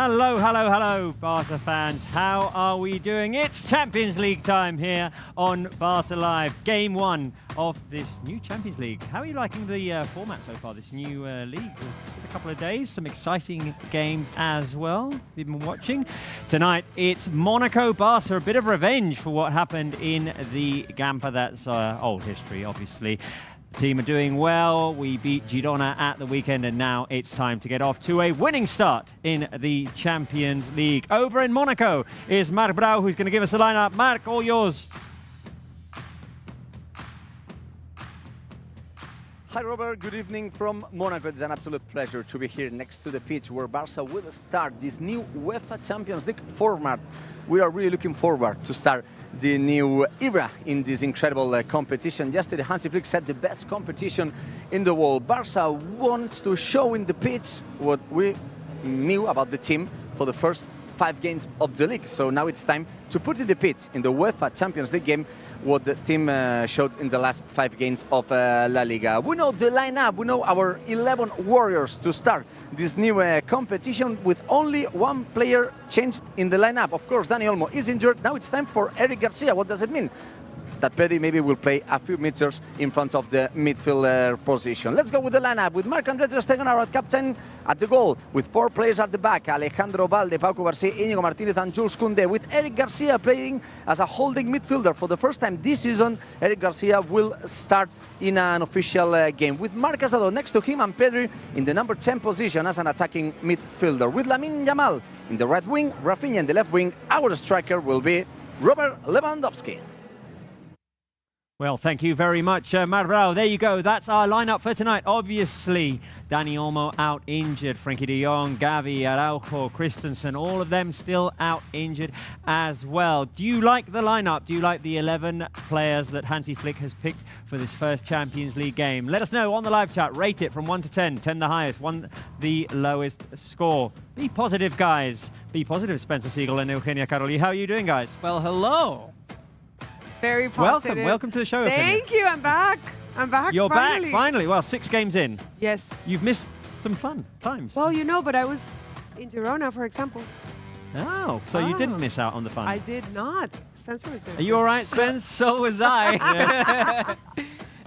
Hello, hello, hello, Barca fans. How are we doing? It's Champions League time here on Barca Live. Game 1 of this new Champions League. How are you liking the format so far, this new league? A couple of days, some exciting games as well we've been watching. Tonight, it's Monaco Barca, a bit of revenge for what happened in the Gampa. That's old history, obviously. Team are doing well. We beat Girona at the weekend, and now it's time to get off to a winning start in the Champions League. Over in Monaco is Marc Brau, who's going to give us a lineup. Marc, all yours. Hi Robert, good evening from Monaco. It's an absolute pleasure to be here next to the pitch where Barca will start this new UEFA Champions League format. We are really looking forward to start the new era in this incredible competition. Yesterday, Hansy Flick said the best competition in the world. Barca wants to show in the pitch what we knew about the team for the first 5 games of the league. So now it's time to put in the pitch in the UEFA Champions League game what the team showed in the last 5 games of La Liga. We know the lineup, we know our 11 warriors to start this new competition with only one player changed in the lineup. Of course, Dani Olmo is injured. Now it's time for Eric Garcia. What does it mean? That Pedri maybe will play a few meters in front of the midfielder position. Let's go with the lineup with Marc-André ter Stegen, our captain, at the goal, with 4 players at the back: Alejandro Balde, Pau Garcia, Íñigo Martínez and Jules Koundé, with Eric Garcia playing as a holding midfielder. For the first time this season, Eric Garcia will start in an official game, with Marc Casado next to him and Pedri in the number 10 position as an attacking midfielder. With Lamine Yamal in the right wing, Rafinha in the left wing, our striker will be Robert Lewandowski. Well, thank you very much, Marc Brau. There you go. That's our lineup for tonight. Obviously, Dani Olmo out injured. Frenkie de Jong, Gavi, Araujo, Christensen, all of them still out injured as well. Do you like the lineup? Do you like the 11 players that Hansy Flick has picked for this first Champions League game? Let us know on the live chat. Rate it from 1 to 10. 10 the highest, 1 the lowest score. Be positive, guys. Be positive, Spencer Siegel and Eugenia Caroli. How are you doing, guys? Well, hello. Very positive. Welcome to the show. Thank you. I'm back. You're finally. back, finally. Well, 6 games in. Yes. You've missed some fun times. Well, you know, but I was in Girona, for example. Oh, so you didn't miss out on the fun. I did not. Spencer was there. Are you all right, Spence? So was I.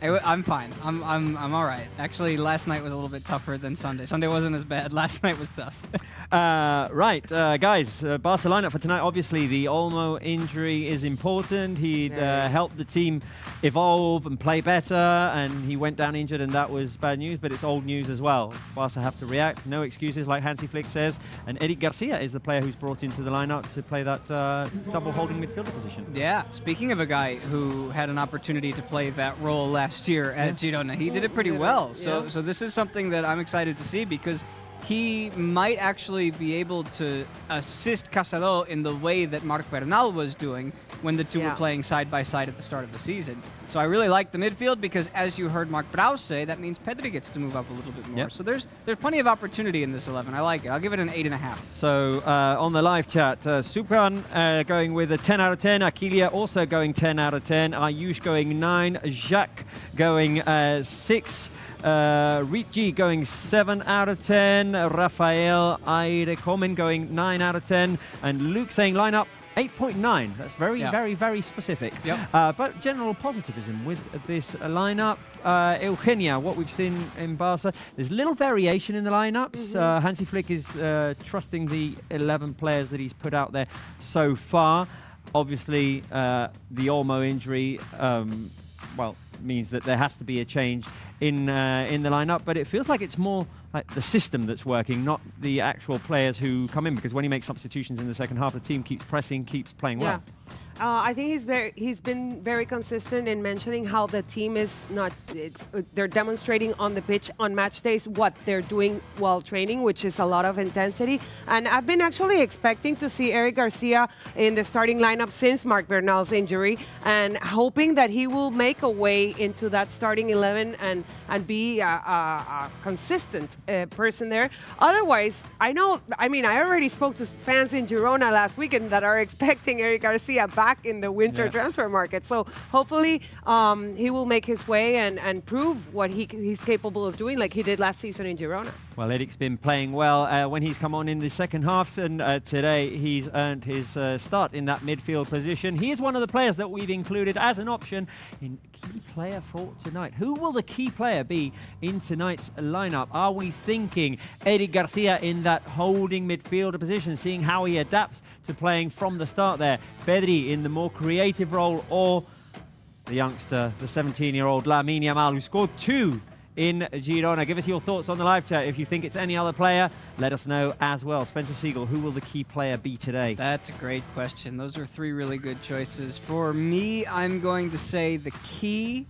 I'm fine. I'm all right. Actually, last night was a little bit tougher than Sunday. Sunday wasn't as bad. Last night was tough. Right, guys, Barca lineup for tonight. Obviously, the Olmo injury is important. He'd helped the team evolve and play better, and he went down injured, and that was bad news, but it's old news as well. Barca have to react. No excuses, like Hansy Flick says. And Eric Garcia is the player who's brought into the lineup to play that double holding midfielder position. Yeah, speaking of a guy who had an opportunity to play that role last year at Girona, he did it pretty well. So this is something that I'm excited to see, because he might actually be able to assist Casado in the way that Marc Bernal was doing when the two were playing side by side at the start of the season. So I really like the midfield, because as you heard Marc Brau say, that means Pedri gets to move up a little bit more. Yep. So there's plenty of opportunity in this 11. I like it. I'll give it an 8.5. So on the live chat, Supran going with a 10 out of 10. Akilia also going 10 out of 10. Ayush going 9. Jacques going 6. Ricci going 7 out of 10. Rafael Airecomen going 9 out of 10. And Luke saying lineup 8.9. That's very, very specific. Yep. But general positivism with this lineup. Eugenia, what we've seen in Barca, there's little variation in the lineups. Hansi Flick is trusting the 11 players that he's put out there so far. Obviously, the Olmo injury, means that there has to be a change in the lineup, but it feels like it's more like the system that's working, not the actual players who come in, because when he makes substitutions in the second half, the team keeps pressing, keeps playing well. I think he's been very consistent in mentioning how the team is not. They're demonstrating on the pitch on match days what they're doing while training, which is a lot of intensity. And I've been actually expecting to see Eric Garcia in the starting lineup since Marc Bernal's injury, and hoping that he will make a way into that starting 11 and be a consistent person there. Otherwise, I already spoke to fans in Girona last weekend that are expecting Eric Garcia back back in the winter transfer market. So hopefully he will make his way and prove what he's capable of doing like he did last season in Girona. Well, Eric's been playing well when he's come on in the second half, and today he's earned his start in that midfield position. He is one of the players that we've included as an option in key player for tonight. Who will the key player be in tonight's lineup? Are we thinking Eric Garcia in that holding midfielder position, seeing how he adapts to playing from the start there? Pedri in the more creative role, or the youngster, the 17-year-old Lamine Yamal, who scored 2 in Girona? Give us your thoughts on the live chat. If you think it's any other player, let us know as well. Spencer Siegel, who will the key player be today? That's a great question. Those are 3 really good choices. For me, I'm going to say the key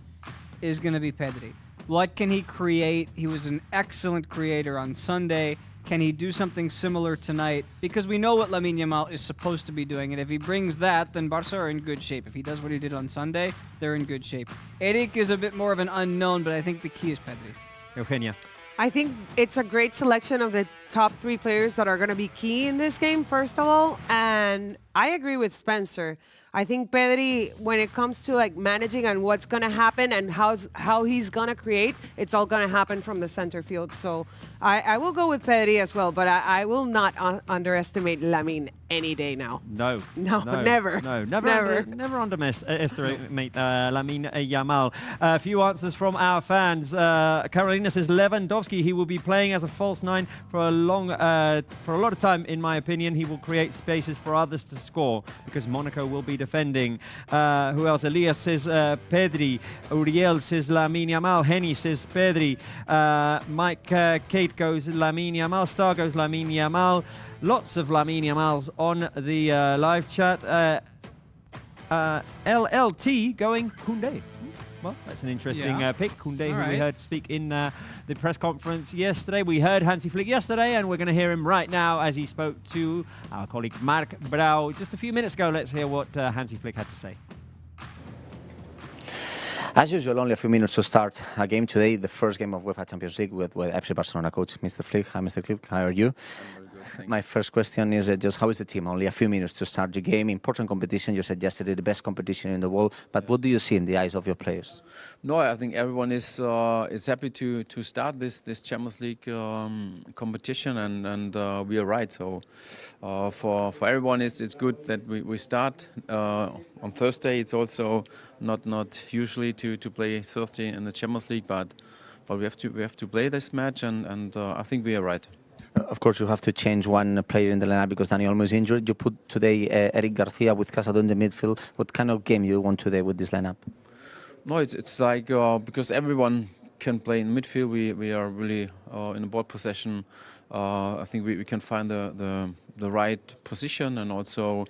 is going to be Pedri. What can he create? He was an excellent creator on Sunday. Can he do something similar tonight? Because we know what Lamine Yamal is supposed to be doing, and if he brings that, then Barca are in good shape. If he does what he did on Sunday, they're in good shape. Eric is a bit more of an unknown, but I think the key is Pedri. Eugenia. I think it's a great selection of the top 3 players that are going to be key in this game, first of all. And I agree with Spencer. I think Pedri, when it comes to like managing and what's going to happen and how he's going to create, it's all going to happen from the center field. So I will go with Pedri as well, but I will not underestimate Lamine any day now. No, never. No, never underestimate Lamine Yamal. A few answers from our fans. Carolina says Lewandowski, he will be playing as a false 9 for a lot of time, in my opinion. He will create spaces for others to score because Monaco will be defending. Who else? Elias says Pedri. Uriel says Lamine Yamal. Henny says Pedri. Mike Kate goes Lamine Yamal. Star goes Lamine Yamal. Lots of Lamine Yamals on the live chat. LLT going Koundé. Well, that's an interesting pick. Koundé, who we heard speak in the press conference yesterday. We heard Hansy Flick yesterday, and we're going to hear him right now as he spoke to our colleague Marc Brau just a few minutes ago. Let's hear what Hansy Flick had to say. As usual, only a few minutes to start a game today, the first game of UEFA Champions League with FC Barcelona coach Mr. Flick. Hi, Mr. Flick. How are you? My first question is just how is the team? Only a few minutes to start the game. Important competition. You said yesterday the best competition in the world. But what do you see in the eyes of your players? No, I think everyone is happy to start this Champions League competition, and we are right. So for everyone, it's good that we start on Thursday. It's also not usually to play Thursday in the Champions League, but we have to play this match, and I think we are right. Of course, you have to change one player in the lineup because Dani Olmo is injured. You put today Eric Garcia with Casado in the midfield. What kind of game you want today with this lineup? No, it's like because everyone can play in midfield. We are really in a ball possession. I think we can find the right position, and also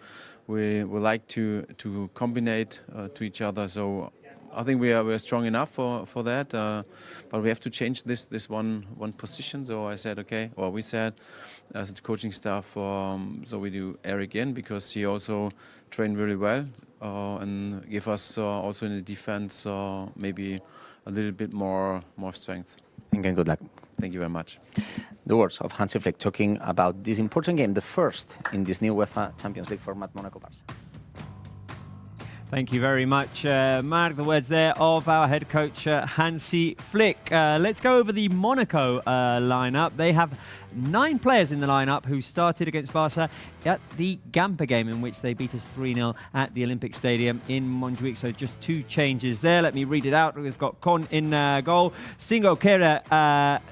we like to combinate to each other. So I think we are strong enough for that, but we have to change this one position. So I said, okay, or we said as the coaching staff, so we do Eric in because he also trained really well and give us also in the defense maybe a little bit more strength. And good luck. Thank you very much. The words of Hansy Flick talking about this important game, the first in this new UEFA Champions League format, Monaco-Barça. Thank you very much, Marc. The words there of our head coach, Hansy Flick. Let's go over the Monaco lineup. They have 9 players in the lineup who started against Barca at the Gamper game, in which they beat us 3-0 at the Olympic Stadium in Montjuic. So just 2 changes there. Let me read it out. We've got Con in goal, Singo, Kera,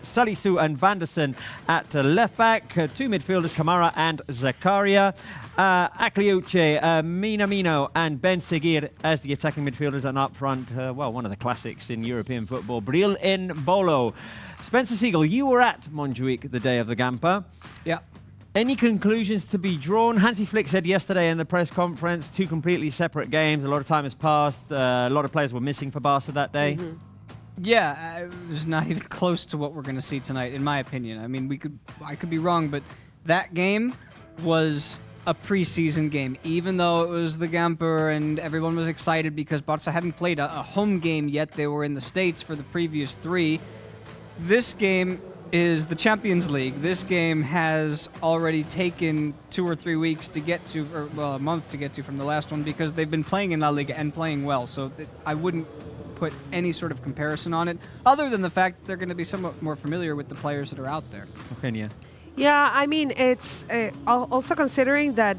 Salisu and Vanderson at left back, 2 midfielders, Kamara and Zakaria. Akliuche, Minamino and Ben Seguir as the attacking midfielders, and up front, well, one of the classics in European football, Bril N'Bolo. Spencer Siegel, you were at Montjuic the day of the Gamper. Yeah. Any conclusions to be drawn? Hansy Flick said yesterday in the press conference, 2 completely separate games. A lot of time has passed. A lot of players were missing for Barca that day. Mm-hmm. Yeah, it was not even close to what we're going to see tonight, in my opinion. I mean, I could be wrong, but that game was a preseason game, even though it was the Gamper and everyone was excited because Barca hadn't played a home game yet. They were in the States for the previous 3. This game is the Champions League. This game has already taken 2 or 3 weeks to get to, or well, a month to get to from the last one, because they've been playing in La Liga and playing well. So I wouldn't put any sort of comparison on it, other than the fact that they're going to be somewhat more familiar with the players that are out there. Eugenia. Yeah, I mean, it's also considering that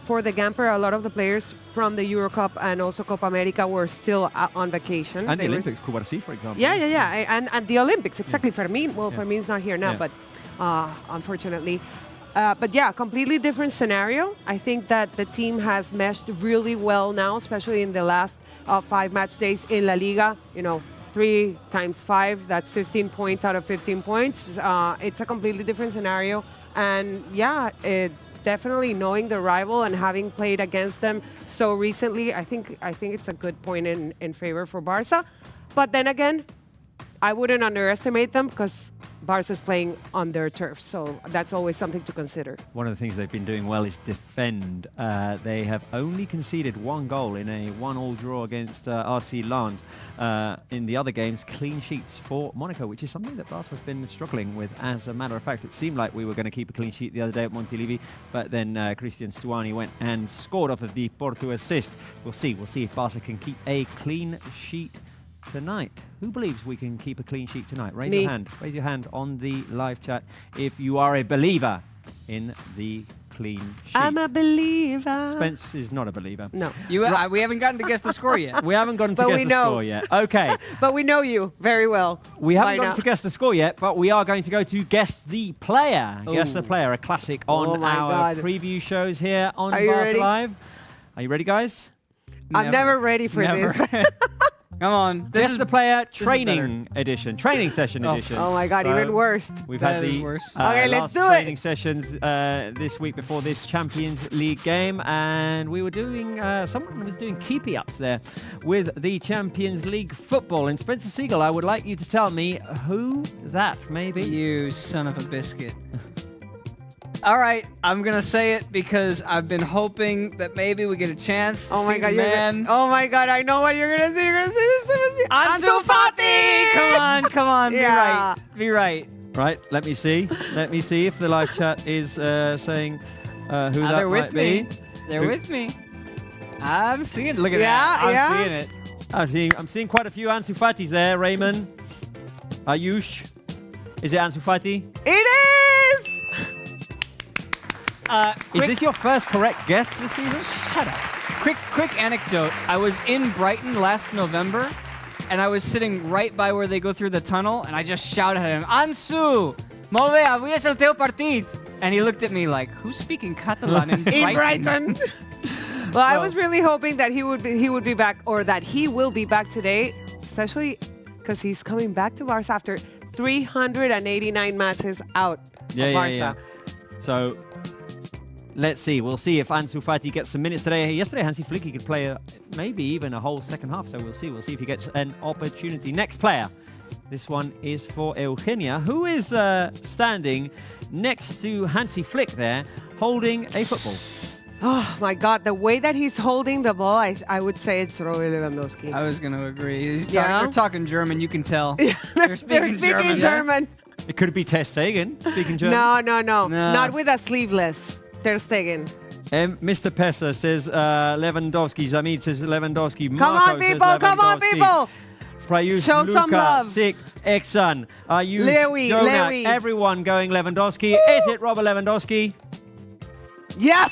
for the Gamper, a lot of the players from the Euro Cup and also Copa America were still on vacation. And the They were Olympics, Kubarsi, for example. Yeah. And the Olympics, exactly. Fermin, well, Yeah. Fermin's not here now, Yeah. but unfortunately. But yeah, completely different scenario. I think that the team has meshed really well now, especially in the last 5 match days in La Liga. 3 times 5, that's 15 points out of 15 points. It's a completely different scenario. And yeah, definitely knowing the rival and having played against them so recently, I think it's a good point in favor for Barca. But then again, I wouldn't underestimate them because Barca's playing on their turf, so that's always something to consider. One of the things they've been doing well is defend. They have only conceded 1 goal in a 1-1 draw against RC Lens. In the other games, clean sheets for Monaco, which is something that Barca has been struggling with. As a matter of fact, it seemed like we were going to keep a clean sheet the other day at Montilivi, but then Christian Stuani went and scored off of the Porto assist. We'll see if Barca can keep a clean sheet tonight. Who believes we can keep a clean sheet tonight? Raise Me. your hand. Raise your hand on the live chat if you are a believer in the clean sheet. I'm a believer. Spence is not a believer. No, We haven't gotten to guess the score yet. We haven't gotten to But guess we the know. score yet. Okay. but we know you very well. We haven't by gotten now. to guess the score yet, but we are going to go to Guess the Player. Guess the Ooh. Player, a classic on Oh my our God. preview shows here on Are you Barca ready? Live. Are you ready, guys? I'm never ready for Never. this. Come on. This Guess is the Player is training edition, training session Oh. edition. Oh my God, So even worse. We've That had is the worse. Okay, let's last do it. training sessions this week before this Champions League game, and we were doing, someone was doing keepy ups there with the Champions League football. And Spencer Siegel, I would like you to tell me who that may be. You son of a biscuit. All right, I'm going to say it because I've been hoping that maybe we get a chance to Oh my see God, the you're man. oh my God, I know what you're gonna say. You're gonna say this. It must be Ansu Fati! Come on, Yeah. be right. Right, let me see. Let me see if the live chat is saying who that They're with might me. be. They're with me. I'm seeing. Look at Yeah, that. yeah. I'm seeing it. I'm seeing quite a few Ansu Fatis there. Raymond, Ayush, is it Ansu Fati? It is. Is this your first correct guess this season? Shut up. Quick anecdote. I was in Brighton last November, and I was sitting right by where they go through the tunnel, and I just shouted at him, Ansu, molt bé, avui és el teu partit. And he looked at me like, who's speaking Catalan in Brighton? In Brighton. Well, I was really hoping that he would be back, or that he will be back today, especially because he's coming back to Barca after 389 matches out of Barca. So let's see. We'll see if Ansu Fati gets some minutes today. Yesterday, Hansy Flick, he could play maybe even a whole second half. So we'll see. We'll see if he gets an opportunity. Next player. This one is for Eugenia, who is standing next to Hansy Flick there, holding a football. Oh my God, the way that he's holding the ball, I would say it's Robert Lewandowski. I was going to agree. Yeah? They're talking German, you can tell. They're They're speaking German. German. It could be Ter Stegen speaking German. No. No. Not with a sleeveless Ter Stegen. Mr. Pesa says Lewandowski. Zamid says Lewandowski. Come Marco on, says people. Come on, Lewandowski. people. Prayush, Show Luka, some love. Sik, Exxon, Ayush, Lewy, Jonak, Lewy. everyone going Lewandowski. Is it Robert Lewandowski? Yes.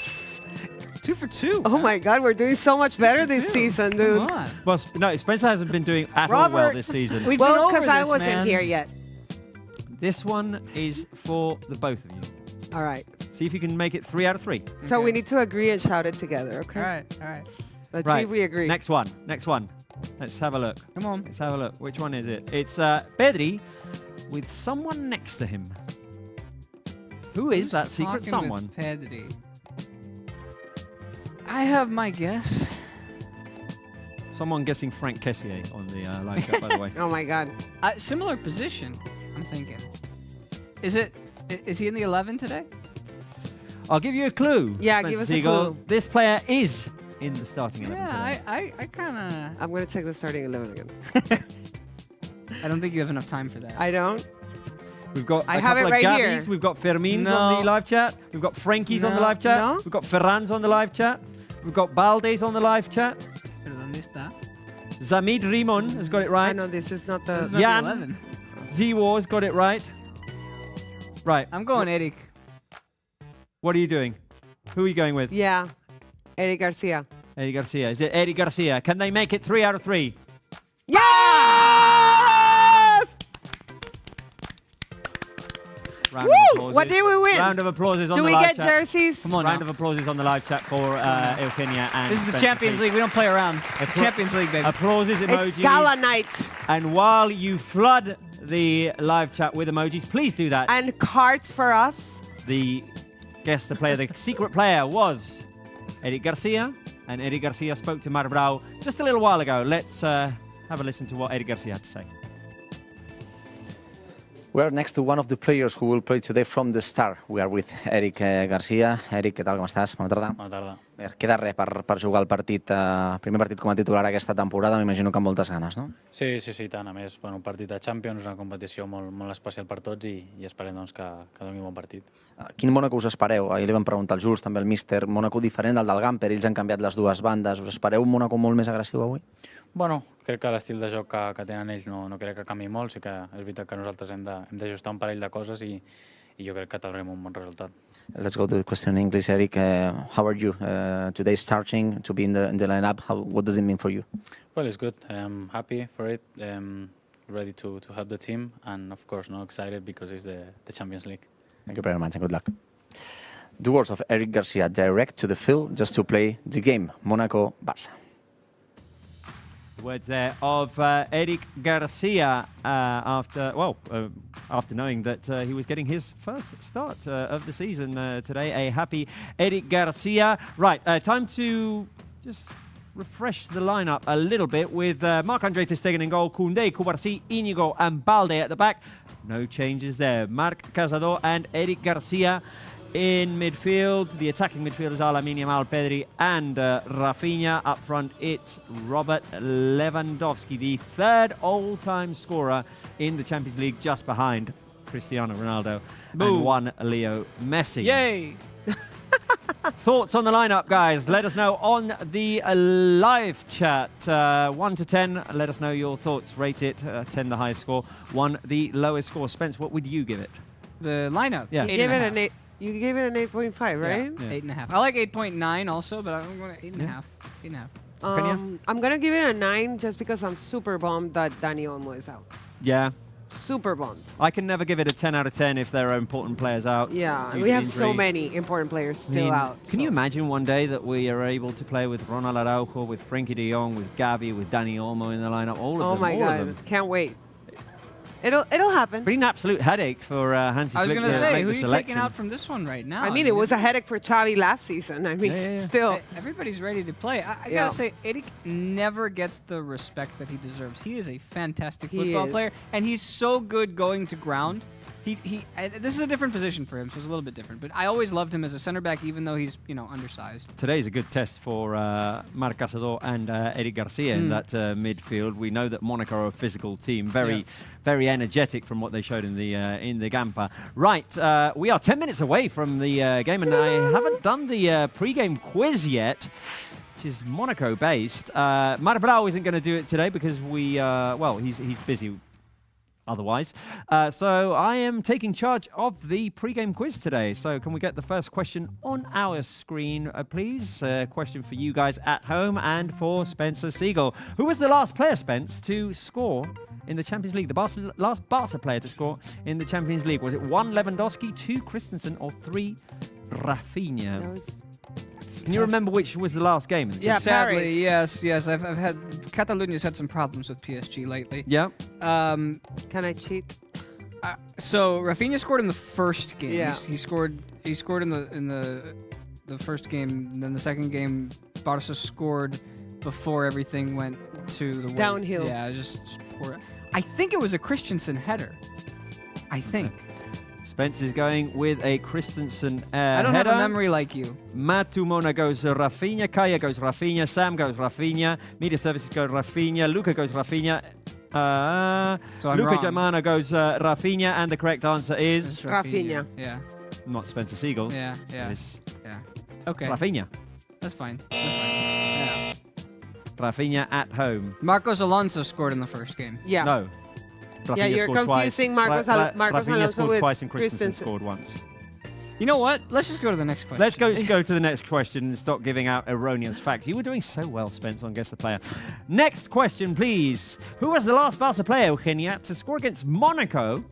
2 for 2. Oh my God, we're doing so much better this Two. season, dude. Come on. Well, no, Spencer hasn't been doing at all well Robert. this season. We've been Well, over because I this, wasn't man. here yet. This one is for the both of you. All right. See if you can make it 3 out of 3. So Okay. we need to agree and shout it together, okay? All right. Let's Right. see if we agree. Next one. Let's have a look. Come on. Let's have a look. Which one is it? It's Pedri with someone next to him. Who is Who's that secret talking someone? with Pedri? I have my guess. Someone guessing Frank Kessier on the live chat, by the way. Oh my God. Similar position, I'm thinking. Is he in the 11 today? I'll give you a clue. Yeah, Spencer give us a Siegel. clue. This player is in the starting 11 today. I kind of... I'm going to check the starting 11 again. I don't think you have enough time for that. I don't. We've got I a have couple it right of here. Gabbies. We've got Fermins on the No. live chat. We've got Frankie's on the live chat. No. We've got Ferran's on the live chat. We've got Balde's on the live chat. Pero ¿dónde está? Zamid Rimon has got it I right. know this is not This is the. not Jan. the 11. Z-War's got it right. Right. I'm going Eric. What are you doing? Who are you going with? Yeah, Eric Garcia. Eddie Garcia. Is it Eddie Garcia? Can they make it 3 out of 3? Yes! Round Woo! of applauses. What did we win? Round of applauses on Do the we live get chat. jerseys? Come on Round now. of applauses on the live chat for Eugenia and This is the Spencer Champions Keith. League. We don't play around. The Appro- Champions League, baby. Applauses, It's emojis. gala night. And while you flood the live chat with emojis, please do that. And cards for us. The guest, the player, the secret player was Eric Garcia. And Eric Garcia spoke to Marbrau just a little while ago. Let's have a listen to what Eric Garcia had to say. We are next to one of the players who will play today from the start. We are with Eric Garcia. Eric, què tal, com estàs? Bona tarda. Bona tarda. Bé, queda res per jugar el partit, primer partit com a titular aquesta temporada, m'imagino que amb moltes ganes, no? Sí, tant. A més, bueno, un partit de Champions, una competició molt especial per tots i esperem doncs, que doni un bon partit. Quin Mónaco us espereu? Ahir li vam preguntar al Jules, també al míster. Mónaco diferent del del Gamper, ells han canviat les dues bandes. Us espereu un Mónaco molt més agressiu avui? Bueno, crec que l'estil de joc que tenen ells no crec que canvi molt, sí que és veritat que nosaltres hem d'ajustar un parell de coses i jo crec que tindrem un bon resultat. Let's go to the question in English, Eric. How are you? Today starting to be in the lineup. What does it mean for you? Well, it's good. I'm happy for it. Ready to help the team and of course not excited because it's the Champions League. Thank you very much and good luck. The words of Eric Garcia, direct to the field just to play the game. Monaco-Barça. The words there of Eric Garcia after knowing that he was getting his first start of the season today. A happy Eric Garcia. Right, time to just refresh the lineup a little bit with Marc-Andre ter Stegen in goal, Koundé, Cubarsí, Íñigo and Balde at the back. No changes there. Marc Casador and Eric Garcia in midfield. The attacking midfielders are Lamine Yamal, Pedri and Rafinha. Up front, it's Robert Lewandowski, the third all-time scorer in the Champions League, just behind Cristiano Ronaldo and one Leo Messi. Yay! Thoughts on the lineup, guys? Let us know on the live chat. 1 to 10, let us know your thoughts. Rate it. 10 the highest score, 1 the lowest score. Spence, what would you give it? The lineup. Yeah. You gave it an 8. You gave it an 8.5, right? Yeah. 8.5. I like 8.9 also, but I'm going to 8.5. 8.5. I'm gonna give it a 9 just because I'm super bummed that Dani Olmo is out. Yeah. Super bummed. I can never give it a 10 out of 10 if there are important players out. Yeah, due we to have so injury. many important players still out. Can you so- imagine one day that we are able to play with Ronald Araujo, with Frenkie de Jong, with Gavi, with Dani Olmo in the lineup? All of Oh them. my all of God! them. Can't wait. It'll happen. Been an absolute headache for Hansy I was Flick going to to say, make who are the you selection. taking out from this one right now? I mean, it was a headache for Xavi last season. I mean, Yeah. still. Everybody's ready to play. I Yeah. gotta say, Eric never gets the respect that he deserves. He is a fantastic He football is. player, and he's so good going to ground. This is a different position for him, so it's a little bit different. But I always loved him as a center back, even though he's undersized. Today's a good test for Marc Casador and Eric Garcia in that midfield. We know that Monaco are a physical team, very energetic from what they showed in the Gampa. Right, we are 10 minutes away from the game, and I haven't done the pre-game quiz yet, which is Monaco-based. Marbrau isn't going to do it today because he's busy otherwise. So I am taking charge of the pre-game quiz today. So can we get the first question on our screen, please? Question for you guys at home and for Spencer Siegel. Who was the last player, Spence, to score in the Champions League? The last Barca player to score in the Champions League. Was it 1 Lewandowski, 2 Christensen, or 3 Rafinha? That was Can you remember which was the last game? Yeah, Sadly, Paris. yes. I've had Catalonia's had some problems with PSG lately. Yeah. Can I cheat? So Rafinha scored in the first game. Yeah. He scored in the first game, and then the second game, Barca scored before everything went to the way. Downhill. Yeah, just poor. I think it was a Christensen header. I think. Spence is going with a Christensen I don't header. have a memory like you. Matumona goes Rafinha, Kaya goes Rafinha, Sam goes Rafinha, Media Services go Rafinha, Luca goes Rafinha. So I'm Luca wrong. Germano goes Rafinha, and the correct answer is It's Rafinha. Yeah. not Spencer Seagulls. Yeah. Yeah. It's Yeah. Okay. Rafinha. That's fine. That's fine. Yeah. Rafinha at home. Marcos Alonso scored in the first game. Yeah. No. Rafinha Yeah, you're scored confusing twice. Marcos Rafinha Alonso scored with twice and Christensen Christensen. scored once. You know what? Let's just go to the next question. Let's go to the next question and stop giving out erroneous facts. You were doing so well, Spence, on Guess the Player. Next question, please. Who was the last Barca player, Eugenia, to score against Monaco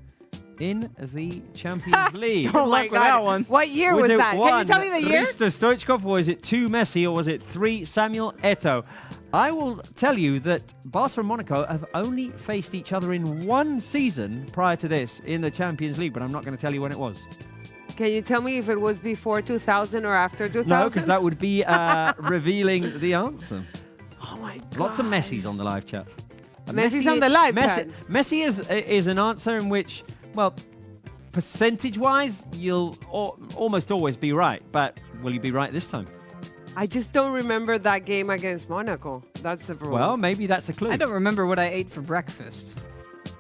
in the Champions League? Oh my luck with that God. one. What year was it that? Can you one, tell me the year? Risto Stoichkov, or was it 2, Messi, or was it 3, Samuel Eto'o? I will tell you that Barca and Monaco have only faced each other in one season prior to this in the Champions League, but I'm not going to tell you when it was. Can you tell me if it was before 2000 or after 2000? No, because that would be revealing the answer. Oh my God. Lots of Messis on the live chat. Messi's on the live chat. Messi is an answer in which, well, percentage-wise, you'll almost always be right. But will you be right this time? I just don't remember that game against Monaco. That's the problem. Well, maybe that's a clue. I don't remember what I ate for breakfast.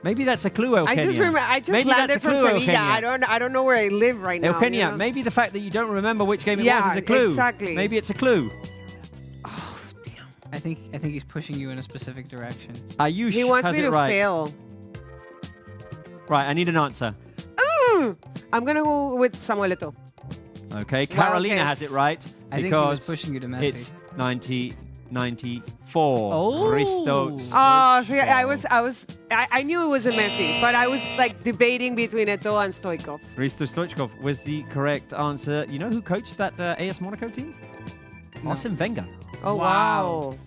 Maybe that's a clue, Eugenia. I just remember. I just Maybe that's landed a from clue, Sevilla. Eugenia. I don't know where I live right now. Eugenia, you know? maybe the fact that you don't remember which game it Yeah, was is a clue. exactly. Maybe it's a clue. I think he's pushing you in a specific direction. Ayush He wants has me it to right. fail. Right, I need an answer. I'm gonna go with Samuel Eto'o. Okay, Carolina guess. has it right I think he was because pushing you to Messi. it's 1994. Oh. Risto Oh, so Stoichkov. I knew it was a Messi, but I was like debating between Eto'o and Stoichkov. Risto Stoichkov was the correct answer. You know who coached that AS Monaco team? No. Arsene Wenger. Oh Wow. wow.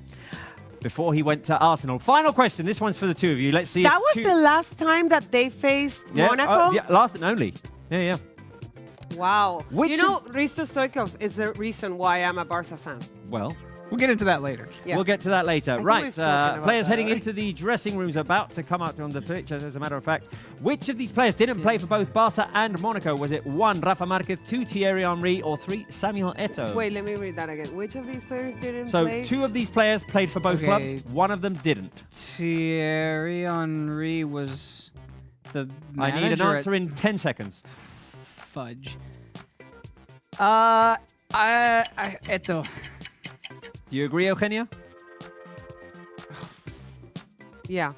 Before he went to Arsenal. Final question. This one's for the two of you. Let's see. That if was the last time that they faced yeah, Monaco. yeah, last and only. Yeah. Wow. Which you know, Risto Stoichkov is the reason why I'm a Barca fan. Well, We'll get into that later. Yeah. we'll get to that later. think Right, we've spoken about players that heading already. into the dressing rooms, about to come out on the pitch, as a matter of fact. Which of these players didn't play for both Barca and Monaco? Was it 1, Rafa Marquez, 2, Thierry Henry, or 3, Samuel Eto'o? Wait, let me read that again. Which of these players didn't So play? 2 of these players played for both Okay. clubs, 1 of them didn't. Thierry Henry was the I need an manager answer in 10 seconds. Fudge. Eto'o. Do you agree, Eugenia? Yeah.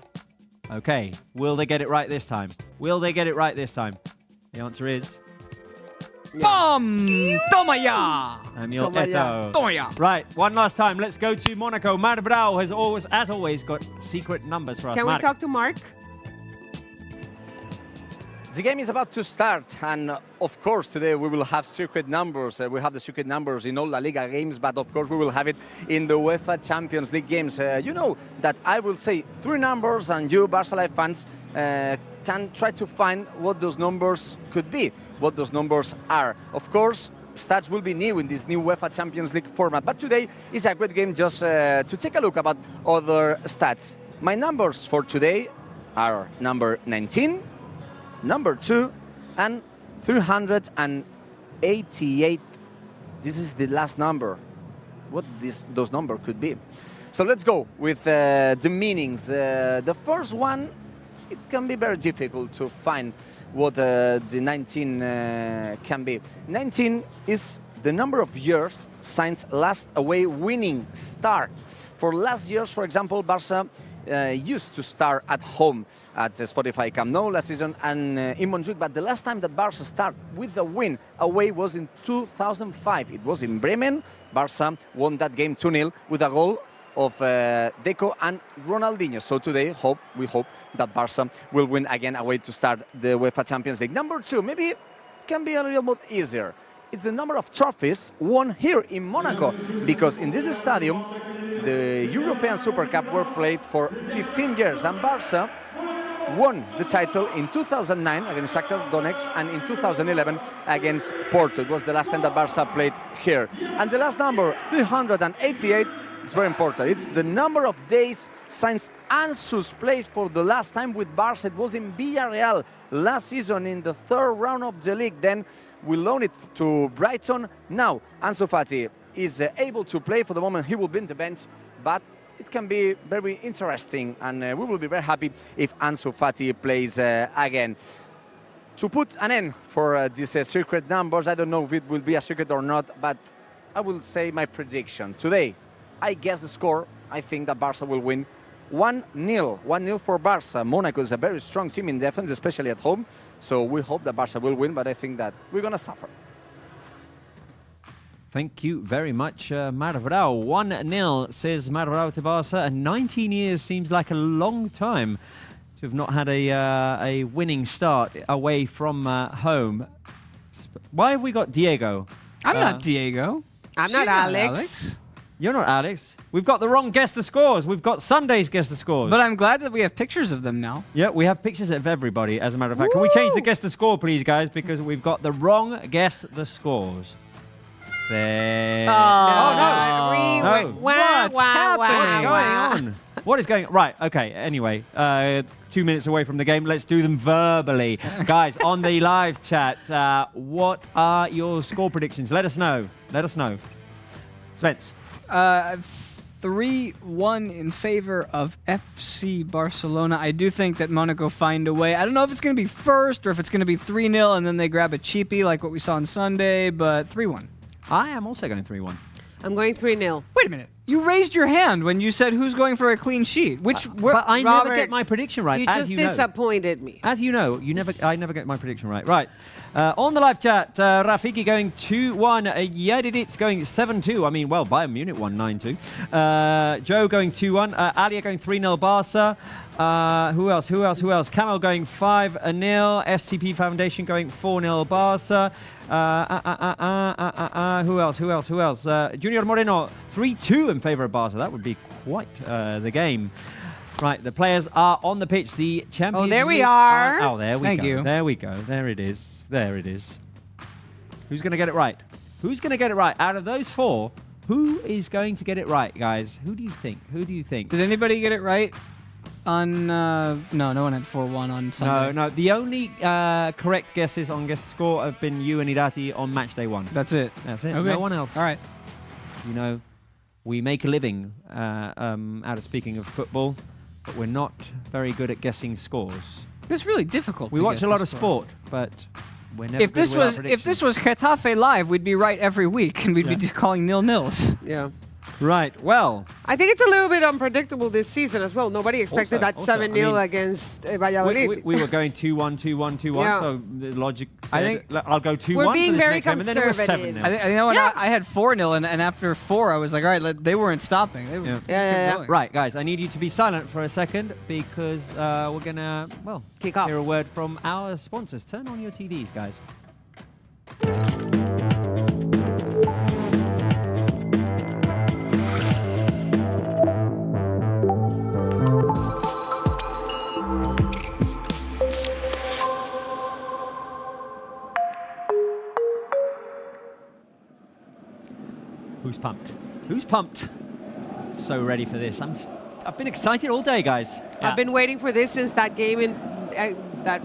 Okay. Will they get it right this time? Will they get it right this time? The answer is Bom! Toma ya! Samuel Toma ya. Eto'o. Toma ya! Right, one last time. Let's go to Monaco. Marc Brau has always, as always, got secret numbers for us. Can we Marc. talk to Mark? The game is about to start, and of course today we will have secret numbers. We have the secret numbers in all La Liga games, but of course we will have it in the UEFA Champions League games. You know that I will say 3 numbers, and you Barca Live fans can try to find what those numbers could be, what those numbers are. Of course, stats will be new in this new UEFA Champions League format, but today is a great game just to take a look about other stats. My numbers for today are number 19, number 2, and 388. This is the last number. What those numbers could be. So let's go with the meanings. The first one, it can be very difficult to find what the 19 can be. 19 is the number of years since last away winning start. For last years, for example, Barca used to start at home at Spotify Camp Nou last season and in Montjuic, but the last time that Barca started with the win away was in 2005. It was in Bremen. Barca won that game 2-0 with a goal of Deco and Ronaldinho. So today, we hope that Barca will win again away to start the UEFA Champions League. Number 2, maybe it can be a little bit easier. It's the number of trophies won here in Monaco, because in this stadium, the European Super Cup were played for 15 years, and Barca won the title in 2009 against Shakhtar Donetsk and in 2011 against Porto. It was the last time that Barca played here. And the last number, 388, it's very important. It's the number of days since Ansu's played for the last time with Barca. It was in Villarreal last season in the 3rd round of the league. Then we loaned it to Brighton. Now Ansu Fati is able to play. For the moment, he will be in the bench, but it can be very interesting, and we will be very happy if Ansu Fati plays again. To put an end for these secret numbers, I don't know if it will be a secret or not, but I will say my prediction. Today, I guess the score, I think that Barça will win 1-0. 1-0 for Barça. Monaco is a very strong team in defense, especially at home. So we hope that Barça will win, but I think that we're going to suffer. Thank you very much, Marbrau. 1-0, says Marbrau to Barça. And 19 years seems like a long time to have not had a winning start away from home. Why have we got Diego? I'm not Diego. I'm She's not Alex. You're not Alex. We've got the wrong Guess the Scores. We've got Sunday's Guess the Scores. But I'm glad that we have pictures of them now. Yeah, we have pictures of everybody, as a matter of fact. Can we change the Guess the Score, please, guys? Because we've got the wrong Guess the Scores. There. Oh, no. No. What's happening? What's going on? What is going on? Right, okay, anyway, 2 minutes away from the game. Let's do them verbally. Guys, on the live chat, what are your score predictions? Let us know. Let us know. Spence. 3-1 in favor of FC Barcelona. I do think that Monaco find a way. I don't know if it's going to be first or if it's going to be 3-0 and then they grab a cheapie like what we saw on Sunday, but 3-1. I am also going 3-1. I'm going 3-0. Wait a minute. You raised your hand when you said who's going for a clean sheet. But I never Robert, get my prediction right, You as just you know. disappointed me. As you know, I never get my prediction right. Right. On the live chat, Rafiki going 2-1. Yedidit's going 7-2. I mean, well, Bayern Munich won 9-2. Joe going 2-1. Alia going 3-0 Barca. Who else? Camel going 5-0. SCP Foundation going 4-0 Barca. Who else? Junior Moreno 3-2 in favor of Barca. That would be quite the game. Right, the players are on the pitch. The Champions there we League are. Oh, there we Thank go. you. There we go. There it is. There it is. Who's going to get it right? Who's going to get it right? Out of those four, who is going to get it right, guys? Who do you think? Who do you think? Did anybody get it right on... no one had 4-1 on Sunday. No. The only correct guesses on guest score have been you and Irati on match day 1. That's it. That's it. Okay. No one else. All right. You know, we make a living out of speaking of football, but we're not very good at guessing scores. It's really difficult. We to watch guess a lot the of score. sport, but we're never If good this with our was predictions. Getafe live, we'd be right every week, and we'd be calling 0-0s. Yeah. Right, well... I think it's a little bit unpredictable this season as well. Nobody expected that Also, 7-0 I mean, against Valladolid. We were going 2-1, 2-1, 2-1, Yeah. so the logic said, I think I'll go 2-1 we're being for this very next game, and then it was conservative. 7-0. I know I had 4-0, and after 4, I was like, all right, they weren't stopping. They were Yeah. just Yeah. kept going. Right, guys, I need you to be silent for a second because we're going to, well, Kick off. hear a word from our sponsors. Turn on your TVs, guys. Who's pumped? Who's pumped? So ready for this. I've been excited all day, guys. I've been waiting for this since that game in that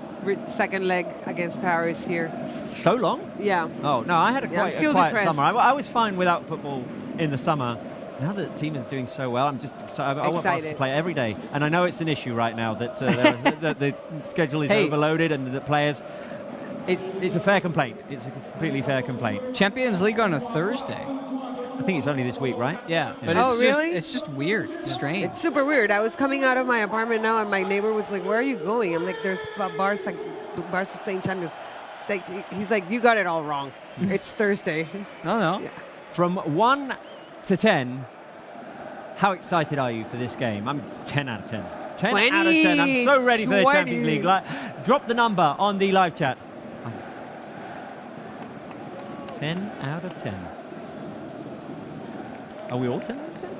second leg against Paris here. So long? Yeah. Oh, no, I had a Yeah, I'm quiet still summer. depressed. I was fine without football in the summer. Now that the team is doing so well, I'm just excited. I want us to Excited. play every day. And I know it's an issue right now that, that the schedule is Hey. overloaded and the players... It's a fair complaint. It's a completely fair complaint. Champions League on a Thursday. I think it's only this week, right? Yeah, but Oh, it's really? it's just weird. It's strange. It's super weird. I was coming out of my apartment now, and my neighbor was like, "Where are you going?" I'm like, "There's Barca's playing Champions." It's like, he's like, "You got it all wrong. It's Thursday." No. Yeah. From 1 to 10, how excited are you for this game? I'm 10 out of 10. 10 out of 10. I'm so ready for the 20. Champions League. Drop the number on the live chat. 10 out of 10. Are we all 10 out of 10?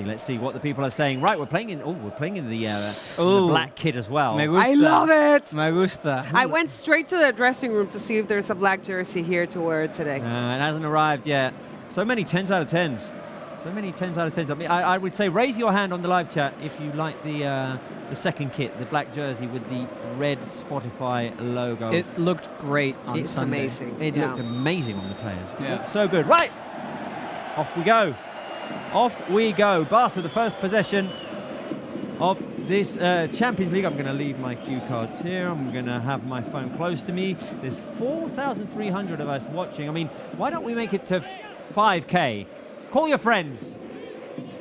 Let's see what the people are saying. Right, we're playing in the black kit as well. Me gusta. I love it. Me gusta. I went straight to the dressing room to see if there's a black jersey here to wear today. It hasn't arrived yet. So many 10s out of 10s. So many 10s out of 10s. I mean, I would say raise your hand on the live chat if you like the second kit, the black jersey with the red Spotify logo. It looked great on It's Sunday. amazing. It Yeah. looked amazing on the players. It Yeah. looked so good. Right, off we go. Off we go. Barca, the first possession of this Champions League. I'm going to leave my cue cards here. I'm going to have my phone close to me. There's 4,300 of us watching. I mean, why don't we make it to 5K? Call your friends.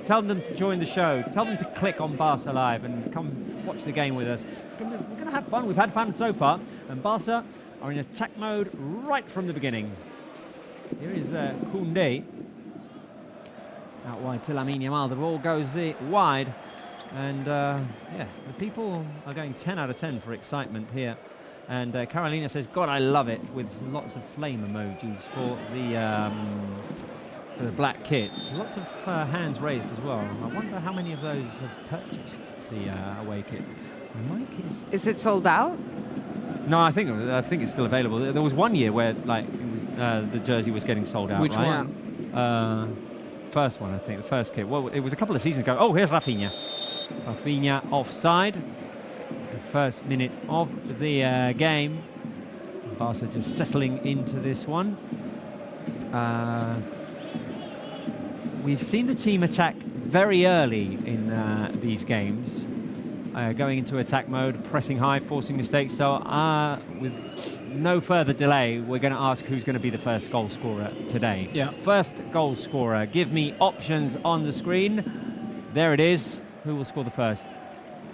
Tell them to join the show. Tell them to click on Barca Live and come watch the game with us. We're going to have fun. We've had fun so far. And Barca are in attack mode right from the beginning. Here is Koundé. Out wide to Lamine Yamal. The ball goes wide. And yeah, the people are going 10 out of 10 for excitement here. And Carolina says, God, I love it, with lots of flame emojis for the black kits. Lots of hands raised as well. I wonder how many of those have purchased the away kit. Mike Is it sold out? No, I think it's still available. There was one year where like it was the jersey was getting sold out. Which right? one? First one, I think, the first kit. Well, it was a couple of seasons ago. Oh, here's Rafinha. Rafinha offside. The first minute of the game. Barca just settling into this one. We've seen the team attack very early in these games, going into attack mode, pressing high, forcing mistakes. So with no further delay, we're going to ask who's going to be the first goal scorer today. Yeah. First goal scorer. Give me options on the screen. There it is. Who will score the first?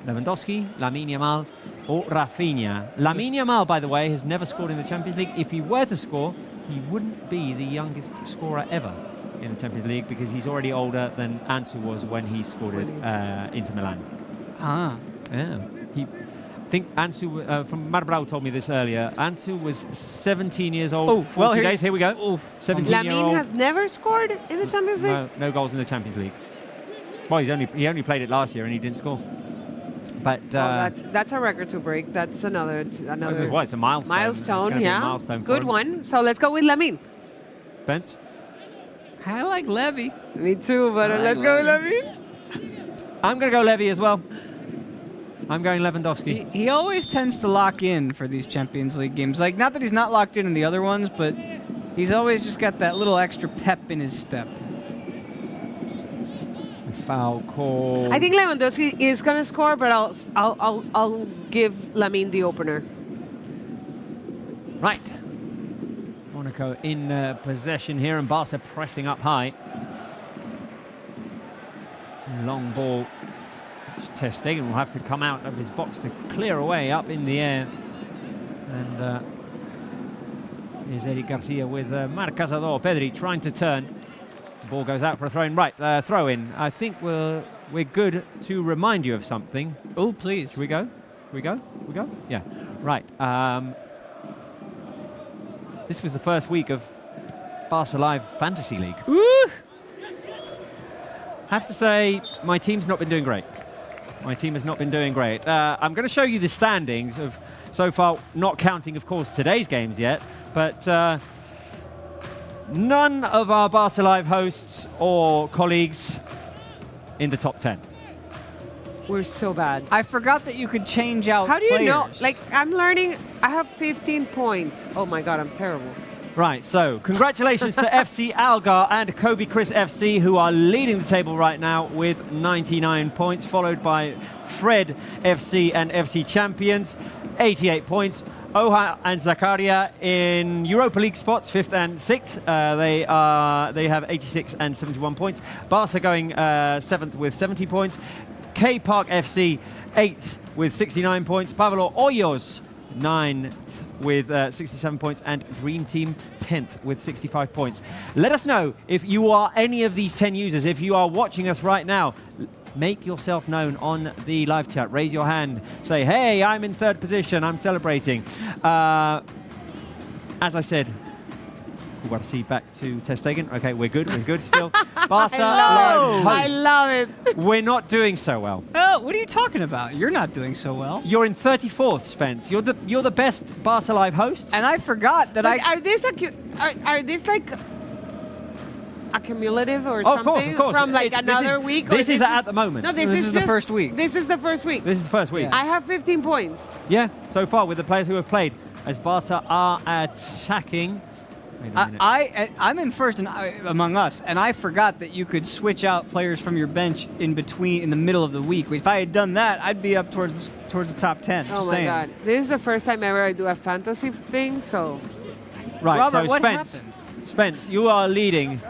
Lewandowski, Lamine Yamal, or Rafinha. Lamine Yamal, by the way, has never scored in the Champions League. If he were to score, he wouldn't be the youngest scorer ever in the Champions League, because he's already older than Ansu was when he scored at Inter Milan. Ah. Yeah. I think Ansu, from Marbrau told me this earlier, Ansu was 17 years old. Oh, well, 40 days. Here we go. 17-year-old. Lamine has never scored in the Champions League? No goals in the Champions League. Well, he only played it last year and he didn't score. But that's a record to break. That's another. It's a milestone. Milestone, It's yeah. a milestone for Good him. one. So let's go with Lamine. Spence? I like Levy. Me too, but let's go with Lamine. I'm going to go Levy as well. I'm going Lewandowski. He always tends to lock in for these Champions League games. Like, not that he's not locked in the other ones, but he's always just got that little extra pep in his step. Foul call. I think Lewandowski is going to score, but I'll give Lamine the opener. Right. Monaco in possession here, and Barca pressing up high. Long ball. Ter Stegen will have to come out of his box to clear away up in the air. And here's Eric Garcia with Marc Cazador. Pedri trying to turn. The ball goes out for a throw-in. Right, throw-in. I think we're good to remind you of something. Oh, please. Should we go? We go? Yeah. Right. This was the first week of Barca Live Fantasy League. Woo! Have to say, my team's not been doing great. My team has not been doing great. I'm going to show you the standings of so far, not counting, of course, today's games yet, but none of our Barca Live hosts or colleagues in the top 10. We're so bad. I forgot that you could change out How do you know? players. Like, I'm learning. I have 15 points. Oh my God, I'm terrible. Right, so congratulations to FC Algar and Kobe Chris FC, who are leading the table right now with 99 points, followed by Fred FC and FC Champions, 88 points. Oha and Zakaria in Europa League spots, 5th and 6th. They have 86 and 71 points. Barca going 7th with 70 points. K Park FC 8th with 69 points. Pablo Hoyos 9th with 67 points, and Dream Team 10th with 65 points. Let us know if you are any of these 10 users. If you are watching us right now, make yourself known on the live chat. Raise your hand. Say, hey, I'm in 3rd position. I'm celebrating. As I said, we'll see back to Ter Stegen. Okay, we're good still. Barca, I love it. We're not doing so well. Oh, what are you talking about? You're not doing so well. You're in 34th, Spence. You're the best Barca Live host. And I forgot that Like, are these like a cumulative or something of course. from like This another is- week? Or This is at the moment. No, This is the just- first week. This is the first week. This is the first week. Yeah. I have 15 points. Yeah, so far with the players who have played, as Barca are attacking. Wait a minute. I'm in first among us, and I forgot that you could switch out players from your bench in the middle of the week. If I had done that, I'd be up towards the top 10. Oh just my saying. God. This is the first time ever I do a fantasy thing, so Right, Robert, so what Spence. happened? Spence, you are leading.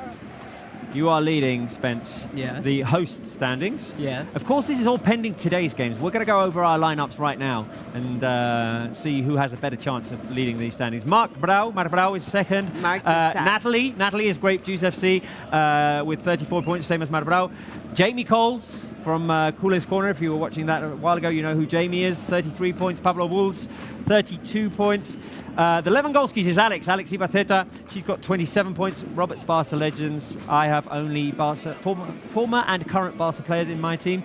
You are leading, Spence. Yes. The host standings. Yes. Of course, this is all pending today's games. We're going to go over our lineups right now and see who has a better chance of leading these standings. Mark Brau is second. Mark is that. Natalie is Grape Juice FC with 34 points, same as Mark Brau. Jamie Coles from Coolest Corner. If you were watching that a while ago, you know who Jamie is. 33 points. Pablo Wolves, 32 points. The Lewandowskis is Alex Ibaceta. She's got 27 points. Robert's Barca Legends. I have only Barca former and current Barca players in my team.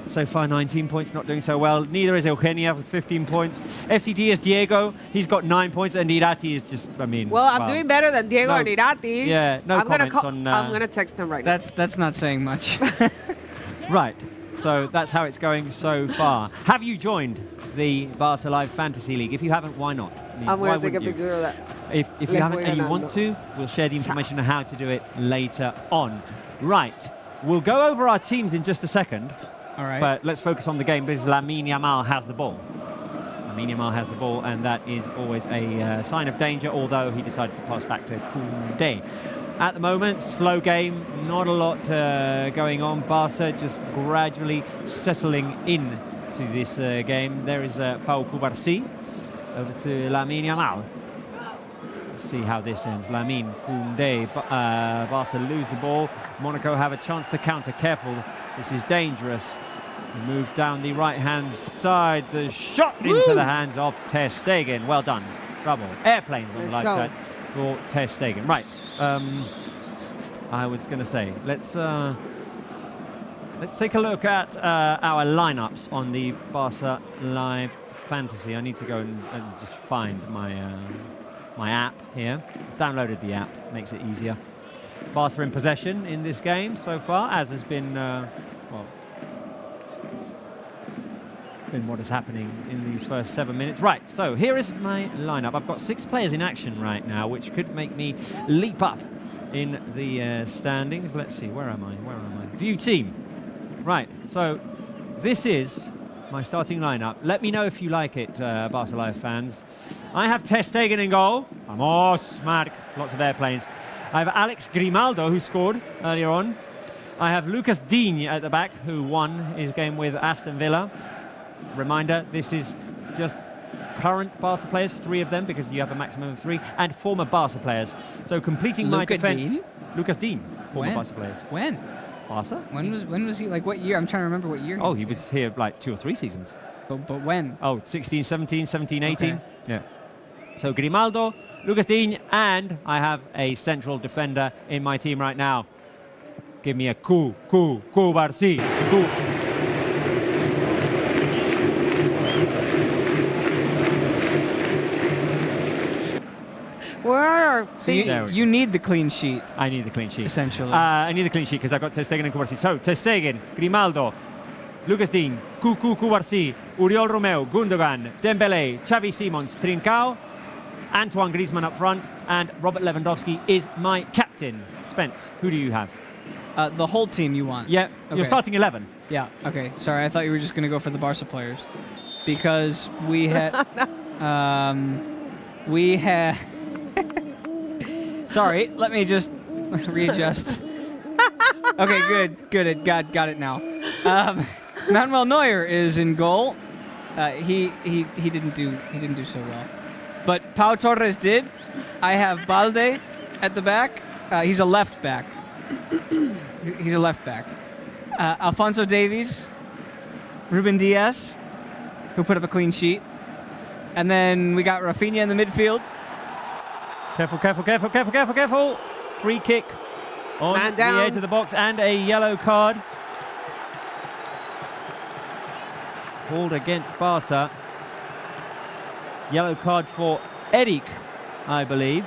So far, 19 points, not doing so well. Neither is Eugenia with 15 points. FCT is Diego. He's got 9 points. And Irati is just, well, I'm doing better than Diego no, and Irati. Yeah, no I'm comments on... I'm going to text him right now. That's not saying much. Right. So that's how it's going so far. Have you joined the Barca Live Fantasy League? If you haven't, why not? I mean, I'm why going to take a wouldn't you? picture of that. If you Les haven't voy and you ganando. want to, we'll share the information on how to do it later on. Right. We'll go over our teams in just a second. All right. But let's focus on the game because Lamine Yamal has the ball. Lamine Yamal has the ball, and that is always a sign of danger, although he decided to pass back to Koundé. At the moment, slow game, not a lot going on. Barca just gradually settling in to this game. There is Pau Cubarsí over to Lamine Yamal. Let's see how this ends. Lamine, Koundé, Barca lose the ball. Monaco have a chance to counter. Careful, this is dangerous. They move down the right-hand side. The shot into the hands of Ter Stegen. Well done. Bravo. Airplanes on the live chat for Ter Stegen. Right. I was going to say, let's take a look at our lineups on the Barca Live Fantasy. I need to go and just find my app here. Downloaded the app, makes it easier. Barca in possession in this game so far, as has been been what is happening in these first 7 minutes. Right, so here is my lineup. I've got 6 players in action right now, which could make me leap up in the standings. Let's see, where am I? View team. Right, so this is my starting lineup. Let me know if you like it, Barca Live fans. I have Ter Stegen in goal. Vamos, Marc. Lots of airplanes. I have Alex Grimaldo, who scored earlier on. I have Lucas Digne at the back, who won his game with Aston Villa. Reminder, this is just current Barca players, 3 of them, because you have a maximum of 3, and former Barca players. So completing my defense. Lucas Digne, former Barca players. When? Barca? When was he? Like what year? I'm trying to remember what year. Oh, he was here like 2 or 3 seasons. But when? Oh, 16, 17, 17, 18. Okay. Yeah. So Grimaldo, Lucas Digne, and I have a central defender in my team right now. Give me a Cubarsí. Where are our So things? you need the clean sheet, I need the clean sheet. essentially. I need the clean sheet because I've got Ter Stegen and Cubarsí. So, Ter Stegen, Grimaldo, Lucas Digne, Cubarsí, Oriol Romeu, Gundogan, Dembélé, Xavi Simons, Trincao, Antoine Griezmann up front, and Robert Lewandowski is my captain. Spence, who do you have? The whole team you want? Yeah, you're Okay. starting 11. Yeah, okay. Sorry, I thought you were just going to go for the Barca players. Because we had... Sorry, let me just readjust. Okay, good. Got it now. Manuel Neuer is in goal. He didn't do so well, but Pau Torres did. I have Balde at the back. He's a left back. He's a left back. Alphonso Davies, Ruben Diaz, who put up a clean sheet, and then we got Rafinha in the midfield. Careful. Free kick on Man the down. edge of the box and a yellow card. Called against Barca. Yellow card for Eric, I believe.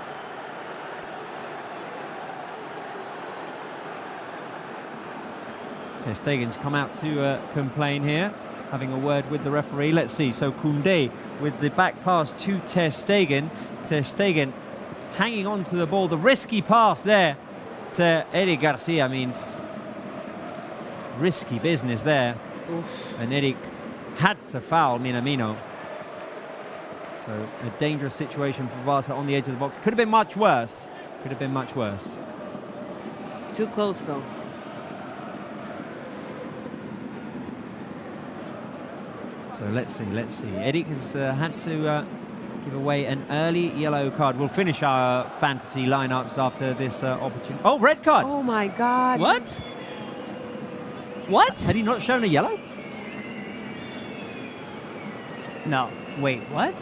Ter Stegen's come out to complain here, having a word with the referee. Let's see. So Koundé with the back pass to Ter Stegen. Ter Stegen hanging on to the ball. The risky pass there to Eric Garcia. I mean, risky business there. Oof. And Eric had to foul Minamino. So a dangerous situation for Barca on the edge of the box. Could have been much worse. Could have been much worse. Too close, though. So let's see. Eric has had to give away an early yellow card. We'll finish our fantasy lineups after this opportunity. Oh, red card! Oh my God. What? What? Had he not shown a yellow? No. Wait, what?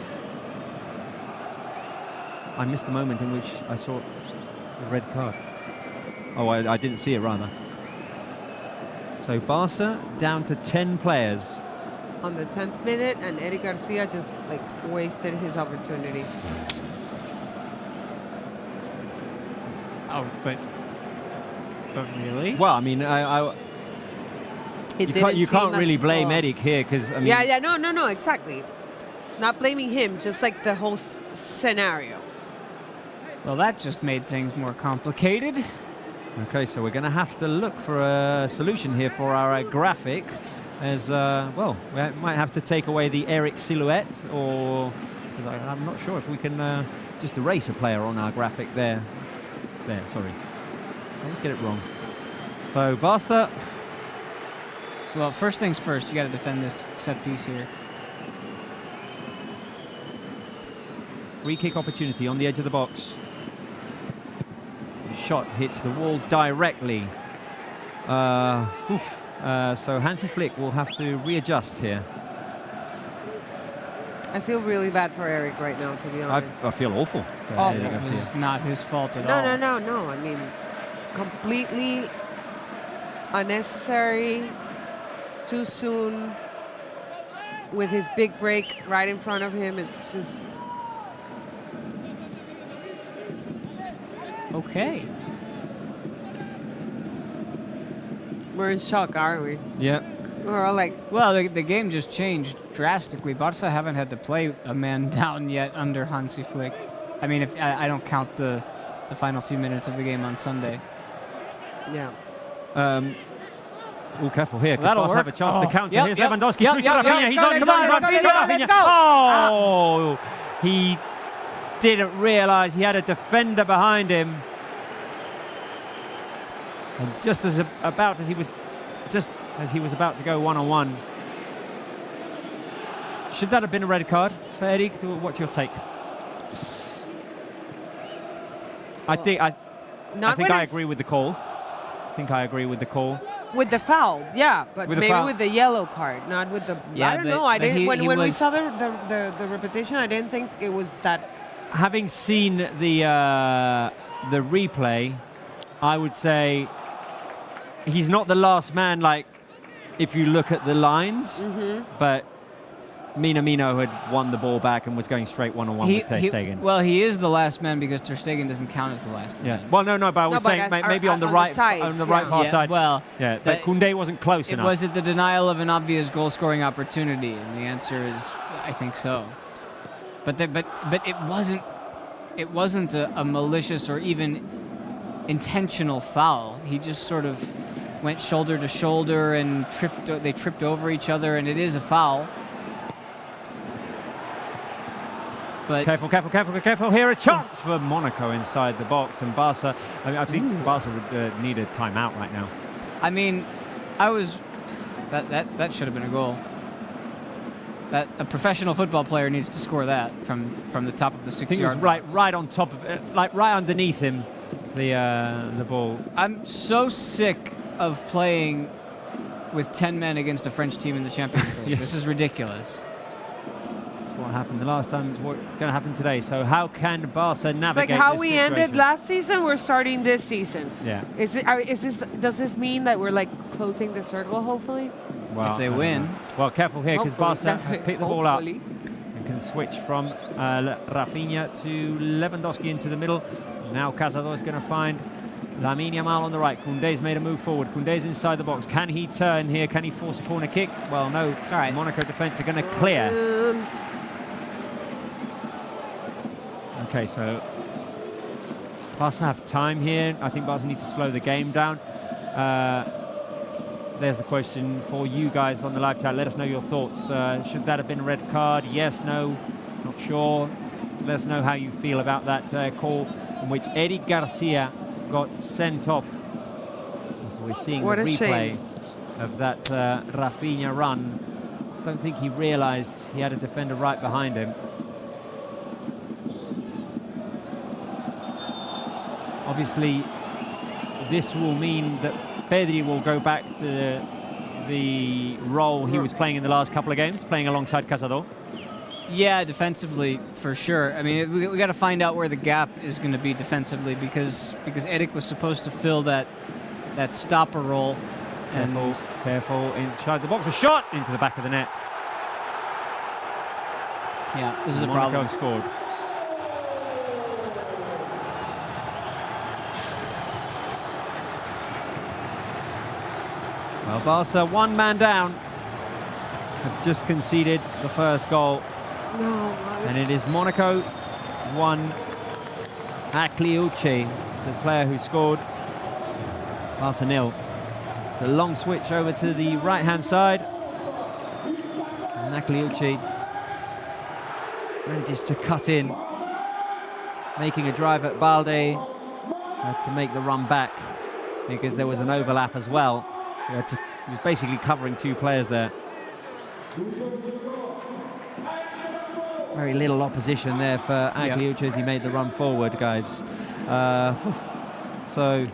I missed the moment in which I saw the red card. Oh, I didn't see it, rather. So Barca down to 10 players. On the 10th minute, and Eric Garcia just like wasted his opportunity. Oh, but really? Well, I mean, you can't really blame Eric here, because I mean, no, exactly. Not blaming him, just like the whole scenario. Well, that just made things more complicated. Okay, so we're going to have to look for a solution here for our graphic, as well, we might have to take away the Eric silhouette, or I'm not sure if we can just erase a player on our graphic there. Sorry, I always get it wrong. So Barca. Well, first things first, you got to defend this set piece here. Free kick opportunity on the edge of the box. The shot hits the wall directly. So Hansy Flick will have to readjust here. I feel really bad for Eric right now, to be honest. I feel awful. Awful. It's not his fault at all. No. I mean, completely unnecessary, too soon, with his big break right in front of him. It's just... Okay. We're in shock, aren't we? Yeah. We're all like... Well, the game just changed drastically. Barca haven't had to play a man down yet under Hansy Flick. I mean, if I don't count the final few minutes of the game on Sunday. Yeah. Oh, careful here, because That'll Barca have a work. chance to counter. Yep, Here's yep. Lewandowski Yep, through yep, to Rafinha. yep. He's on, Let's go, Rafinha. let's go. Oh, he didn't realize he had a defender behind him. And just as he was about to go one-on-one. Should that have been a red card for Eric? What's your take? I think I agree with the call. With the foul, yeah, but With the maybe foul. with the yellow card, not with the... Yeah, I don't but- know. I but didn't. he When we was- saw the repetition, I didn't think it was that... Having seen the replay, I would say he's not the last man, like, if you look at the lines, but Minamino had won the ball back and was going straight one-on-one with Ter Stegen. Well, he is the last man because Ter Stegen doesn't count as the last man. Yeah. Well, no, but I was saying maybe on the right, sides, far Yeah, side. well, Yeah, but Koundé wasn't close enough. Was it the denial of an obvious goal-scoring opportunity? And the answer is, I think so. But it wasn't a malicious or even intentional foul. He just sort of went shoulder to shoulder and they tripped over each other, and it is a foul. But Careful. Here a chance for Monaco inside the box, and Barca. I think Barca would need a timeout right now. I mean, that should have been a goal. That a professional football player needs to score that from the top of the 6 I think it was right on top of it, like right underneath him, the ball. I'm so sick of playing with 10 men against a French team in the Champions League. Yes. This is ridiculous. What happened the last time is what's going to happen today. So how can Barca navigate? It's like how this we situation? ended last season, we're starting this season. Yeah. Does this mean that we're like closing the circle, hopefully? Well, If they I don't win. know. Well, careful here, because Hopefully. Barca have picked the ball up Hopefully. and can switch from Rafinha to Lewandowski into the middle. Now Cazador is going to find Lamine Yamal on the right. Koundé's made a move forward. Koundé's inside the box. Can he turn here? Can he force a corner kick? Well, no. All right. Monaco defense are going to clear. Okay, so Barca have time here. I think Barca need to slow the game down. There's the question for you guys on the live chat. Let us know your thoughts. Should that have been a red card? Yes, no, not sure. Let us know how you feel about that call in which Eric Garcia got sent off. So we're seeing What the a replay shame. of that Rafinha run. Don't think he realized he had a defender right behind him. Obviously, this will mean that Pedri will go back to the role he was playing in the last couple of games, playing alongside Cazador. Yeah, defensively for sure. I mean, we got to find out where the gap is going to be defensively because Eric was supposed to fill that stopper role. Careful, careful, inside the box, a shot into the back of the net. Yeah, this is a Monaco problem. have scored. Well, Barca, one man down, have just conceded the first goal. No, And it is Monaco 1, Akliuche, the player who scored. Barca 0. It's a long switch over to the right-hand side. And Akliuche manages to cut in, making a drive at Balde. Had to make the run back because there was an overlap as well. He was basically covering two players there. Very little opposition there for Agliucci as he made the run forward, guys. So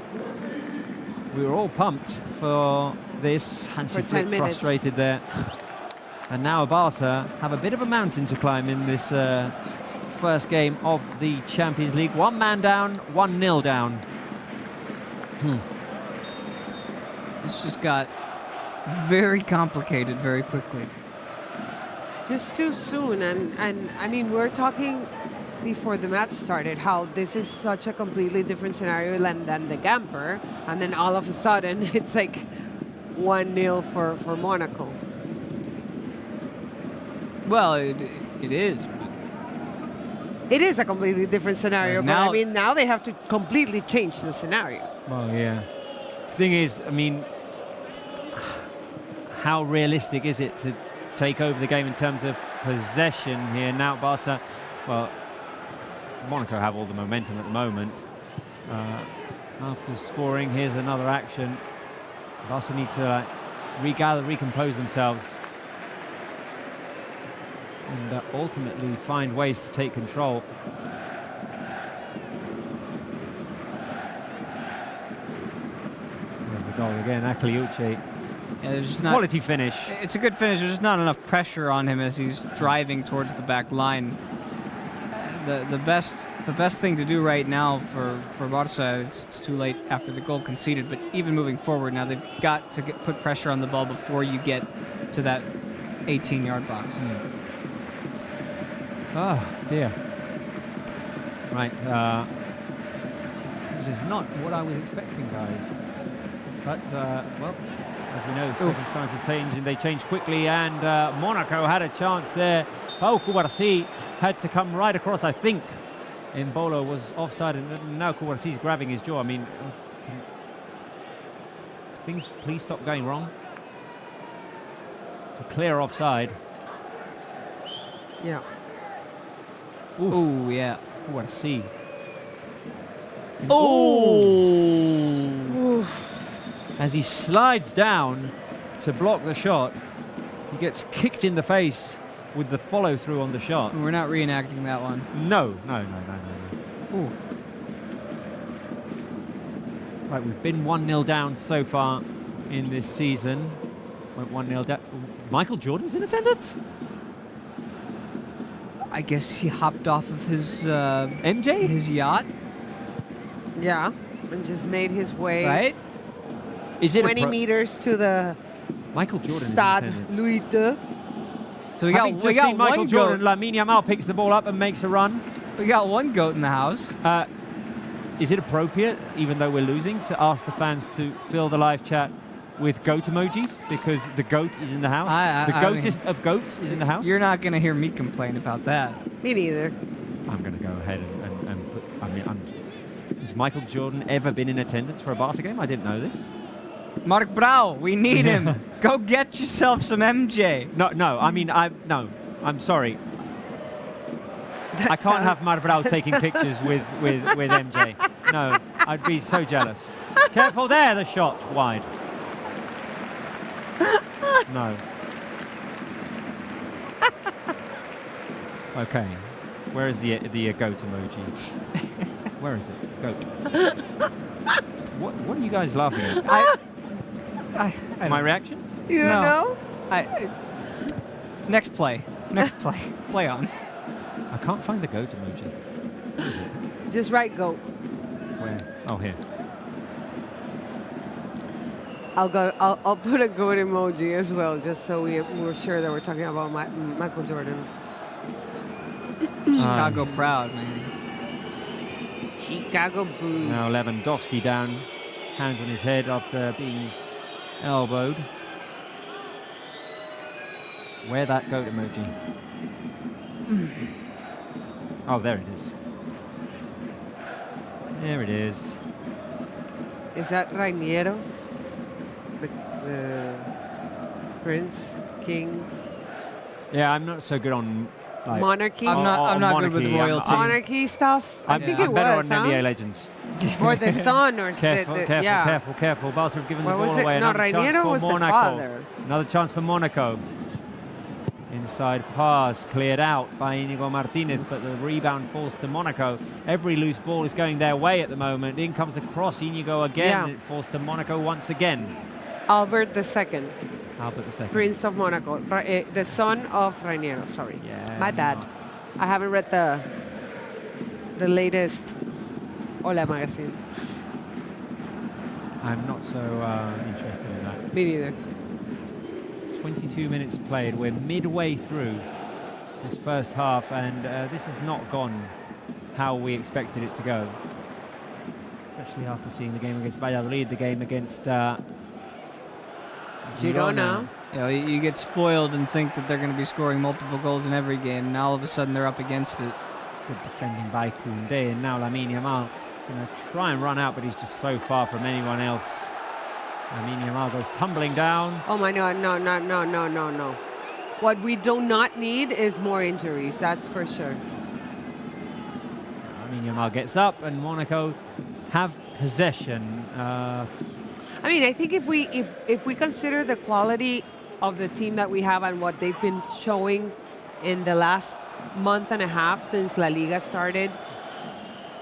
we were all pumped for this. Hansy Flick frustrated there. And now Barca have a bit of a mountain to climb in this first game of the Champions League. One man down, 1-0 down. This just got very complicated very quickly. just too soon. And I mean, we're talking before the match started how this is such a completely different scenario than the Gamper, and then all of a sudden it's like 1-0 for Monaco. Well, it is. It is a completely different scenario, but now- I mean, now they have to completely change the scenario. Well, yeah. Thing is, I mean, how realistic is it to take over the game in terms of possession here? Now Barca, well, Monaco have all the momentum at the moment. After scoring, here's another action. Barca need to regather, recompose themselves, and ultimately find ways to take control. There's the goal again, Akliuche. Yeah, there's just not, Quality finish. it's a good finish. There's just not enough pressure on him as he's driving towards the back line. The best thing to do right now for Barca, it's too late after the goal conceded, but even moving forward now, they've got to put pressure on the ball before you get to that 18-yard box. Oh, dear. Right. This is not what I was expecting, guys. But, well, as we know, circumstances change, and they change quickly, and Monaco had a chance there. Pau Cubarsí had to come right across, I think. Mbolo was offside, and now Cubarsí's grabbing his jaw. I mean, things please stop going wrong. To clear offside. Yeah. Oh, yeah. Cubarsí. Oh! As he slides down to block the shot, he gets kicked in the face with the follow-through on the shot. We're not reenacting that one. No. Ooh. Right, we've been 1-0 down so far in this season. Went 1-0 down. Michael Jordan's in attendance? I guess he hopped off of his MJ? his yacht, Yeah. And just made his way right? Is it 20 meters to the Michael Jordan Stade is in attendance. Louis II. So we Having got just seen Michael one Jordan, goat. Lamine Yamal picks the ball up and makes a run. We got one goat in the house. Is it appropriate, even though we're losing, to ask the fans to fill the live chat with goat emojis? Because the goat is in the house. The I mean, goatest of goats is in the house. You're not going to hear me complain about that. Me neither. I'm going to go ahead and put. I mean, Has Michael Jordan ever been in attendance for a Barca game? I didn't know this. Mark Brau, we need him. Go get yourself some MJ. No. I mean, I'm sorry. I can't have Marc Brau taking pictures with MJ. No, I'd be so jealous. Careful there, the shot wide. No. Okay. Where is the goat emoji? Where is it? Goat. What are you guys laughing at? I My reaction? You don't know? Next play. Next play. Play on. I can't find the goat emoji. Just write go. Where? Oh, here. I'll put a goat emoji as well, just so we're sure that we're talking about Michael Jordan. Chicago proud, man. Chicago boo. Now Lewandowski down, hands on his head after being elbowed. Where that goat emoji? Oh, there it is. There it is. Is that Rainiero? The prince, king, Yeah, I'm not so good on like, monarchy? I'm not good with monarchy. royalty. Monarchy stuff? I think I'm it better was, on huh? NBA legends. Or the son, or Careful, yeah. careful. Barca have given What the was ball it? away. No, Another chance Rainiero for was the Monaco. father. Another chance for Monaco. Inside pass cleared out by Inigo Martinez, but the rebound falls to Monaco. Every loose ball is going their way at the moment. In comes the cross, Inigo again. Yeah. It falls to Monaco once again. Albert II, Albert II. Prince of Monaco, the son of Rainiero. Sorry, Yeah, my bad. I haven't read the latest Hola magazine. I'm not so interested in that. Me neither. 22 minutes played. We're midway through this first half, and this has not gone how we expected it to go. Especially after seeing the game against Valladolid, the game against Girona. You know, you get spoiled and think that they're going to be scoring multiple goals in every game, and all of a sudden they're up against it. Good defending by Koundé, and now Lamine Yamal going to try and run out, but he's just so far from anyone else. Lamine Yamal goes tumbling down. Oh my God, no. What we do not need is more injuries, that's for sure. Lamine Yamal gets up, and Monaco have possession. I mean, I think if we consider the quality of the team that we have and what they've been showing in the last month and a half since La Liga started,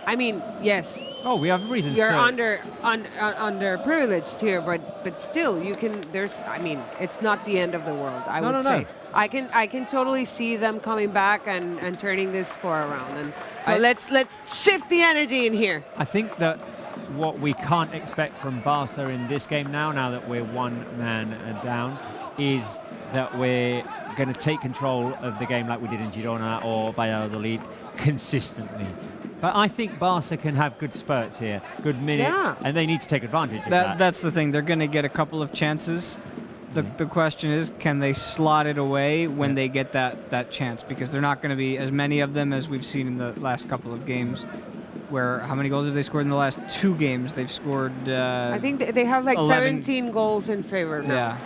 I mean, yes. Oh, we have reasons. You're to underprivileged here, but still, you can. I mean, it's not the end of the world. I would say. I can totally see them coming back and turning this score around. And so let's shift the energy in here. I think that what we can't expect from Barca in this game now that we're one man down, is that we're going to take control of the game like we did in Girona or Valladolid consistently. But I think Barca can have good spurts here, good minutes, and they need to take advantage of that. That's the thing. They're going to get a couple of chances. The question is, can they slot it away when they get that chance? Because they're not going to be as many of them as we've seen in the last couple of games. Where, how many goals have they scored in the last 2 games? They've scored I think they have like 11. 17 goals in favor now. Yeah.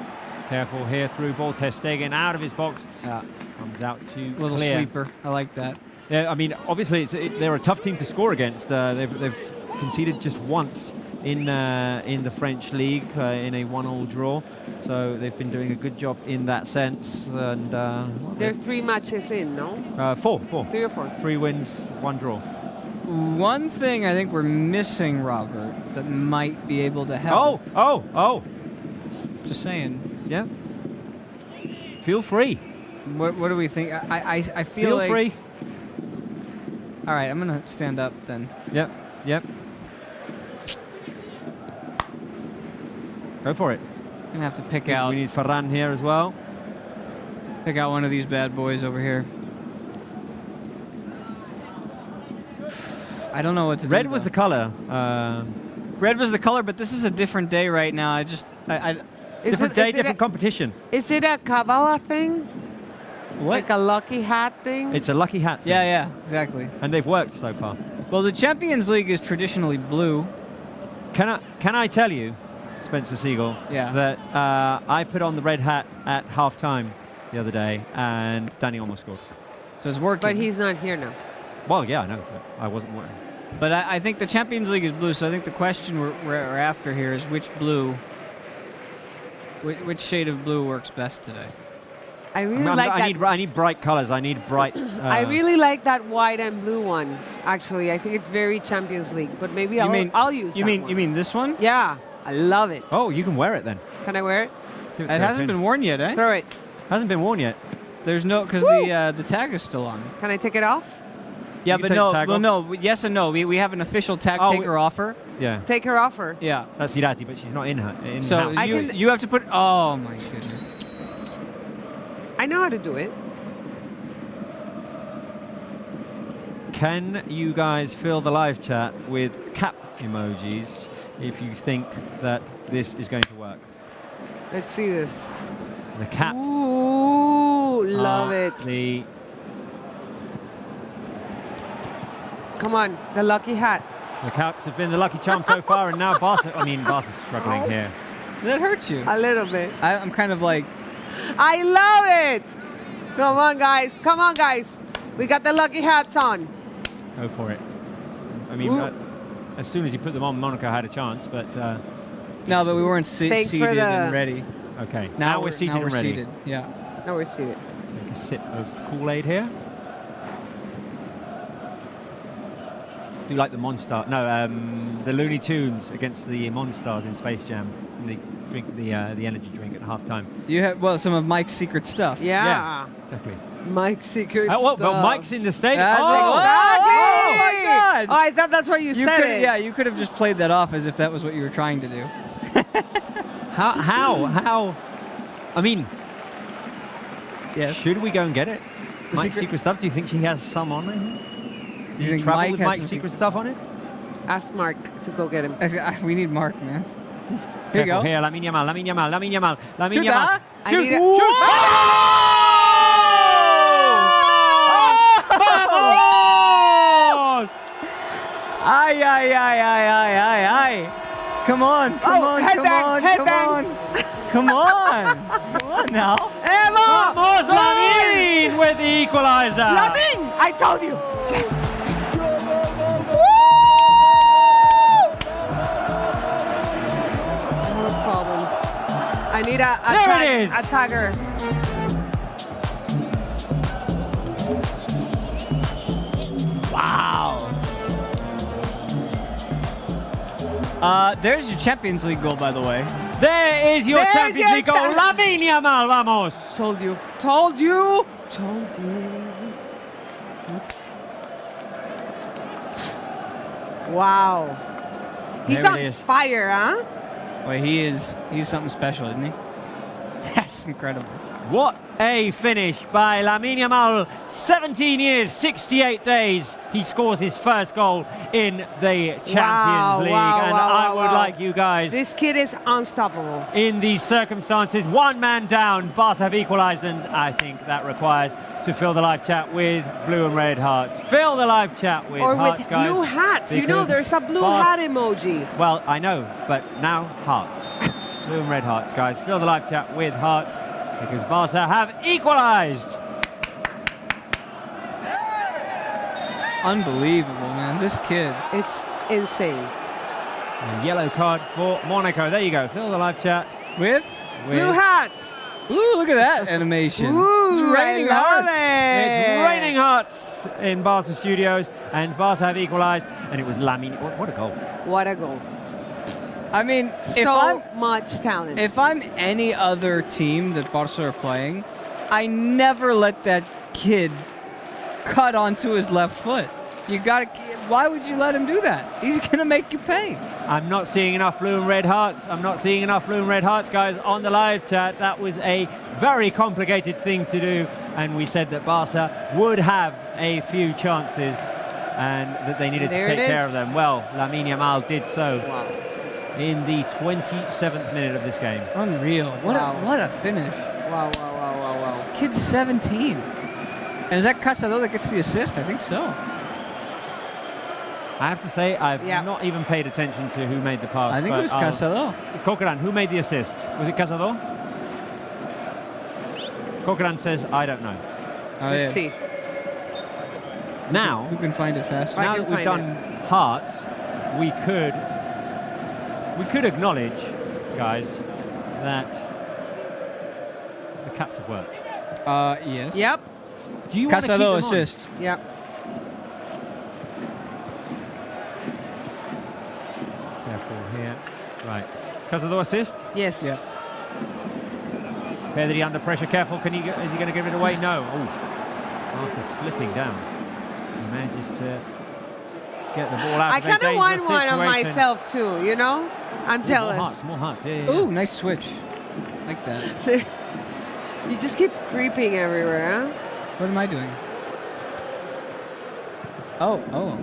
Careful here, through ball, Ter Stegen out of his box. Yeah. Comes out to Little clear. sweeper. I like that. Yeah, I mean, obviously they're a tough team to score against. They've conceded just once in the French league in a 1-1 draw, so they've been doing a good job in that sense. And They're 3 matches in, no? 4. 3 or 4. 3 wins, 1 draw. One thing I think we're missing, Robert, that might be able to help. Oh! Just saying. Yeah. Feel free. What do we think? I feel like. free. All right, I'm gonna stand up then. Yep. Go for it. Gonna have to pick out. We need Ferran here as well. Pick out one of these bad boys over here. I don't know what to do. Red was the color. Red was the color, but this is a different day right now. Different day, different competition. Is it a Kabbalah thing? What? Like a lucky hat thing? It's a lucky hat thing. Yeah, exactly. And they've worked so far. Well, the Champions League is traditionally blue. Can I tell you, Spencer Siegel, Yeah. that I put on the red hat at half-time the other day, and Danny almost scored. So it's working. But he's not here now. Well, yeah, I know, but I wasn't wearing. But I think the Champions League is blue, so I think the question we're after here is which blue, which shade of blue works best today? I really like that. I need bright colors. I need bright. I really like that white and blue one. Actually, I think it's very Champions League. But maybe I'll use that one. You mean this one? Yeah, I love it. Oh, you can wear it then. Can I wear it? Give It to hasn't Finn. been worn yet, eh? Throw it. Hasn't been worn yet. There's no, because the tag is still on. Can I take it off? Yeah, You but can take no, the tag well, off. no, yes and no. We have an official tag Oh, taker offer. Yeah, Take her off her. Yeah. that's Irati, but she's not in her. In So house. you have to put. Oh my goodness. I know how to do it. Can you guys fill the live chat with cap emojis if you think that this is going to work? Let's see this. The caps. Ooh, love are it. The Come on, the lucky hat. caps have been the lucky charm so far, and now Barca's struggling here. Did that hurt you? A little bit. I'm kind of like. I love it. Come on, guys. Come on, guys. We got the lucky hats on. Go for it. I mean, as soon as you put them on, Monaco had a chance, but No, but we weren't Thanks for seated and the- ready. okay. Now we're seated now we're and ready. Seated. Yeah. No, we're seated. Take a sip of Kool-Aid here. Do you like the Monster? No, the Looney Tunes against the Monstars in Space Jam. And they drink the energy drink at half-time. You have some of Mike's secret stuff. Yeah. Exactly. Mike's secret Well, stuff. Mike's in the stadium. That's Oh! Exactly. Oh my God. Oh, I thought that's what you said it. Yeah, you could have just played that off as if that was what you were trying to do. How? I mean, Yes. should we go and get it? The Mike's secret- secret stuff. Do you think she has some on it? Do you think travel Mike with has Mike's some secret stuff on it? Ask Mark to go get him. We need Mark, man. Here you Careful go. here, Lamine Yamal. Shoot, ah. I need a- Shoot! Vamos! Ay, ay, ay, ay, ay, ay, ay. Come on, come on, come headbang, on, headbang. come on. Come on now. Emma! Vamos, Lamine with the equalizer. Lamine! I told you. Yes. No problem. I need a There it is. a tagger. Wow. There's your Champions League goal, by the way. There is your There's Champions your League goal. champ- Lamine Yamal, vamos. Told you. Told you. Told you. Wow. He's There it on is. fire, huh? Well, he's something special, isn't he? That's incredible. What a finish by Lamine Yamal. 17 years, 68 days. He scores his first goal in the Champions League. And I would like you guys, This kid is unstoppable. in these circumstances, one man down, Barca have equalised, and I think that requires to fill the live chat with blue and red hearts. Fill the live chat with Or hearts, with guys. blue hats. You know, because there's a blue Barca- hat emoji. Well, I know, but now hearts. Blue and red hearts, guys. Fill the live chat with hearts because Barca have equalised. Unbelievable, man. This kid. It's insane. A yellow card for Monaco. There you go. Fill the live chat With? Blue hats. Ooh, look at that animation. Ooh, It's raining I love hearts. It's raining hearts in Barca Studios, and Barca have equalised, and it was Lamine. What a goal! What a goal. I mean, So much talent. if I'm any other team that Barca are playing, I never let that kid cut onto his left foot. You got to. Why would you let him do that? He's gonna make you pay. I'm not seeing enough blue and red hearts. I'm not seeing enough blue and red hearts, guys, on the live chat. That was a very complicated thing to do, and we said that Barca would have a few chances and that they needed There to take it care is. of them. Well, Lamine Yamal did so Wow. in the 27th minute of this game. Unreal. Wow. What a finish. Wow, wow, wow, wow, wow. Kid's 17. And is that Casado that gets the assist? I think so. I have to say, I've Yeah. not even paid attention to who made the pass. I think but it was I'll- Casado. Corcoran, who made the assist? Was it Casado? Corcoran says, I don't know. Oh, Let's yeah. see. Now, Who can find it faster? I now can that we've find done hearts, we could acknowledge, guys, that the caps have worked. Yes. Yep. Do you want to keep them Casado on? assist. Yep. Careful here. Right. Is Casado assist? Yes. Yeah. Pedri under pressure. Careful. Is he going to give it away? No. Oof. After slipping down, he manages to get the ball out. I of a kind of want dangerous one of situation. myself too, you know? I'm jealous. More hearts. Yeah, yeah. Ooh, nice switch. Like that. You just keep creeping everywhere, huh? What am I doing? Oh. Oh,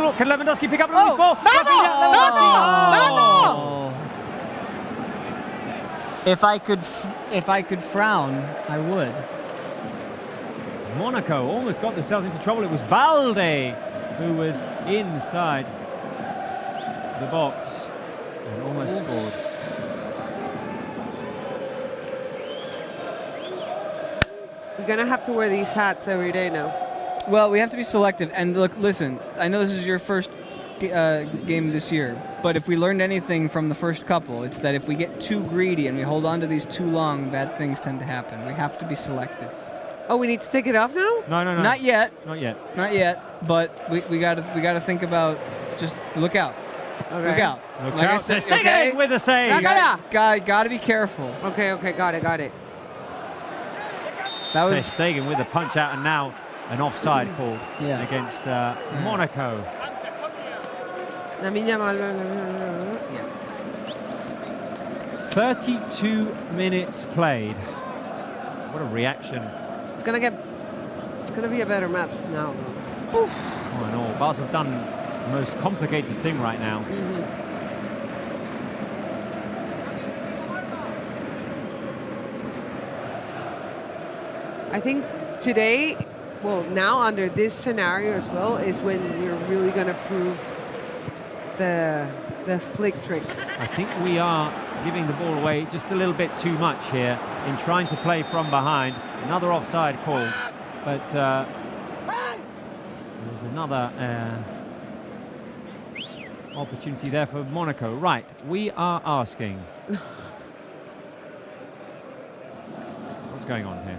look, can Lewandowski pick up Luis ball? Oh. If I could frown, I would. Monaco almost got themselves into trouble. It was Balde who was inside the box and almost scored. You're going to have to wear these hats every day now. Well, we have to be selective. And look, listen, I know this is your first game this year, but if we learned anything from the first couple, it's that if we get too greedy and we hold on to these too long, bad things tend to happen. We have to be selective. Oh, we need to take it off now? No. Not yet. Not yet. Not yet. But we gotta think about just look out. Okay. Look out. Look Like I out. said, Stegen okay? with a save. You gotta be careful. Okay, got it. That was Stegen with a punch out, and now an offside call Yeah. against Monaco. Yamal. Yeah. 32 minutes played. What a reaction. It's gonna be a better match now. All in all, Barca have done the most complicated thing right now. I think today, well, now under this scenario as well, is when you're really gonna prove the flick trick. I think we are giving the ball away just a little bit too much here in trying to play from behind. Another offside call, but there's another opportunity there for Monaco. Right, we are asking. What's going on here?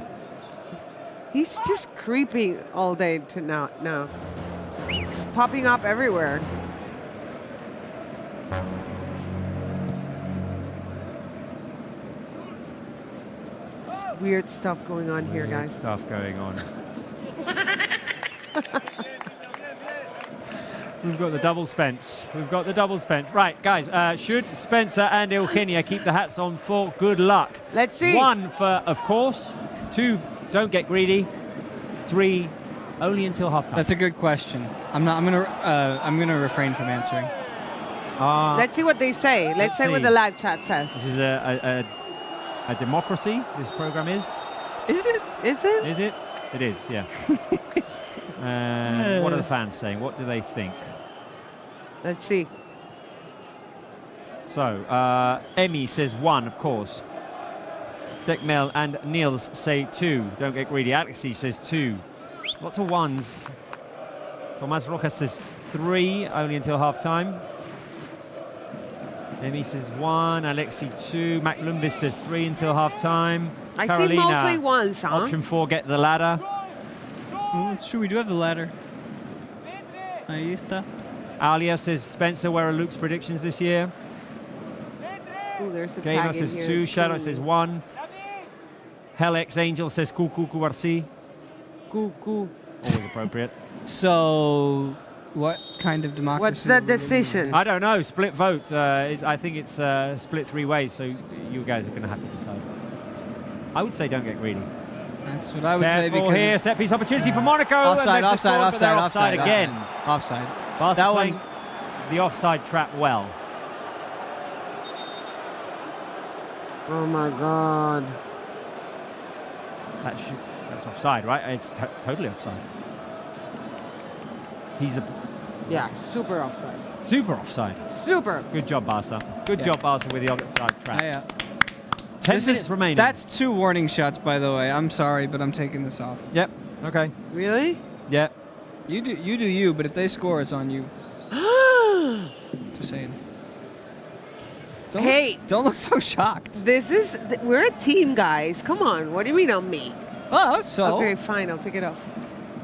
He's just creeping all day to now. He's popping up everywhere. It's weird stuff going on here, Weird guys. Stuff going on. We've got the double Spence. Right, guys, should Spencer and Eugenia keep the hats on for good luck? Let's see. 1 for, of course. 2, don't get greedy. 3, only until halftime. That's a good question. I'm gonna refrain from answering. Let's see what they say. Let's see what see. the live chat says. This is a democracy, this program is. Is it? Is it? Is it? It is, yeah. What are the fans saying? What do they think? Let's see. So, Emmy says 1, of course. Dekmel and Niels say 2. Don't get greedy. Alexi says 2. Lots of 1s. Tomas Rojas says 3, only until half-time. Emmy says 1, Alexi 2. Mac Lundqvist says 3 until half-time. I see Carolina, mostly ones, huh? option 4, get the ladder. It's true. We do have the ladder. Ahí está. Alia says Spencer, where are Luke's predictions this year? Ooh, there's a Gamer tag in says here. 2, It's Shadow killing says me. 1. Helex Angel says Kuku. Cool. Always appropriate. So, what kind of democracy? What's the are we living in? decision? I don't know. Split vote. I think it's split 3 ways, so you guys are going to have to decide. I would say don't get greedy. That's what I would say Careful because here. it's Set piece opportunity for Monaco. and offside, they've just offside, scored, but they're offside, again. Offside. Barca That playing one. the offside trap well. Oh my God. That's offside, right? It's totally offside. Yeah, super offside. Super offside. Super. Good job, Barca. Good Yeah. job, Barca, with the offside trap. Yeah. 10 This minutes is remaining. That's 2 warning shots, by the way. I'm sorry, but I'm taking this off. Yep. Okay. Really? Yeah. You do you, but if they score, it's on you. Just saying. Hey. Don't look so shocked. We're a team, guys. Come on. What do you mean on me? Oh, so Okay, fine. I'll take it off.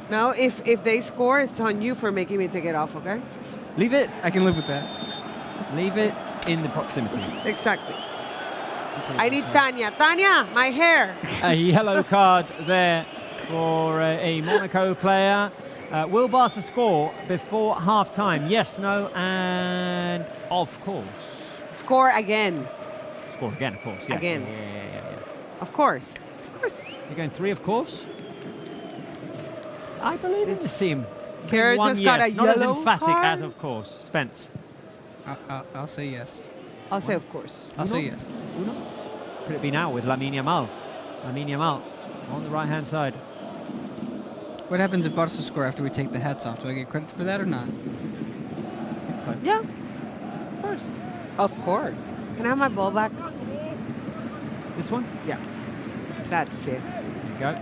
No, if they score, it's on you for making me take it off, okay? Leave it. I can live with that. Leave it in the proximity. Exactly. I need Tanya. Tanya, my hair. A yellow card there for a Monaco player. Will Barca score before half-time? Yes, no, and of course. Score again. Score again, of course. Yeah. Again. Yeah. Of course. Of course. You're going 3, of course. I believe in this team. Kara One just yes, got a not as yellow emphatic card. as of course. Spence. I'll say yes. I'll say of course. I'll say yes. Could it be now with Lamine Yamal? Lamine Yamal on the right-hand side. What happens if Barca score after we take the hats off? Do I get credit for that or not? So, Yeah. Of course. Of course. Can I have my ball back? this one? Yeah. That's it. There you go.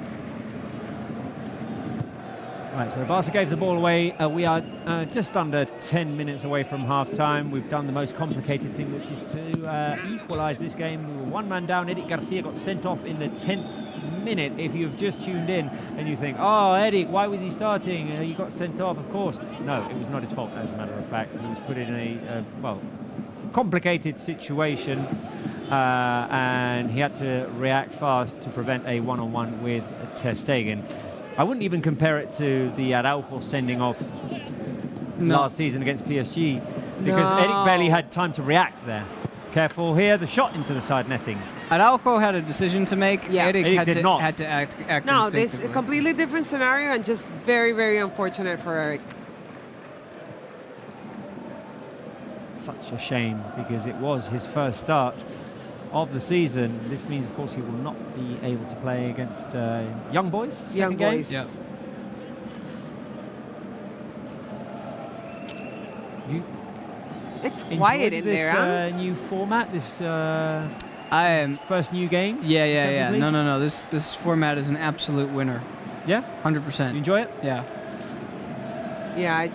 Right, so Barca gave the ball away. We are just under 10 minutes away from half-time. We've done the most complicated thing, which is to equalise this game. We were one man down. Eric Garcia got sent off in the 10th minute. If you've just tuned in and you think, oh, Eric, why was he starting? He got sent off, of course. No, it was not his fault, as a matter of fact. He was put in a, complicated situation, and he had to react fast to prevent a one-on-one with Ter Stegen. I wouldn't even compare it to the Araujo sending off last season against PSG, because Eric barely had time to react there. Careful here, the shot into the side netting. Araujo had a decision to make. Yeah. Eric Eric had did to not. had to act No, this instinctively. a completely different scenario and just very, very unfortunate for Eric. Such a shame, because it was his first start of the season. This means, of course, he will not be able to play against young boys. Young second game. boys. Yeah. You It's enjoyed quiet in this there, huh? new format, this I am. first new games? Yeah. Champions League? No. This format is an absolute winner. Yeah? 100%. You enjoy it? Yeah. Yeah, I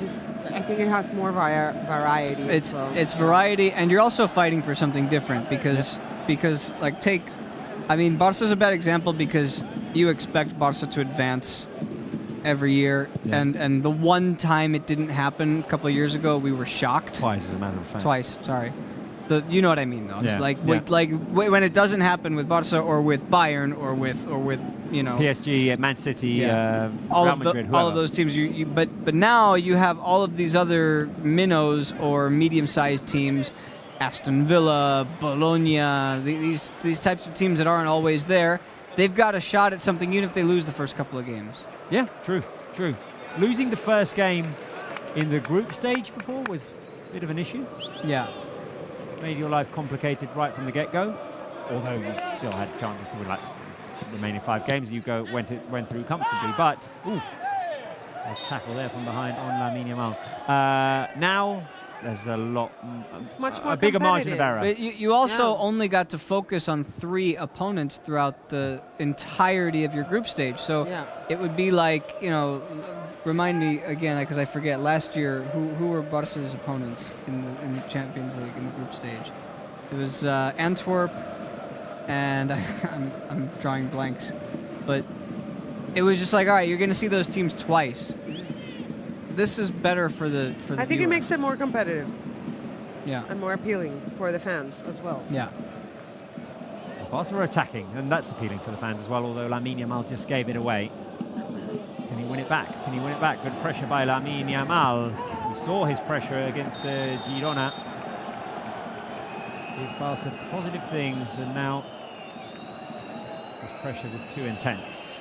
think it has more variety. It's so. it's variety, and you're also fighting for something different because like Barca's a bad example because you expect Barca to advance every year, Yeah. and the one time it didn't happen a couple of years ago, we were shocked. Twice, as a matter of fact. Twice, sorry. You know what I mean, though. It's Yeah. when it doesn't happen with Barca or with Bayern or with PSG, Man City, all Real of Madrid, all whoever. of those teams. But now you have all of these other minnows or medium-sized teams, Aston Villa, Bologna, these types of teams that aren't always there. They've got a shot at something even if they lose the first couple of games. Yeah, true. Losing the first game in the group stage before was a bit of an issue. Yeah. Made your life complicated right from the get-go. Although you still had chances to win, like, the remaining 5 games, you went through comfortably. But oof, a tackle there from behind on Lamine Yamal. Now there's a lot, much more a bigger margin of competitive. error. But you also Yeah. only got to focus on 3 opponents throughout the entirety of your group stage. So Yeah. it would be like, remind me again, because I forget, last year, who were Barca's opponents in the Champions League in the group stage? It was Antwerp, and I'm drawing blanks. But it was just like, all right, you're going to see those teams twice. This is better for the I think it viewer. makes it more competitive Yeah. and more appealing for the fans as well. Yeah. Barca are attacking, and that's appealing for the fans as well, although Lamine Yamal just gave it away. Can he win it back? Good pressure by Lamine Yamal. We saw his pressure against Girona. Give Barca positive things, and now his pressure was too intense.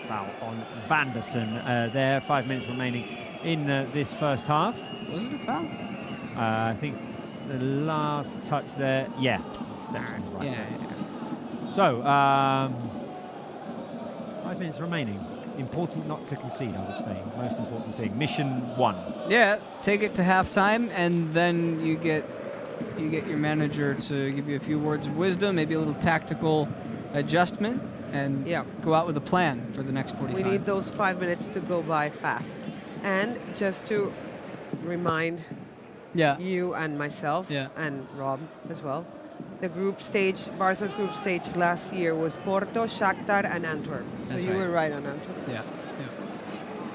Foul on Vanderson there, 5 minutes remaining in this first half. Was it a foul? I think the last touch there, yeah. Steps on his right Yeah. foot. So, 5 minutes remaining. important not to concede, I would say. Most important thing. Mission 1. Yeah, take it to halftime, and then you get your manager to give you a few words of wisdom, maybe a little tactical adjustment, and go out with a plan for the next 45. We need those 5 minutes to go by fast. And just to remind you and myself and Rob as well, the group stage, Barca's group stage last year was Porto, Shakhtar, and Antwerp. So you were right on Antwerp. Yeah.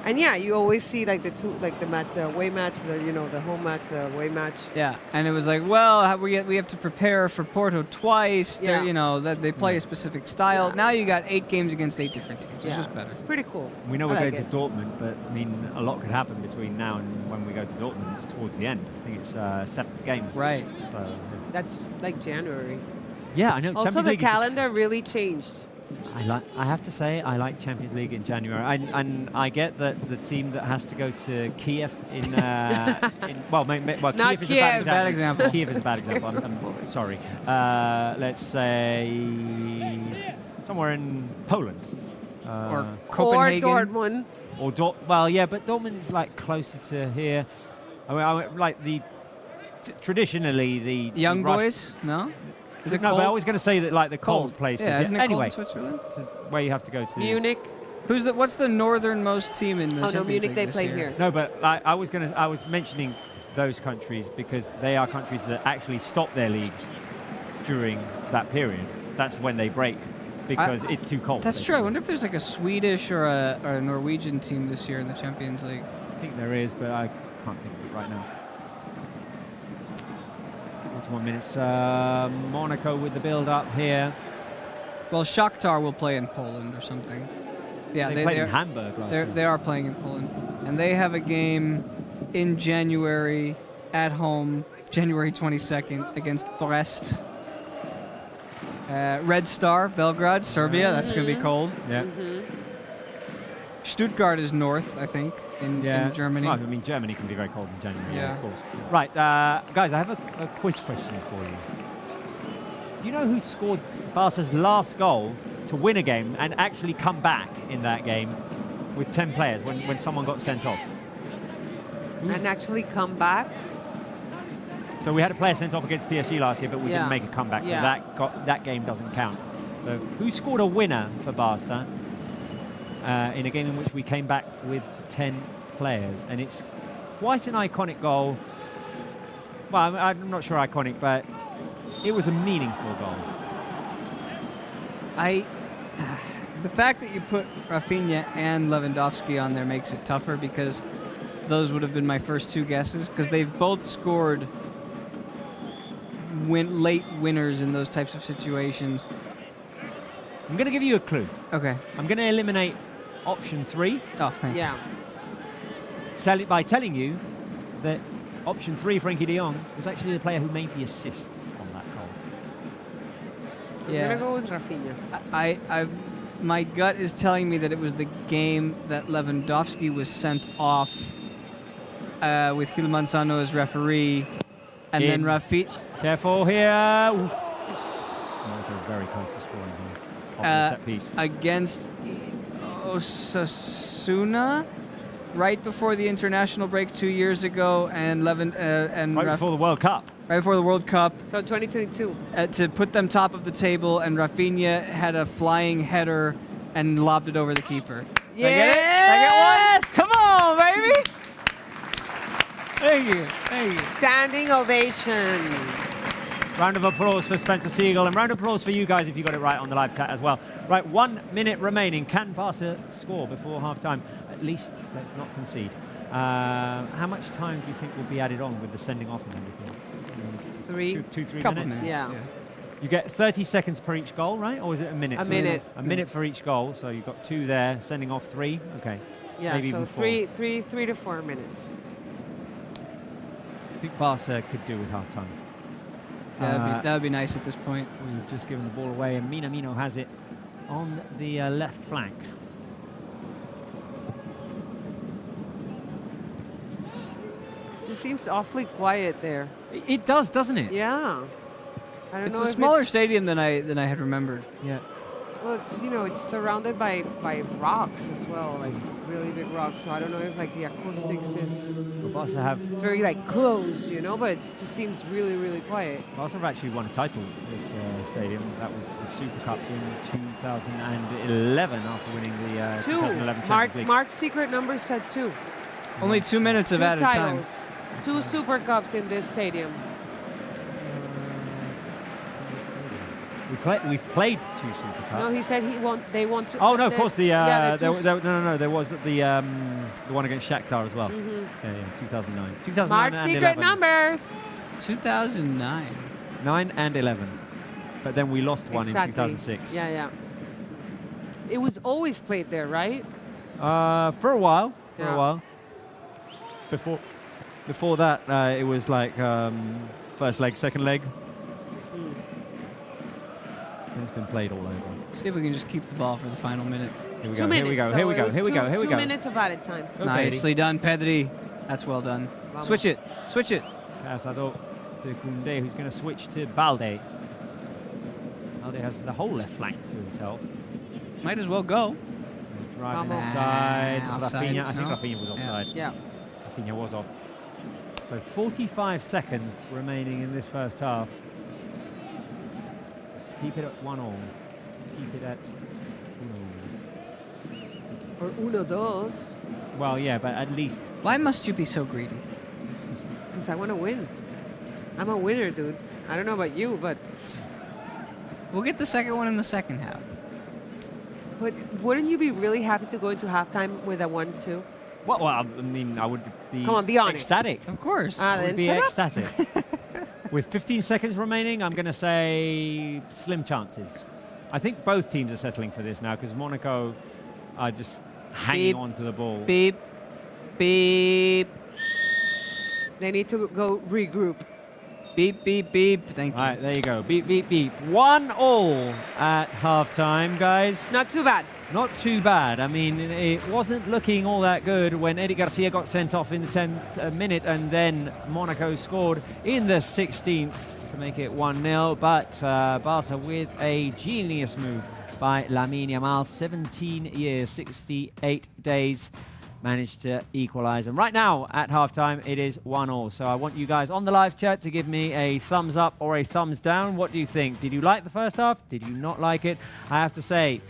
And you always see like the two, like the away match, the home match, the away match. Yeah, and it was like, well, we have to prepare for Porto twice. Yeah. That they play a specific style. Yeah. Now you got 8 games against 8 different teams. It's just better. It's pretty cool. We know we're I going like to Dortmund, but I mean, a lot could happen between now and when we go to Dortmund. It's towards the end. I think it's 7th game. Right. So That's like January. yeah, I know. Also, Champions the League is- calendar really changed. I have to say, I like Champions League in January. And I get that the team that has to go to Kiev in well, Kiev is a Kiev. bad example. example. Kiev is a bad example. I'm sorry. Let's say somewhere in Poland. Or Copenhagen. Or Dortmund. Or but Dortmund is like closer to here. I mean, like traditionally the Young Rus- Boys? No? Is it No, cold? but I was going to say that like the cold places. Yeah, isn't it cold Anyway, in Switzerland? it's where you have to go to. Munich. What's the northernmost team in the Oh, no, Champions Munich, League they this play year? here. No, but I was mentioning those countries because they are countries that actually stop their leagues during that period. That's when they break because it's too cold. That's true. I basically. wonder if there's like a Swedish or a Norwegian team this year in the Champions League. I think there is, but I can't think of it right now. 41 minutes. Monaco with the build-up here. Well, Shakhtar will play in Poland or something. Yeah, they played in Hamburg last year. They are playing in Poland, and they have a game in January at home, January 22nd against Brest. Red Star, Belgrade, Serbia. That's going to be cold. Yeah. Stuttgart is north, I think, in Germany. Well, I mean, Germany can be very cold in January, Yeah. of course. Right, guys, I have a quiz question for you. Do you know who scored Barca's last goal to win a game and actually come back in that game with 10 players when someone got sent off? And actually come back. So we had a player sent off against PSG last year, but we didn't make a comeback. Yeah. So that game doesn't count. So who scored a winner for Barca in a game in which we came back with 10 players? And it's quite an iconic goal. Well, I'm not sure iconic, but it was a meaningful goal. The fact that you put Rafinha and Lewandowski on there makes it tougher because those would have been my first 2 guesses because they've both scored late winners in those types of situations. I'm going to give you a clue. Okay. I'm going to eliminate option 3 Oh, thanks. Yeah. by telling you that option 3, Frankie de Jong, was actually the player who made the assist on that goal. I'm going to go with Rafinha. My gut is telling me that it was the game that Lewandowski was sent off with Gil Manzano as referee, and then Rafinha. Careful here. Oof. Monaco very close to scoring here. Off the set piece. Against Osasuna, right before the international break 2 years ago, and Right before the World Cup. right before the World Cup, So 2022. to put them top of the table, and Rafinha had a flying header and lobbed it over the keeper. Did I get it? Did I get one? Come on, baby! Thank you. Standing ovation. Round of applause for Spencer Siegel, and round of applause for you guys if you got it right on the live chat as well. Right, 1 minute remaining. Can Barca score before half-time? At least let's not concede. How much time do you think will be added on with the sending off and everything? 3 Couple minutes? minutes. Yeah. You get 30 seconds per each goal, right? Or is it a minute? A minute. A minute for each goal, so you've got 2 there, sending off 3. Okay. Yeah, Maybe so even 4. 3 to 4 minutes. I think Barca could do with half-time. That would be nice at this point. We've just given the ball away, and Minamino has it on the left flank. It seems awfully quiet there. It does, doesn't it? Yeah. I don't It's know a if smaller stadium than I had remembered. Yeah. Well, it's, you know, it's surrounded by rocks as well, like really big rocks. So I don't know if like the acoustics is Well, Barca have it's very like closed, you know, but it just seems really, really quiet. Barca have actually won a title this stadium. That was the Super Cup in 2011 after winning the 2011 Champions League. Mark's secret number said 2. Only 2 minutes of 2 added time. titles. 2 Super Cups in this stadium. We've played 2 Super Cups. No, he said they want to. Oh no, of course the two there was the one against Shakhtar as well. Yeah, 2009. 2009 Mark's and secret 11. numbers. 2009. 9 and 11. But then we lost one Exactly. in 2006. Yeah. It was always played there, right? For a while. Yeah. Before that, it was like first leg, second leg. And it's been played all over. See if we can just keep the ball for the final minute. Here we 2 go. minutes. Here we go. So Here we it go. was Here we go. Here we 2 go. minutes of added time. Okay. Nicely done, Pedri. That's well done. Vamos. Switch it. Switch it. Casado to Koundé, who's going to switch to Balde. Balde has the whole left flank to himself. Might as well go. Drive Vamos. inside. Offside, Rafinha. I think no? Rafinha was offside. Yeah. Rafinha was off. So 45 seconds remaining in this first half. Let's keep it at 1-1. Keep it at 1-1. Or 1-2. Well, yeah, but at least Why must you be so greedy? Because I want to win. I'm a winner, dude. I don't know about you, but We'll get the second one in the second half. wouldn't you be really happy to go into halftime with a 1-2? well, I mean, I would be Come on, be honest. ecstatic. Of course. I would Then be shut up. ecstatic. With 15 seconds remaining, I'm going to say slim chances. I think both teams are settling for this now because Monaco are just hanging Beep. on to the ball. Beep. Beep. They need to go regroup. Beep, beep, beep. Thank you. All right, there you go. Beep, beep, beep. 1-1 at halftime, guys. Not too bad. Not too bad. I mean, it wasn't looking all that good when Eddie Garcia got sent off in the 10th minute and then Monaco scored in the 16th to make it 1-0. But Barca with a genius move by Lamine Yamal, 17 years, 68 days, managed to equalize. And right now at halftime, it is 1-1. So I want you guys on the live chat to give me a thumbs up or a thumbs down. What do you think? Did you like the first half? Did you not like it? I have to say,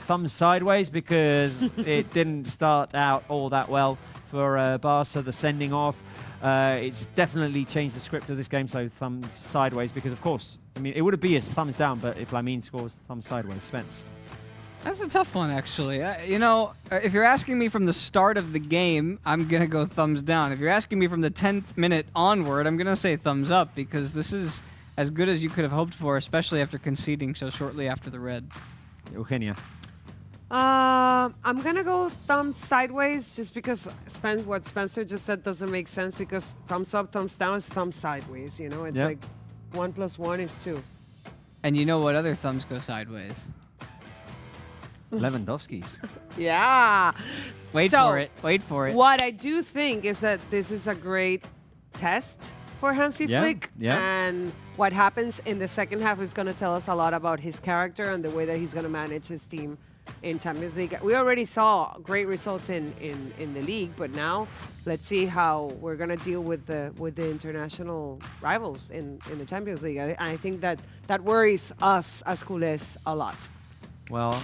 thumbs sideways because it didn't start out all that well for Barca, the sending off. It's definitely changed the script of this game, so thumbs sideways because, of course, I mean, it would be a thumbs down, but if Lamine scores, thumbs sideways. Spence. That's a tough one, actually. You know, if you're asking me from the start of the game, I'm going to go thumbs down. If you're asking me from the 10th minute onward, I'm going to say thumbs up because this is as good as you could have hoped for, especially after conceding so shortly after the red. Eugenia. I'm gonna go thumbs sideways just because what Spencer just said doesn't make sense because thumbs up, thumbs down is thumbs sideways. You know, it's Yep. like 1 + 1 is 2. And you know what other thumbs go sideways? Lewandowski's. Yeah. Wait So, for it. Wait for it. What I do think is that this is a great test for Hansy Yeah, Flick. yeah. And what happens in the second half is going to tell us a lot about his character and the way that he's going to manage his team in Champions League. We already saw great results in the league, but now let's see how we're going to deal with the international rivals in the Champions League. I think that worries us as culés a lot. Well,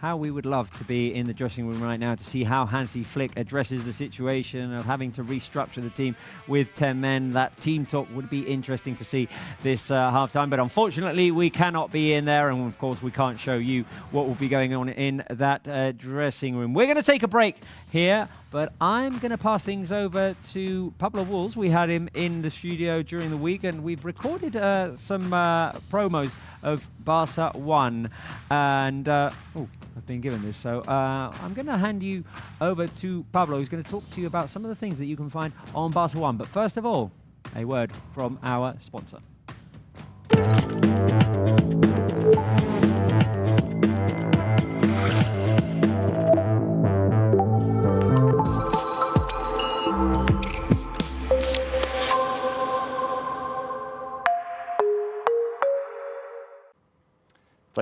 how we would love to be in the dressing room right now to see how Hansy Flick addresses the situation of having to restructure the team with 10 men. That team talk would be interesting to see this halftime, but unfortunately we cannot be in there, and of course we can't show you what will be going on in that dressing room. We're going to take a break here, but I'm going to pass things over to Pablo Wolves. We had him in the studio during the week, and we've recorded some promos of Barça One, and I've been given this, so I'm going to hand you over to Pablo, who's going to talk to you about some of the things that you can find on Barça One. But first of all, a word from our sponsor.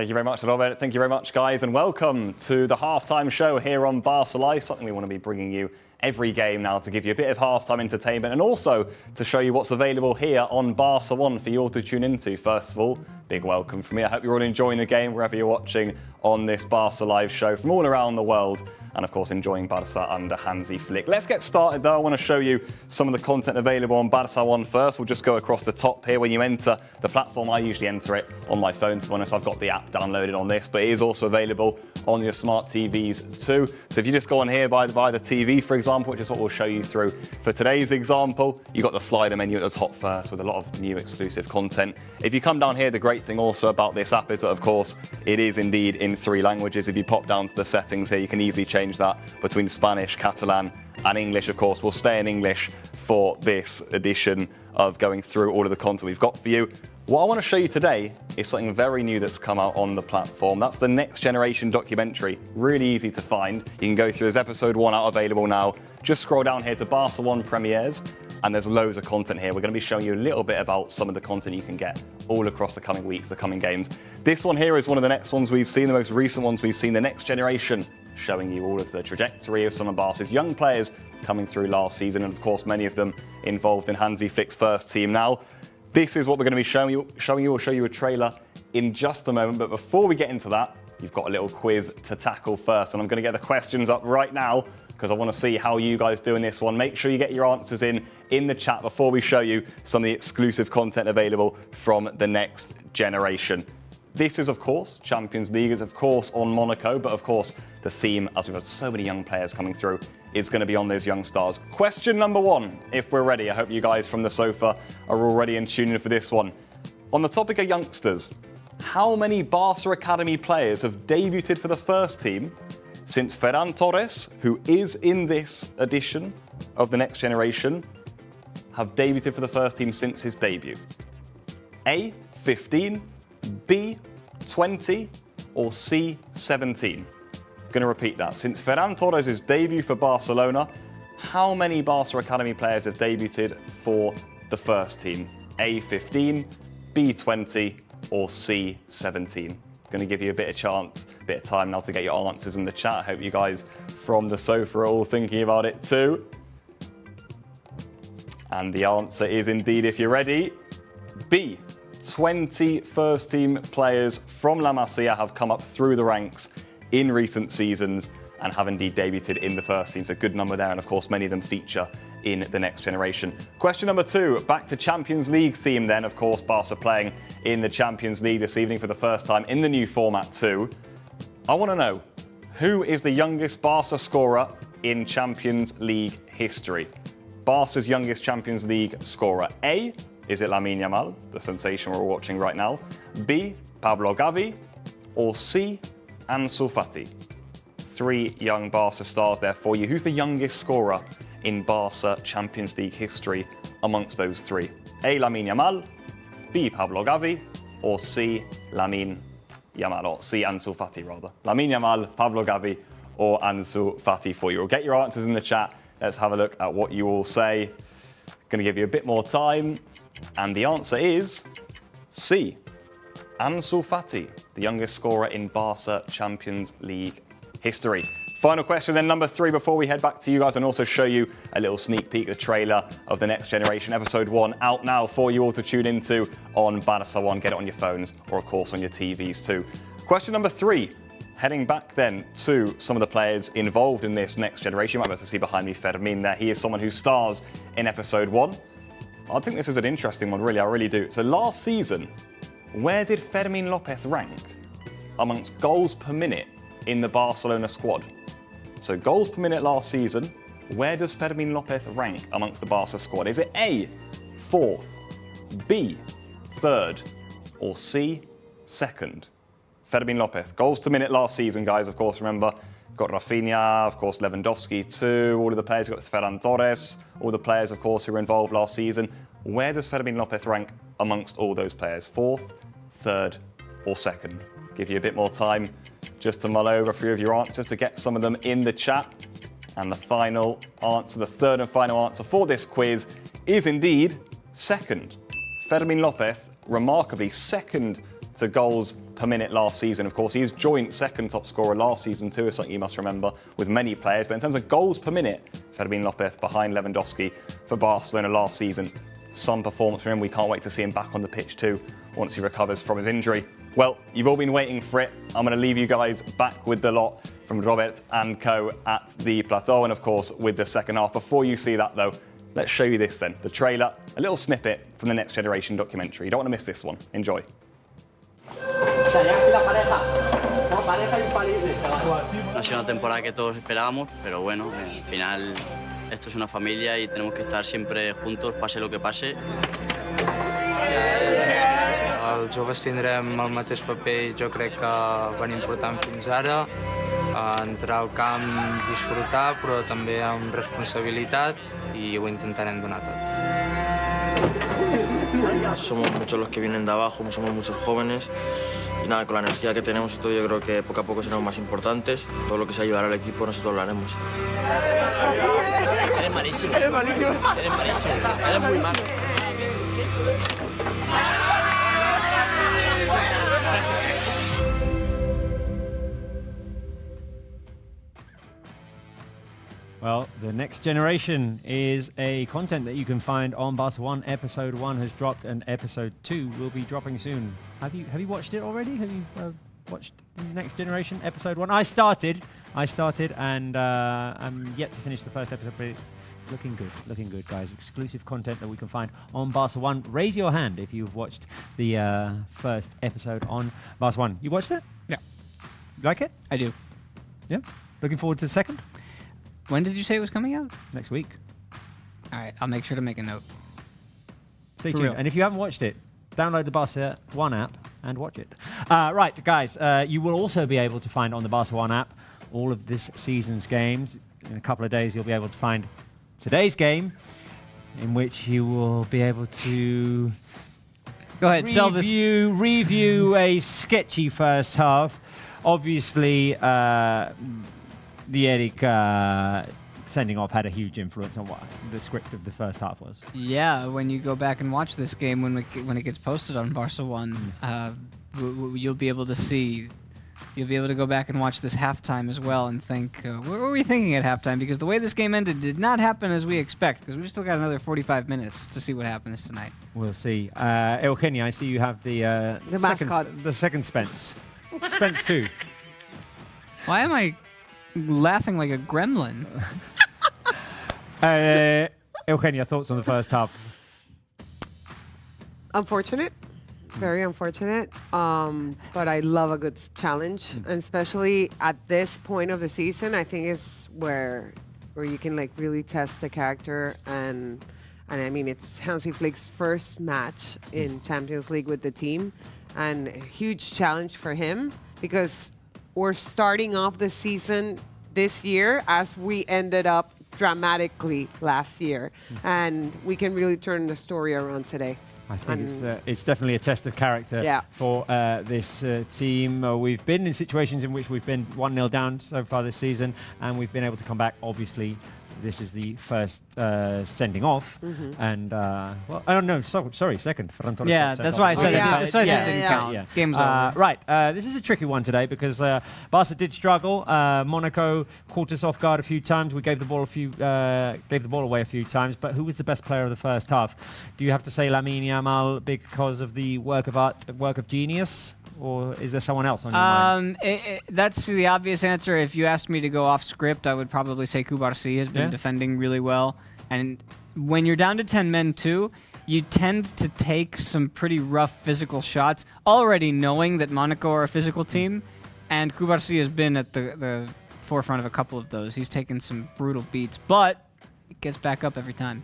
Thank you very much, Robert. Thank you very much, guys, and welcome to the halftime show here on Barça Live, something we want to be bringing you every game now to give you a bit of halftime entertainment and also to show you what's available here on Barça One for you all to tune into. First of all, big welcome from me. I hope you're all enjoying the game wherever you're watching on this Barça Live show from all around the world. And of course, enjoying Barça under Hansy Flick. Let's get started though. I want to show you some of the content available on Barça One first. We'll just go across the top here. When you enter the platform, I usually enter it on my phone. To be honest, I've got the app downloaded on this, but it is also available on your smart TVs too. So if you just go on here by the TV, for example, which is what we'll show you through for today's example, you've got the slider menu at the top first with a lot of new exclusive content. If you come down here, the great thing also about this app is that, of course, it is indeed in 3 languages. If you pop down to the settings here, you can easily change that between Spanish, Catalan and English. Of course, we'll stay in English for this edition of going through all of the content we've got for you. What I want to show you today is something very new that's come out on the platform. That's the Next Generation documentary. Really easy to find. You can go through as episode 1 out available now. Just scroll down here to Barça One premieres, and there's loads of content here. We're going to be showing you a little bit about some of the content you can get all across the coming weeks, the coming games. This one here is one of the next ones we've seen, the most recent ones we've seen, the Next Generation, showing you all of the trajectory of some of Barca's young players coming through last season, and of course many of them involved in Hansi Flick's first team now. This is what we're going to be showing you. We'll show you a trailer in just a moment, but before we get into that, you've got a little quiz to tackle first, and I'm going to get the questions up right now because I want to see how you guys do in this one. Make sure you get your answers in the chat before we show you some of the exclusive content available from the Next Generation. This is, of course, Champions League. It's, of course, on Monaco, but, of course, the theme, as we've had so many young players coming through, is going to be on those young stars. Question number 1, if we're ready. I hope you guys from the sofa are all ready and tuning in for this one. On the topic of youngsters, how many Barça Academy players have debuted for the first team since Ferran Torres, who is in this edition of the Next Generation, have debuted for the first team since his debut? A, 15, B, 20, or C, 17? Going to repeat that. Since Ferran Torres' debut for Barcelona, how many Barça Academy players have debuted for the first team? A, 15, B, 20, or C, 17? Going to give you a bit of time now to get your answers in the chat. I hope you guys from the sofa are all thinking about it too. And the answer is indeed, if you're ready, B. 20 first-team players from La Masia have come up through the ranks in recent seasons and have indeed debuted in the first team. So good number there, and of course many of them feature in the Next Generation. Question number 2, back to Champions League theme then. Of course, Barca playing in the Champions League this evening for the first time in the new format too. I want to know, who is the youngest Barca scorer in Champions League history? Barca's youngest Champions League scorer. A, is it Lamine Yamal, the sensation we're watching right now? B, Pablo Gavi, or C, Ansu Fati? 3 young Barca stars there for you. Who's the youngest scorer in Barca Champions League history amongst those 3? A, Lamine Yamal, B, Pablo Gavi, or C, Lamine Yamal, or C, Ansu Fati rather. Lamine Yamal, Pablo Gavi, or Ansu Fati for you. We'll get your answers in the chat. Let's have a look at what you all say. Going to give you a bit more time. And the answer is C, Ansu Fati, the youngest scorer in Barca Champions League history. Final question then, number 3, before we head back to you guys and also show you a little sneak peek, the trailer of the Next Generation, episode 1, out now for you all to tune into on Barça One. Get it on your phones or, of course, on your TVs too. Question number 3, heading back then to some of the players involved in this Next Generation. You might be able to see behind me Fermin there. He is someone who stars in episode 1. I think this is an interesting one, really. I really do. So last season, where did Fermin Lopez rank amongst goals per minute in the Barcelona squad? So goals per minute last season, where does Fermin Lopez rank amongst the Barca squad? Is it A, 4th, B, 3rd, or C, 2nd? Fermin Lopez, goals per minute last season, guys, of course, remember. Got Rafinha, of course, Lewandowski too, all of the players, got Ferran Torres, all the players, of course, who were involved last season. Where does Fermin Lopez rank amongst all those players? 4th, 3rd, or 2nd? Give you a bit more time just to mull over a few of your answers to get some of them in the chat. And the final answer, the 3rd and final answer for this quiz is indeed 2nd. Fermin Lopez, remarkably 2nd to goals per minute last season. Of course, he is joint second top scorer last season too, is something you must remember, with many players. But in terms of goals per minute, Fermín López behind Lewandowski for Barcelona last season. Some performance from him. We can't wait to see him back on the pitch too once he recovers from his injury. Well, you've all been waiting for it. I'm going to leave you guys back with the lot from Robert and co at the plateau, and of course with the second half. Before you see that though, let's show you this then, the trailer, a little snippet from the Next Generation documentary. You don't want to miss this one. Enjoy. No ha sido una temporada que todos esperábamos, pero bueno, al final esto es una familia y tenemos que estar siempre juntos, pase lo que pase. Els joves tindrem el mateix paper, jo crec que venim portant fins ara, entrar al camp, disfrutar, però també amb responsabilitat i ho intentarem donar tot. Somos muchos los que vienen de abajo, somos muchos jóvenes y nada, con la energía que tenemos y todo, yo creo que poco a poco seremos más importantes. Todo lo que sea ayudar al equipo, nosotros lo haremos. Eres malísimo. Eres malísimo. Eres malísimo. Eres muy malo. Well, the Next Generation is a content that you can find on Barça One. Episode 1 has dropped, and Episode 2 will be dropping soon. Have you watched it already? Have you watched Next Generation Episode 1? I started, and I'm yet to finish the first episode, but it's looking good, guys. Exclusive content that we can find on Barça One. Raise your hand if you've watched the first episode on Barça One. You watched it? Yeah. You like it? I do. Yeah. Looking forward to the second? When did you say it was coming out? Next week. All right, I'll make sure to make a note. Stay For tuned. real. And if you haven't watched it, download the Barça One app and watch it. Right, guys, you will also be able to find on the Barça One app all of this season's games. In a couple of days, you'll be able to find today's game, in which you will be able to Go ahead, sell this. review a sketchy first half. Obviously, the Eric sending off had a huge influence on what the script of the first half was. Yeah, when you go back and watch this game, when it gets posted on Barça One, you'll be able to see. You'll be able to go back and watch this halftime as well and think, what were we thinking at halftime? Because the way this game ended did not happen as we expect, because we've still got another 45 minutes to see what happens tonight. We'll see. Eugenia, I see you have the mascot. The second Spence. Spence 2. Why am I laughing like a gremlin? Eugenia, thoughts on the first half? Unfortunate. Very unfortunate, but I love a good challenge, and especially at this point of the season, I think is where you can like really test the character, and I mean it's Hansy Flick's first match in Champions League with the team, and a huge challenge for him because we're starting off the season this year as we ended up dramatically last year, and we can really turn the story around today. I think it's definitely a test of character for this team. We've been in situations in which we've been 1-0 down so far this season, and we've been able to come back. Obviously, this is the first sending off, and well, oh no, sorry, second. Yeah, that's why I said that's why I said it didn't count. Yeah. Game's over. Right, this is a tricky one today because Barca did struggle. Monaco caught us off guard a few times. We gave the ball away a few times. But who was the best player of the first half? Do you have to say Lamine Yamal because of the work of art, work of genius? Or is there someone else on your mind? That's the obvious answer. If you asked me to go off script, I would probably say Garcia has been defending really well. And when you're down to 10 men too, you tend to take some pretty rough physical shots, already knowing that Monaco are a physical team. And Garcia has been at the forefront of a couple of those. He's taken some brutal beats, but he gets back up every time.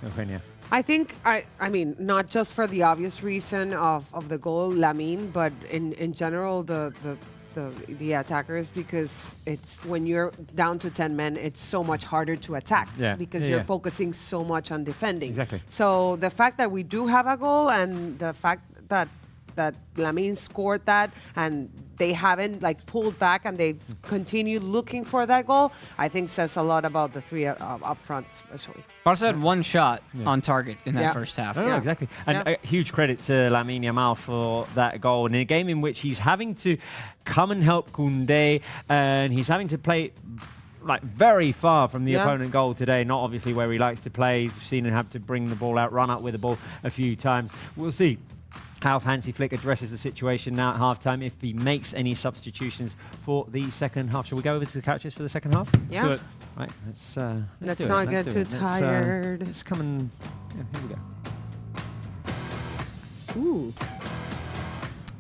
Eugenia. I think, I mean, not just for the obvious reason of the goal, Lamine, but in general, the attackers, because it's when you're down to 10 men, it's so much harder to attack because you're focusing so much on defending. Exactly. So the fact that we do have a goal and the fact that that Lamine scored that and they haven't like pulled back and they've continued looking for that goal, I think says a lot about the three up front especially. Barca had one shot on target in that first half. Oh, exactly. And huge credit to Lamine Yamal for that goal. In a game in which he's having to come and help Koundé, and he's having to play like very far from the opponent goal today, not obviously where he likes to play. We've seen him have to bring the ball out, run up with the ball a few times. We'll see how Hansy Flick addresses the situation now at halftime, if he makes any substitutions for the second half. Shall we go over to the couches for the second half? Yeah. Let's do it. Right, Let's do it. not Let's get do too it. tired. Let's come and... Yeah, here we go. Ooh.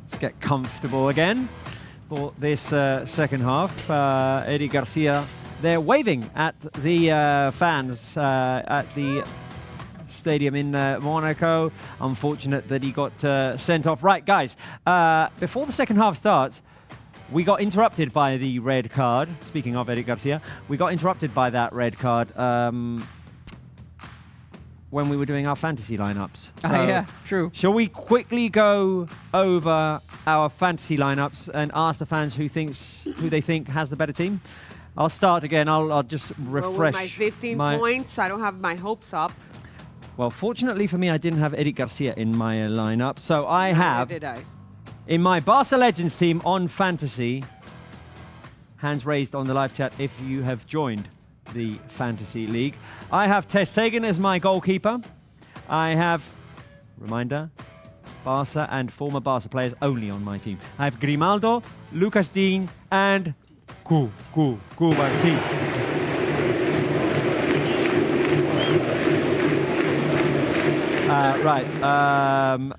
Let's get comfortable again for this second half. Eddie Garcia, they're waving at the fans at the stadium in Monaco. Unfortunate that he got sent off. Right, guys, before the second half starts, we got interrupted by the red card. Speaking of Eddie Garcia, we got interrupted by that red card when we were doing our fantasy lineups. So Yeah, true. shall we quickly go over our fantasy lineups and ask the fans who they think has the better team? I'll start again. I'll just refresh. Well, with my 15 points, I don't have my hopes up. Well, fortunately for me, I didn't have Eddie Garcia in my lineup, so I have Did I? in my Barca Legends team on fantasy. Hands raised on the live chat if you have joined the fantasy league. I have Ter Stegen as my goalkeeper. I have, reminder, Barca and former Barca players only on my team. I have Grimaldo, Lucas Dean, and Barcia. Right.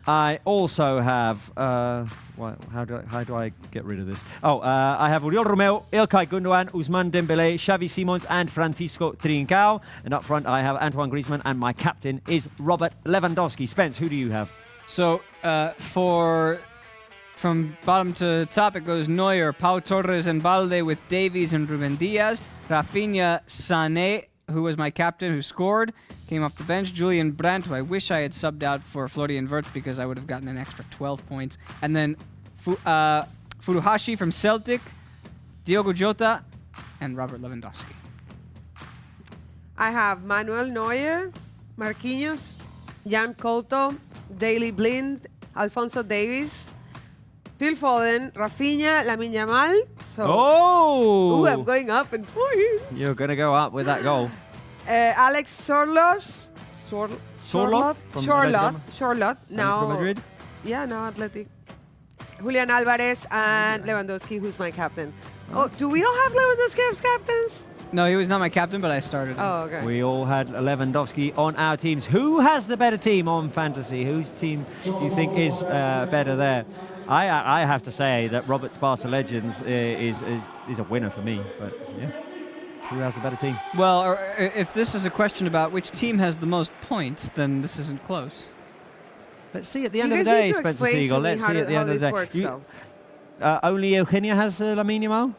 I also have. How do I get rid of this? Oh, I have Oriol Romeu, Ilkay Gundogan, Ousmane Dembélé, Xavi Simons, and Francisco Trincao. And up front, I have Antoine Griezmann, and my captain is Robert Lewandowski. Spence, who do you have? So from bottom to top, it goes Neuer, Pau Torres, and Balde with Davies and Ruben Diaz. Rafinha, Sané, who was my captain, who scored, came off the bench. Julian Brandt, who I wish I had subbed out for Florian Wirtz because I would have gotten an extra 12 points. And then Furuhashi from Celtic, Diogo Jota, and Robert Lewandowski. I have Manuel Neuer, Marquinhos, Jan Couto, Daley Blind, Alphonso Davies, Phil Foden, Rafinha, Lamine Yamal. So, Oh! ooh, I'm going up in points. You're going to go up with that goal. Alex Sorlos. Sorloth? From Sorloth. Now, from Madrid? Yeah, now Athletic. Julian Alvarez and Lewandowski, who's my captain. Oh, do we all have Lewandowski as captains? No, he was not my captain, but I started him. Oh, okay. We all had Lewandowski on our teams. Who has the better team on fantasy? Whose team do you think is better there? I have to say that Robert's Barca Legends is a winner for me. But yeah, who has the better team? Well, if this is a question about which team has the most points, then this isn't close. Let's see at the end You of the guys day, need to Spencer explain to Siegel. me Let's see at the how end of the this day. works, though. Only Eugenia has Lamine Yamal?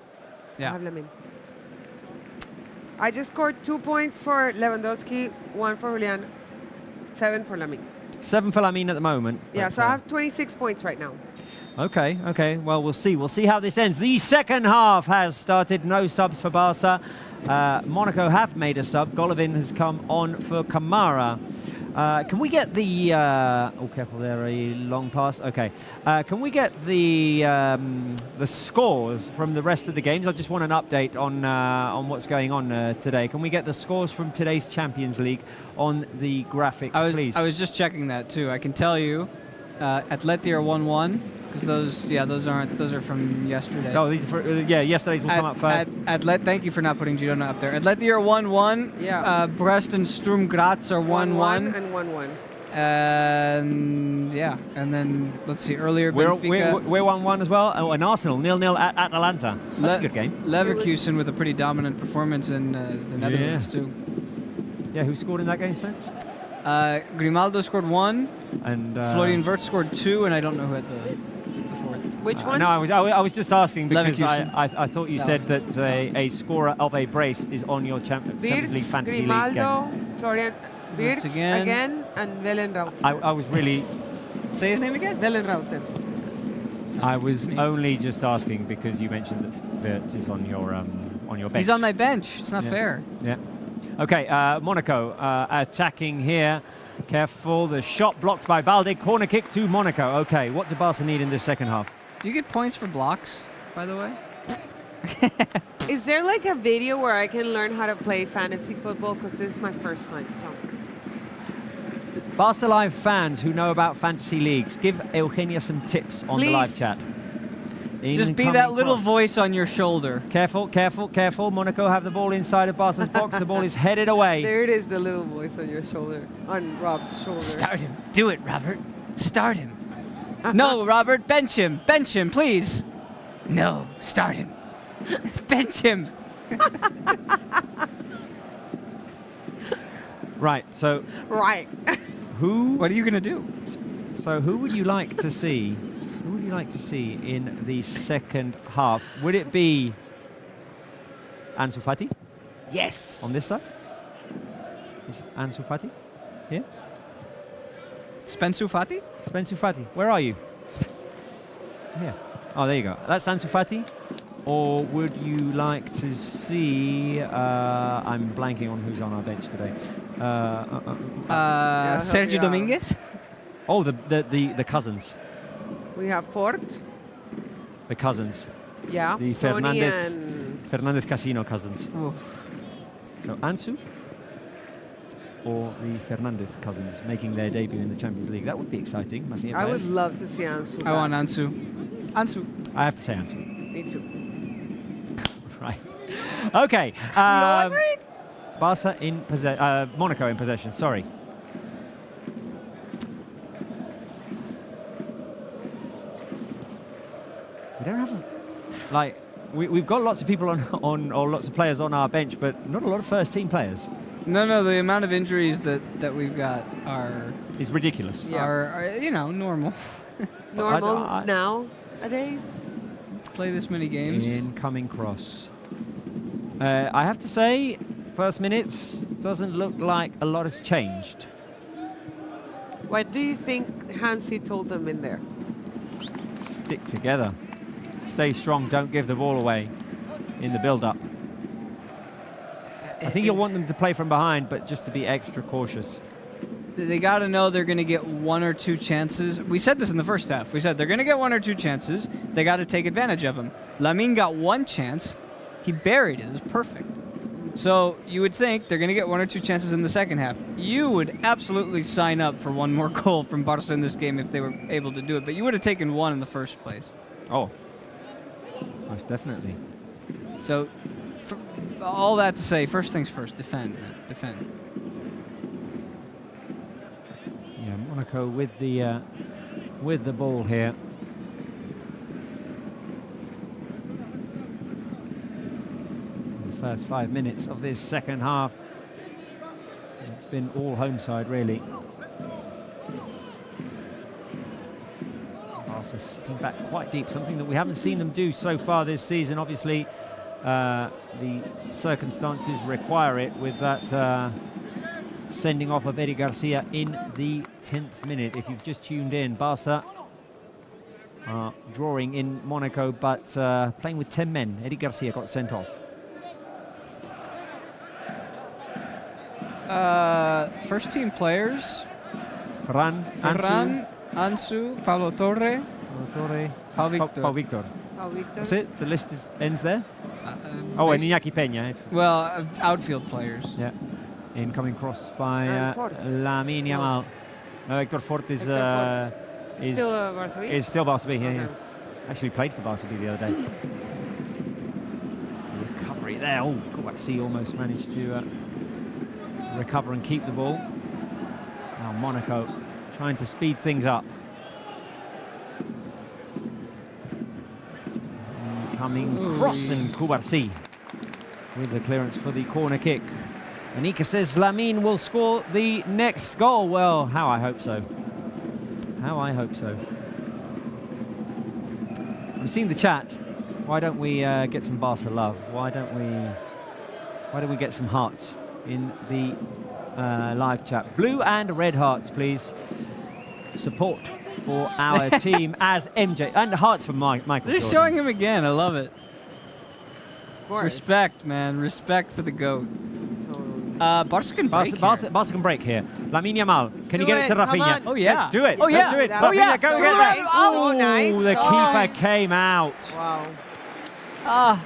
I have Lamine. I just scored 2 points for Lewandowski, 1 for Julian, 7 for Lamine. 7 for Lamine at the moment. Yeah, but, so I have 26 points right now. Okay. Well, we'll see. We'll see how this ends. The second half has started. No subs for Barca. Monaco have made a sub. Golovin has come on for Kamara. Can we get the... oh, careful there, a long pass. Okay. Can we get the scores from the rest of the games? I just want an update on what's going on today. Can we get the scores from today's Champions League on the graphic, please? I was just checking that, too. I can tell you, Atleti are 1-1. Because those are from yesterday. Oh, these are yesterday's will come up first. Thank you for not putting Girona up there. Atleti are 1-1. Yeah. Brest and Sturm Graz are 1-1. And 1-1. And then let's see. Earlier, We're Benfica. we're 1-1 as well. Oh, and Arsenal 0-0 at Atalanta. That's a good game. Leverkusen with a pretty dominant performance in the Netherlands too. Yeah, who scored in that game, Spence? Grimaldo scored 1, and Florian Wirtz scored 2, and I don't know who had the fourth. Which one? No, I was just asking because Leverkusen. I thought you said that a scorer of a brace is on your Champions League fantasy Grimaldo, league game. Florian Wirtz again, and Wellenrauten. I was really... Say his name again? Wellenrauten. I was only just asking because you mentioned that Wirtz is on your bench. He's on my bench. It's not fair. Yeah. Okay, Monaco attacking here. Careful, the shot blocked by Balde. Corner kick to Monaco. Okay, what do Barca need in this second half? Do you get points for blocks, by the way? Is there like a video where I can learn how to play fantasy football? Because this is my first time. So. Barca Live fans who know about fantasy leagues, give Eugenia some tips on the live chat. Just be that little voice on your shoulder. Careful, careful, careful. Monaco have the ball inside of Barca's box. The ball is headed away. There it is, the little voice on your shoulder, on Rob's shoulder. Start him. Do it, Robert. Start him. No, Robert, bench him. Bench him, please. No, start him. Bench him. Right, so... Right. What are you going to do? So who would you like to see? Who would you like to see in the second half? Would it be Ansu Fati? Yes. On this side? Is Ansu Fati here? Spensu Fati? Spensu Fati, where are you? Here. Oh, there you go. That's Ansu Fati. Or would you like to see... I'm blanking on who's on our bench today. Sergio Dominguez? Oh, the cousins. We have Fort. The cousins. Yeah. The Tony and Fernandez Casino cousins. Oof. So Ansu or the Fernandez cousins making their debut in the Champions League. That would be exciting. I would love to see Ansu. I want Ansu. Ansu. I have to say Ansu. Me too. Right. Okay. Barca in possession. Monaco in possession. Sorry. We don't have we've got lots of people on or lots of players on our bench, but not a lot of first team players. No, the amount of injuries that we've got is ridiculous. Yeah. Are normal. Normal nowadays. Play this many games. Incoming cross. I have to say, first minutes doesn't look like a lot has changed. What do you think Hansy told them in there? Stick together. Stay strong. Don't give the ball away in the build-up. I think you'll want them to play from behind, but just to be extra cautious. They got to know they're going to get one or two chances. We said this in the first half. We said they're going to get one or two chances. They got to take advantage of them. Lamine got one chance. He buried it. It was perfect. So you would think they're going to get one or two chances in the second half. You would absolutely sign up for one more goal from Barca in this game if they were able to do it. But you would have taken one in the first place. Oh, most definitely. So all that to say, first things first, defend, man. Defend. Yeah, Monaco with the ball here. In the first 5 minutes of this second half, it's been all home side really. Barca sitting back quite deep, something that we haven't seen them do so far this season. Obviously, the circumstances require it with that sending off of Eddie Garcia in the 10th minute. If you've just tuned in, Barca are drawing in Monaco, but playing with 10 men. Eddie Garcia got sent off. First team players. Ferran, Ansu, Paulo Torre, Pau Victor. Pau Victor. That's it? The list ends there? And Iñaki Peña. Well, outfield players. Yeah. Incoming cross by Lamine Yamal. Hector Fort is still Barça B. Yeah. Actually played for Barça B the other day. Recovery there. Oh, Garcia almost managed to recover and keep the ball. Now Monaco trying to speed things up. Incoming cross and Kubarsi with the clearance for the corner kick. Anika says Lamine will score the next goal. Well, how I hope so. How I hope so. We've seen the chat. Why don't we get some Barca love? Why don't we get some hearts in the live chat? Blue and red hearts, please. Support for our team as MJ. And hearts for Michael They're Jordan. showing him again. I love it. Of course. Respect, man. Respect for the GOAT. Totally. Barca can break Barca can break here. Lamine Yamal, can you do get it to it, come Rafinha? on. Oh, yeah. Let's do it. Oh, yeah. Let's do it. Oh, yeah. Rafinha, go So get that. nice. So nice. The Oh. keeper came out. Wow. Ah.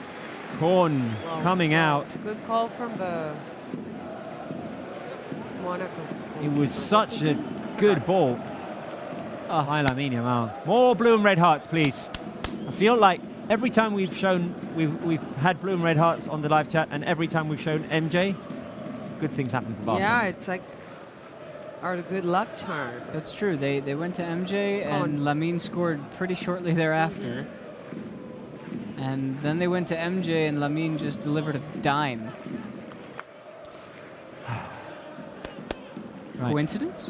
Korn Wow. coming out. Good call from the Monaco. It was such a good ball. Oh, hi, Lamine Yamal. More blue and red hearts, please. I feel like every time we've had blue and red hearts on the live chat, and every time we've shown MJ, good things happen for Barca. Yeah, it's like our good luck charm. That's true. They went to MJ and Lamine scored pretty shortly thereafter. And then they went to MJ and Lamine just delivered a dime. Right. Coincidence?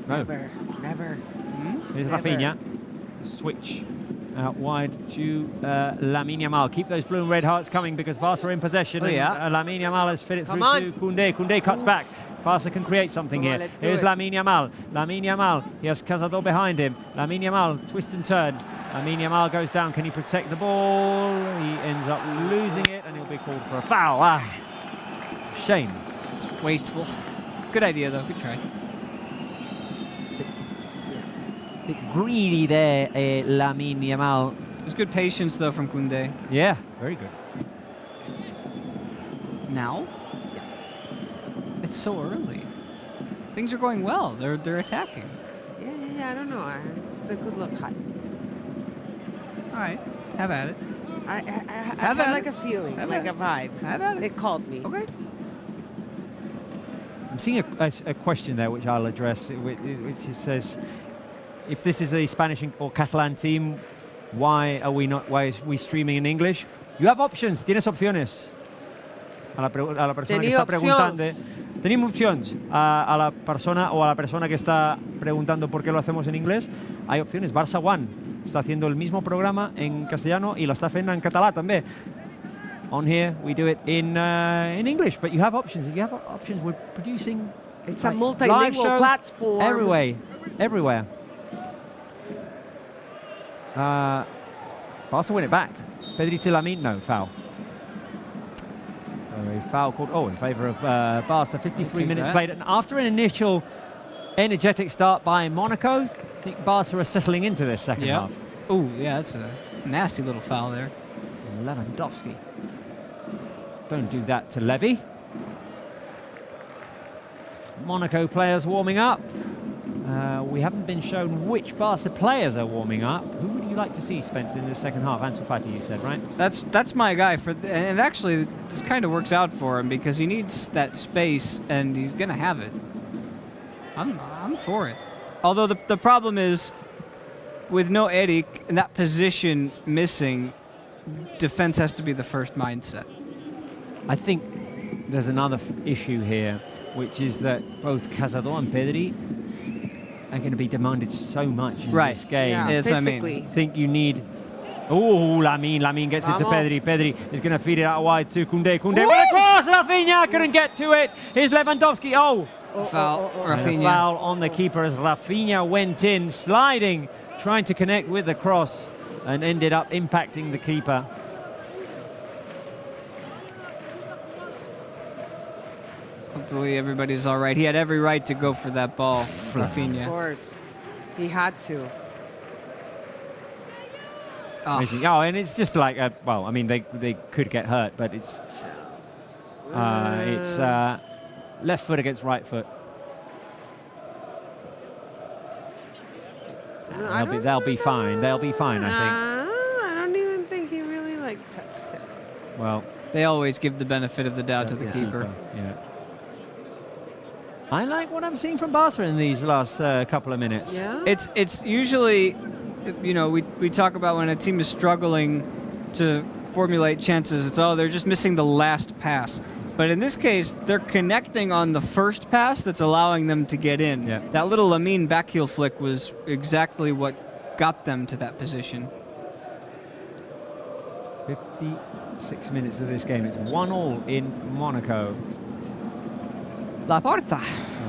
No. Never. Here's Never. Rafinha. Switch out wide to Lamine Yamal. Keep those blue and red hearts coming because Barca are in possession. Oh, yeah. And Lamine Yamal has fit it Come through on. to Koundé. Koundé cuts back. Barca can create something Come on, here. let's do Here's it. Lamine Yamal. Lamine Yamal. He has Cazador behind him. Lamine Yamal, twist and turn. Lamine Yamal goes down. Can he protect the ball? He ends up losing it and he'll be called for a foul. Ah, shame. It's wasteful. Good idea, though. Good try. Bit greedy there, Lamine Yamal. There's good patience, though, from Koundé. Yeah, very good. Now? It's so early. Things are going well. They're attacking. Yeah, I don't know. It's the good luck hut. All right. Have at it. I Have have at like it. a feeling, Have like at a vibe. Have at it. It called me. Okay. I'm seeing a question there which I'll address, which says, if this is a Spanish or Catalan team, why are we streaming in English? You have options, tienes opciones. A la persona que Tenía está preguntando. opcions. Tenemos opciones. A la persona o a la persona que está preguntando por qué lo hacemos en inglés, hay opciones. Barça One está haciendo el mismo programa en castellano y la está haciendo en catalán también. On here, we do it in English, but you have options. If you have options, we're producing. It's a live multilingual shows platform. Everywhere. Barca win it back. Pedri to Lamine, no, foul. So a foul called, in favour of Barca. 53 minutes played. And after an initial energetic start by Monaco, I think Barca are settling into this second half. Oh, yeah, that's a nasty little foul there. Lewandowski. Don't do that to Levy. Monaco players warming up. We haven't been shown which Barca players are warming up. Who would you like to see, Spence, in the second half? Hansy Flick, you said, right? That's my guy and actually this kind of works out for him because he needs that space and he's gonna have it. I'm for it. Although the problem is with no Eric and that position missing, defense has to be the first mindset. I think there's another issue here, which is that both Cazador and Pedri are going to be demanded so much in this game. Yeah, Yes, I mean. physically. I think you need... Oh, Lamine gets it to Pedri. Pedri is going to feed it out wide to Koundé. Koundé with a cross! Rafinha couldn't get to it. Here's Lewandowski. Foul. And a Rafinha. foul on the keeper as Rafinha went in, sliding, trying to connect with the cross, and ended up impacting the keeper. Hopefully everybody's all right. He had every right to go for that ball, Of Rafinha. course. He had to. Oh, And it's just like, I mean, they could get hurt, but it's left foot against right foot. They'll be fine. They'll be fine, I think. I don't even think he really touched it. Well, they always give the benefit of the doubt to the keeper. Yeah. I like what I'm seeing from Barca in these last couple of minutes. Yeah. It's usually, we talk about when a team is struggling to formulate chances, it's they're just missing the last pass. But in this case, they're connecting on the first pass that's allowing them to get in. Yeah. That little Lamine backheel flick was exactly what got them to that position. 56 minutes of this game. It's 1-1 in Monaco. La Porta.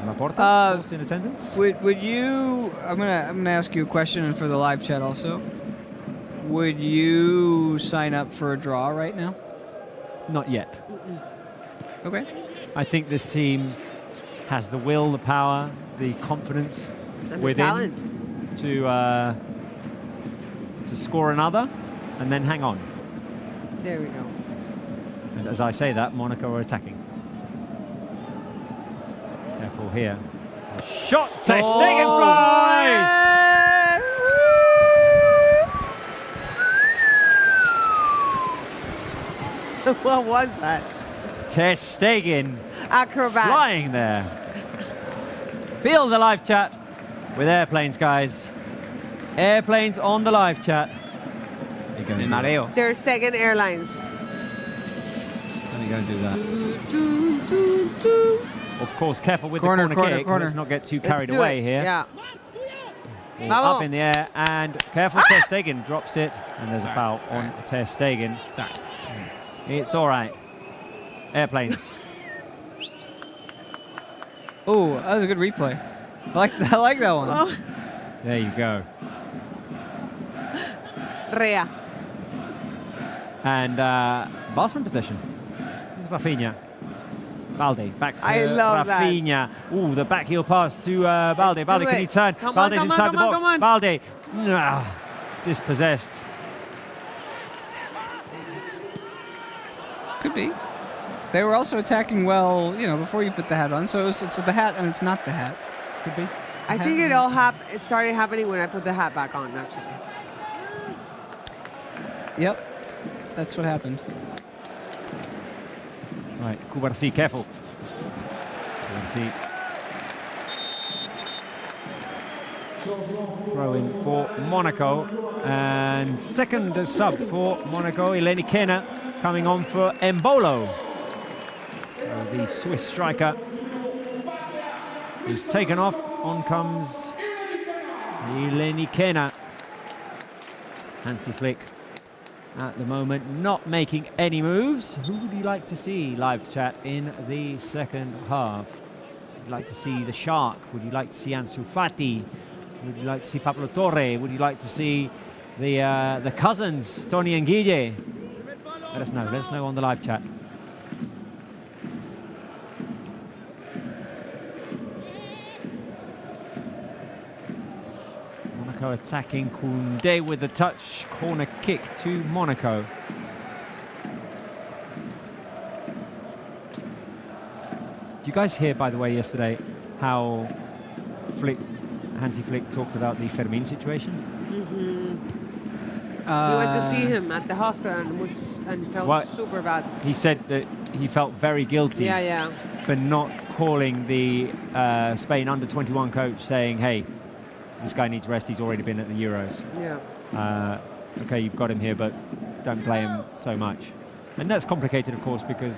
Laporta, of course, in attendance. Would you? I'm gonna ask you a question, and for the live chat also. Would you sign up for a draw right now? Not yet. Okay. I think this team has the will, the power, the confidence And within the talent. to score another and then hang on. There we go. And as I say that, Monaco are attacking. Careful here. A shot! Ter Stegen flies! What was that? Ter Stegen Acrobat. flying there. Feel the live chat with airplanes, guys. Airplanes on the live chat. El mareo. Ter Stegen Airlines. How are you going to do that? Of course, careful with Corner, the corner kick. corner. Let's not get too Let's carried do away it. here. Yeah. Ball Bravo. up in the air, and careful, Ter Stegen drops it, and there's a foul on Ter Stegen. It's all right. Airplanes. Oh, that was a good replay. I like that one. Oh. There you go. Rea. And Barcelona possession. Here's Rafinha. Balde back to I love that. Rafinha. Ooh, the back heel pass to Balde. Let's Balde, do can it. he turn? Come on, Balde's come on, inside come the on, box. come on. Balde, dispossessed. Could be. They were also attacking well, before you put the hat on. So it's the hat and it's not the hat. Could be. I think it started happening when I put the hat back on, actually. Yep. That's what happened. Right, Garcia, careful. Garcia. Throw in for Monaco. And second sub for Monaco, Eleni Kena coming on for Embolo. The Swiss striker is taken off. On comes Eleni Kena. Hansy Flick at the moment not making any moves. Who would you like to see, live chat, in the second half? Would you like to see the Shark? Would you like to see Ansu Fati? Would you like to see Pablo Torre? Would you like to see the cousins, Tony and Guille? Let us know on the live chat. Monaco attacking. Koundé with the touch. Corner kick to Monaco. Did you guys hear, by the way, yesterday how Hansy Flick talked about the Fermin situation? He went to see him at the hospital and felt super bad. He said that he felt very guilty for not calling the Spain under-21 coach, saying, hey, this guy needs rest, he's already been at the Euros. Yeah. Okay, you've got him here, but don't play him so much. And that's complicated, of course, because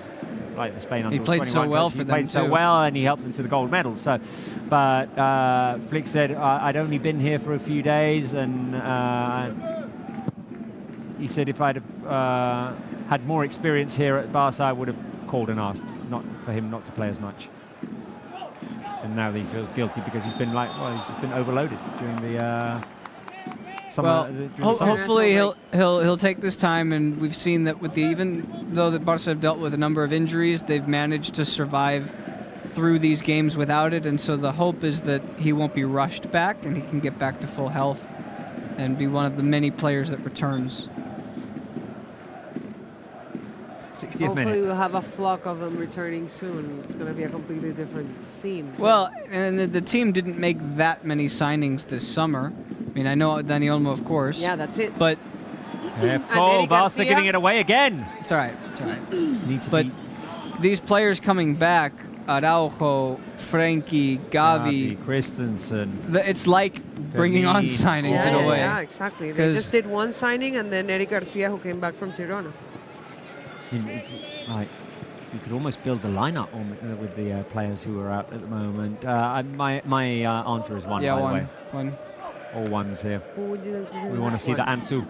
like the Spain under-21 he played so well coach, for he them played so too. well and he helped them to the gold medal. So, but Flick said, I'd only been here for a few days, and he said if I'd had more experience here at Barca, I would have called and asked not for him not to play as much. And now he feels guilty because he's been he's just been overloaded during the summer. During the summer. Hopefully he'll take this time, and we've seen that with even though the Barca have dealt with a number of injuries, they've managed to survive through these games without it, and so the hope is that he won't be rushed back and he can get back to full health and be one of the many players that returns. 60th Hopefully minute. we'll have a flock of them returning soon. It's going to be a completely different scene. Well, and the team didn't make that many signings this summer. I mean, I know Dani Olmo, of course. Yeah, that's it. But Careful, Barca giving it away again. It's all right. It's all right. Need to But be these players coming back, Araujo, Frankie, Gavi, Christensen. It's like bringing on signings in a way. Yeah, exactly. They just did one signing, and then Eric Garcia, who came back from Girona. I mean, it's like you could almost build the lineup with the players who are out at the moment. My answer is one. Yeah, by one. the way. One. All ones here. Who would you like to see? We want to see one? the Ansu.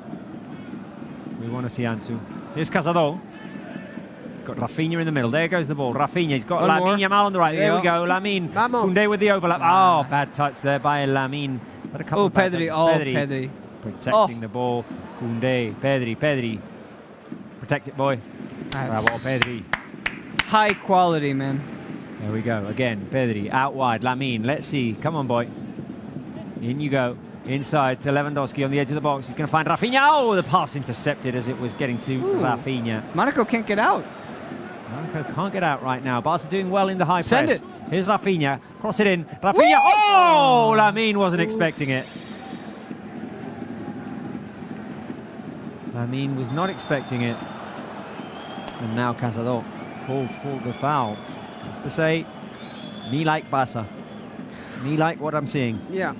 We want to see Ansu. Here's Casado. got Rafinha in the middle. There goes the ball. Rafinha, he's got One more. Lamine Yamal on the right. There There you we go. Lamine. Vamos. Koundé with the overlap. Oh, bad touch there by Lamine. But a couple Oh, of bad Pedri. touches. Oh, Pedri. Protecting the ball. Koundé. Pedri. Protect it, boy. That's Bravo, Pedri. high quality, man. There we go. Again, Pedri out wide. Lamine, let's see. Come on, boy. In you go. Inside to Lewandowski on the edge of the box. He's going to find Rafinha. Oh, the pass intercepted as it was getting to Rafinha. Monaco can't get out. Monaco can't get out right now. Barca doing well in the high Send press. it. Here's Rafinha. Cross it in. Rafinha. Oh, Lamine wasn't expecting it. Lamine was not expecting it. And now Cazador called for the foul. To say, me like Barca. Me like what I'm seeing. Yeah.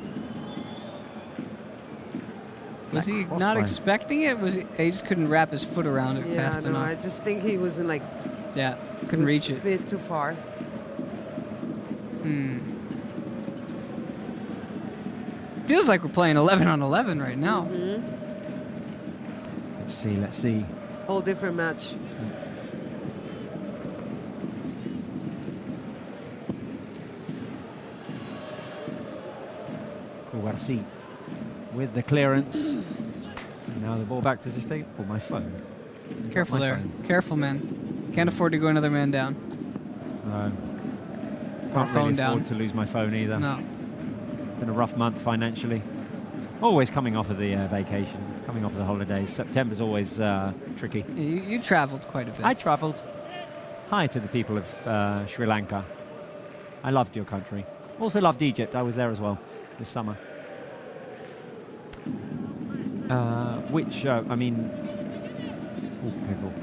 Was he crossfire. not expecting it? Was he just couldn't wrap his foot around it Yeah, fast no, I enough? just think he wasn't like Yeah, couldn't reach a it. bit too far. Feels like we're playing 11 on 11 right now. Let's see. Whole different match. Garcia with the clearance. And now the ball back to the state. Oh, my phone. Careful My there. phone. Careful, man. Can't afford to go another man down. No. Our Can't phone really down. afford to lose my phone either. No. Been a rough month financially. Always coming off of the vacation, coming off of the holidays. September's always tricky. You traveled quite a bit. I travelled. Hi to the people of Sri Lanka. I loved your country. Also loved Egypt. I was there as well this summer. I mean... Oh, careful.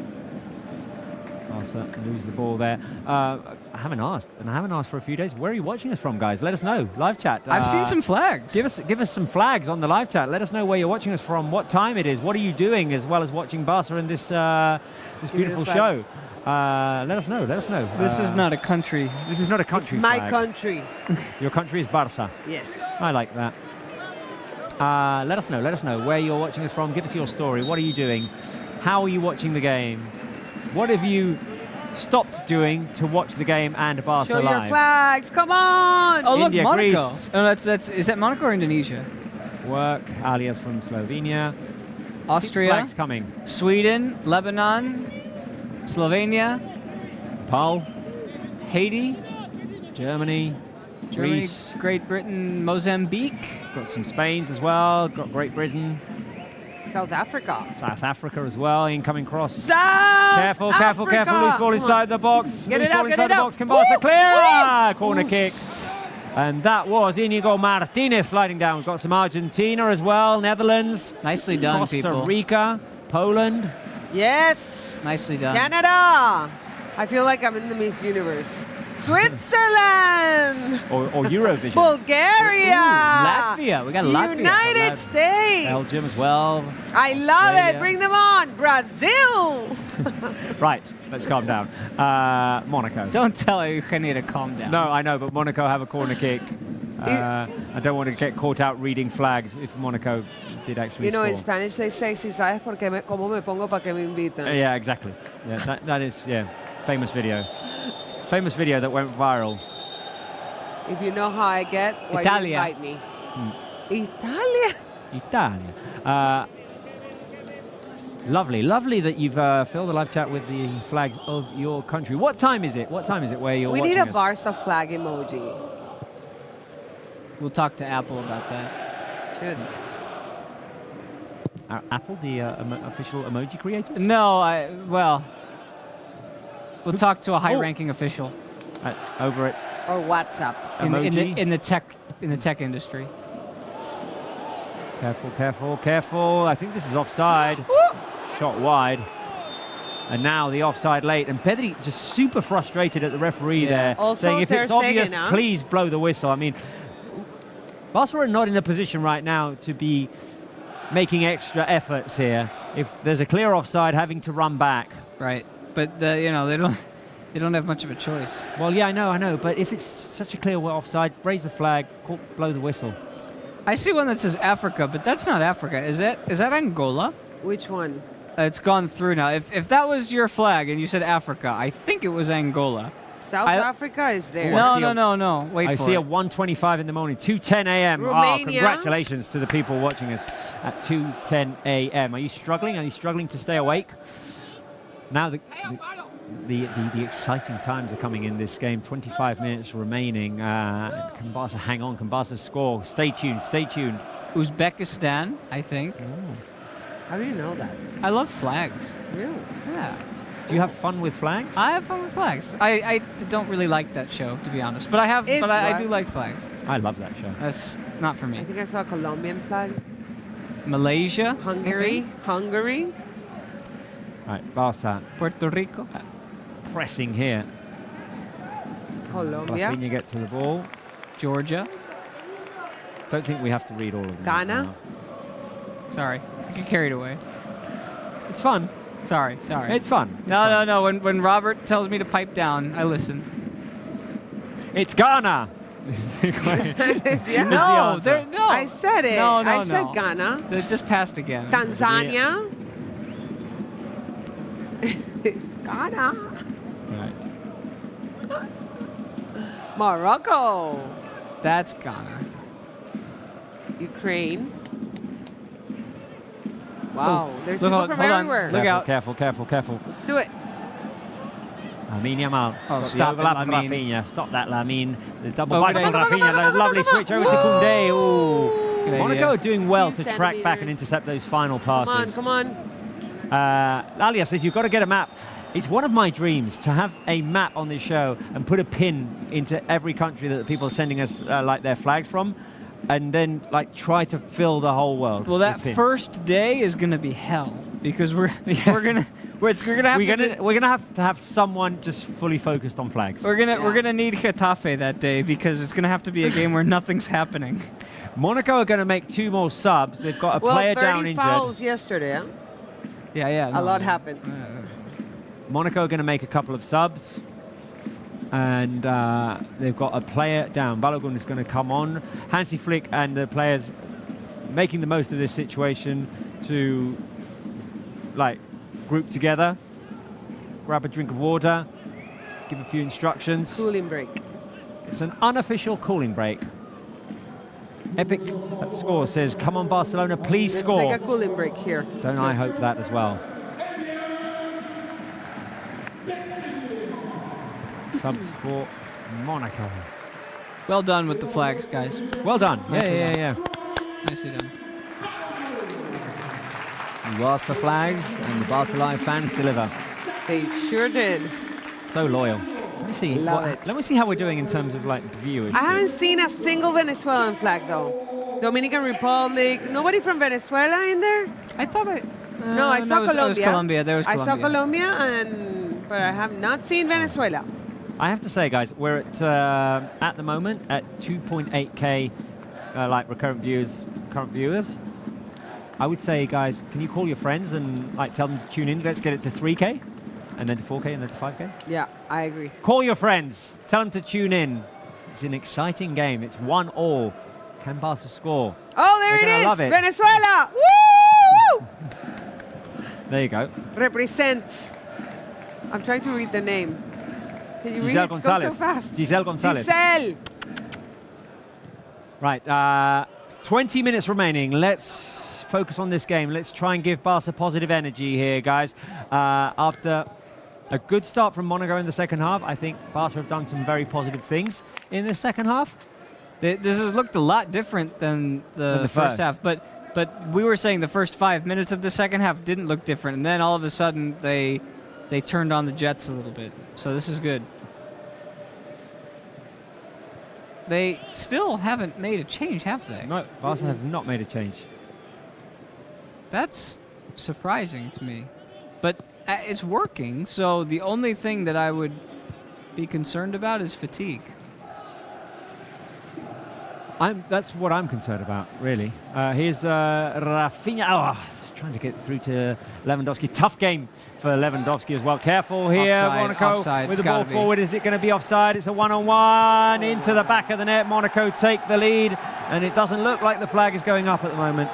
Barca lose the ball there. I haven't asked for a few days. Where are you watching us from, guys? Let us know. Live chat. I've seen some flags. Give us some flags on the live chat. Let us know where you're watching us from, what time it is, what are you doing, as well as watching Barca in this this beautiful show. Let us know. This is not a country. This is not a country My flag. country. Your country is Barca. Yes. I like that. Let us know where you're watching us from. Give us your story. What are you doing? How are you watching the game? What have you stopped doing to watch the game and Barca Show live? your flags. Come on. Oh, look, India, Monaco. Greece. No, is that Monaco or Indonesia? Work. Alias from Slovenia. Austria, Flags coming. Sweden, Lebanon, Slovenia, Nepal, Haiti, Germany, Greece. Great Britain, Mozambique. Got some Spains as well. Got Great Britain. South Africa. South Africa as well. Incoming cross. South Careful. Africa. Loose ball inside the box. Get Loose it out, ball get inside it the out. box. Can Barca Woo! clear? Woo! Ah, corner kick. And that was Inigo Martinez sliding down. We've got some Argentina as well. Netherlands. Nicely done, Costa people. Rica. Poland. Yes. Nicely done. Canada. I feel like I'm in the Miss Universe. Switzerland. Or Eurovision. Bulgaria. Latvia. We got Latvia. United States. Belgium as well. I love Australia. it. Bring them on. Brazil. Right. Let's calm down. Monaco. Don't tell Eugenio to calm down. No, I know, but Monaco have a corner kick. I don't want to get caught out reading flags if Monaco did actually You know, score. in Spanish they say, si sabes por qué cómo me pongo pa' que me invitan. Yeah, exactly. Yeah, that is, famous video. Famous video that went viral. If you know how I get, why you Italia. invite me? Italia. Italia. Lovely that you've filled the live chat with the flags of your country. What time is it? Where you're We watching need a us? Barca flag emoji. We'll talk to Apple about that. Should. Are Apple the official emoji creators? No, we'll talk to a high-ranking official Over at Or WhatsApp. emoji. in the tech industry. Careful. I think this is offside. Shot wide. And now the offside late. And Pedri just super frustrated at the referee there, Also saying if Ter it's obvious, Stegen, huh? please blow the whistle. I mean, Barca are not in a position right now to be making extra efforts here. If there's a clear offside, having to run back. Right, but they don't have much of a choice. Well, yeah, I know. But if it's such a clear offside, raise the flag, blow the whistle. I see one that says Africa, but that's not Africa. Is that Angola? Which one? It's gone through now. If that was your flag and you said Africa, I think it was Angola. South Africa is there. No. Wait I for see it. a 1:25 in the morning, 2:10 a.m. Romania. Congratulations to the people watching us at 2:10 a.m. Are you struggling? Are you struggling to stay awake? Now the exciting times are coming in this game. 25 minutes remaining. Can Barca hang on? Can Barca score? Stay tuned. Stay tuned. Uzbekistan, I think. How do you know that? I love flags. Really? Yeah. Do you have fun with flags? I have fun with flags. I don't really like that show, to be honest. But I do like flags. I love that show. That's not for I me. think I saw a Colombian flag. Malaysia, Hungary. Hungary. Right, Barca Puerto Rico. pressing here. Colombia. Rafinha get to the ball. Georgia. Don't think we have to read all of them. Ghana. No. Sorry, I get carried away. It's fun. Sorry. It's fun. It's fun. No. When Robert tells me to pipe down, I listen. It's Ghana. Yeah. No, answer. no. I said it. No, I said Ghana. They just passed again. Tanzania. It's Ghana. Right. Morocco. That's Ghana. Ukraine. Wow, there's Look people out, from hold on. everywhere. Look out. Careful. Let's do it. Lamine Yamal. Oh, Got stop the it, overlap from Lamine. Rafinha. Stop that, Lamine. The double Over bite there. from Rafinha. The lovely switch over to Koundé. Ooh. Good Monaco idea. are doing well Few to track back and centimeters. intercept those final Come passes. on. Lalia says you've got to get a map. It's one of my dreams to have a map on this show and put a pin into every country that the people are sending us like their flags from, and then like try to fill the whole world. Well, that with pins. first day is gonna be hell because we're gonna have to have someone just fully focused on flags. we're gonna need Getafe that day because it's gonna have to be a game where nothing's happening. Monaco are going to make 2 more subs. They've got a Well, player 30 down injured. fouls yesterday. Huh? Yeah. A lot happened. Monaco are going to make a couple of subs. And they've got a player down. Balogun is going to come on. Hansy Flick and the players making the most of this situation to like group together, grab a drink of water, give a few instructions. Cooling break. It's an unofficial cooling break. Epic Score says, come on Barcelona, please Let's score. take a cooling break here. Don't I hope that as well. Subs for Monaco. Well done with the flags, guys. Well done. Nicely done. Yeah. Nicely done. You asked for flags, and the Barcelona fans deliver. They sure did. So loyal. Let me see. Love it. Let me see how we're doing in terms of like viewers. I haven't seen a single Venezuelan flag though. Dominican Republic. Nobody from Venezuela in there? I thought No, I saw it was Colombia. Colombia. There was I Colombia. saw Colombia, but I have not seen Venezuela. I have to say, guys, we're at the moment at 2.8k like recurrent viewers. I would say, guys, can you call your friends and like tell them to tune in? Let's get it to 3k, and then to 4k, and then to 5k. Yeah, I agree. Call your friends. Tell them to tune in. It's an exciting game. It's 1-1. Can Barca score? Oh, there They're it gonna is! love it. Venezuela! Woo! There you go. Represents. I'm trying to read the name. Can you Giselle read it? It's going so fast. Giselle Gonzalez. Giselle! Right, 20 minutes remaining. Let's focus on this game. Let's try and give Barca positive energy here, guys. After a good start from Monaco in the second half, I think Barca have done some very positive things in the second half. This has looked a lot different than the the first first. half, but we were saying the first 5 minutes of the second half didn't look different, and then all of a sudden they turned on the jets a little bit. So this is good. They still haven't made a change, have they? No, Barca have not made a change. That's surprising to me. But it's working, so the only thing that I would be concerned about is fatigue. That's what I'm concerned about, really. Here's Rafinha. Oh, trying to get through to Lewandowski. Tough game for Lewandowski as well. Careful here, Offside, Monaco offside, with the it's ball gotta be. forward. Is it going to be offside? It's a one-on-one into the back of the net. Monaco take the lead, and it doesn't look like the flag is going up at the moment.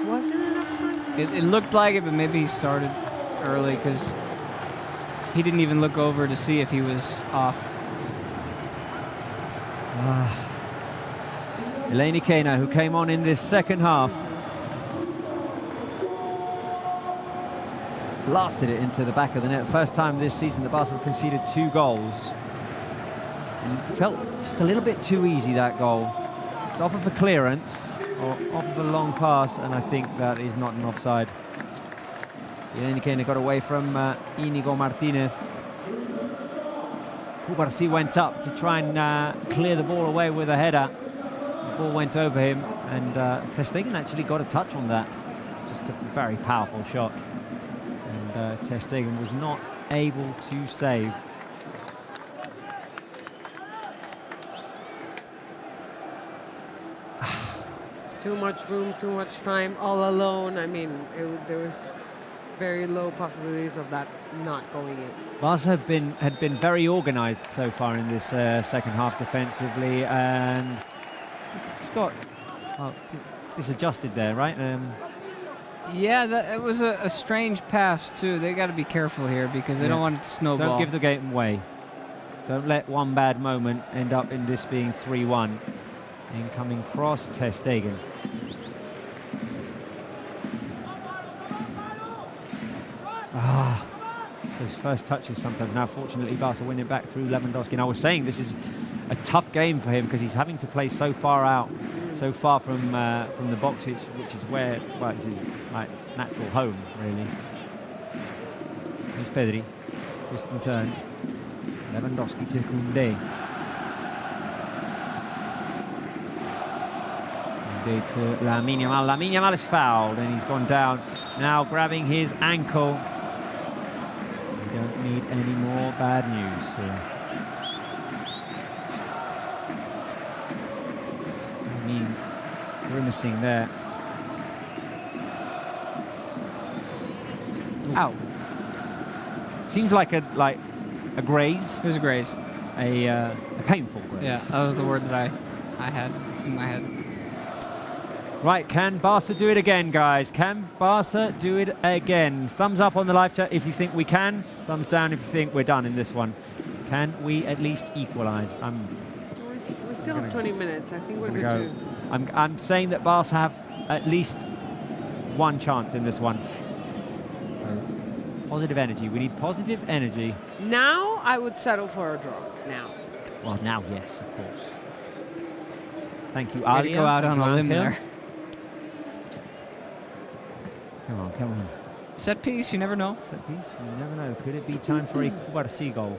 Wasn't it offside? It looked like it, but maybe he started early because he didn't even look over to see if he was off. Eleni Kena, who came on in this second half, blasted it into the back of the net. First time this season the Barcelona conceded 2 goals. And it felt just a little bit too easy, that goal. It's off of a clearance, or off of a long pass, and I think that is not an offside. Eleni Kena got away from Inigo Martinez. Garcia went up to try and clear the ball away with a header. The ball went over him, and Ter Stegen actually got a touch on that. Just a very powerful shot. And Ter Stegen was not able to save. Too much room, too much time, all alone. I mean, there was very low possibilities of that not going in. Barca had been very organised so far in this second half defensively, and Scott disadjusted there, right? Yeah, it was a strange pass too. They got to be careful here because they don't want it to snowball. Don't give the game away. Don't let one bad moment end up in this being 3-1. Incoming cross, Ter Stegen. It's those first touches sometimes. Now, fortunately, Barca win it back through Lewandowski. And I was saying this is a tough game for him because he's having to play so far out, so far from the box, which is where, well, it's his natural home, really. Here's Pedri, twist and turn. Lewandowski to Koundé. To Lamine Yamal. Lamine Yamal is fouled and he's gone down. Now grabbing his ankle. We don't need any more bad news here. I mean, grimacing there. Ow. Seems like a graze. It was a graze. A painful graze. Yeah, that was the word that I had in my head. Right, can Barca do it again, guys? Can Barca do it again? Thumbs up on the live chat if you think we can. Thumbs down if you think we're done in this one. Can we at least equalise? We still have 20 minutes. I think we're good too. I'm saying that Barca have at least one chance in this one. Positive energy. We need positive energy. Now, I would settle for a draw. Now. Well, now, yes, of course. Thank you, Ali. Go out on a limb there. Come on. Set piece, you never know. Set piece, you never know. Could it be time for a Garcia goal?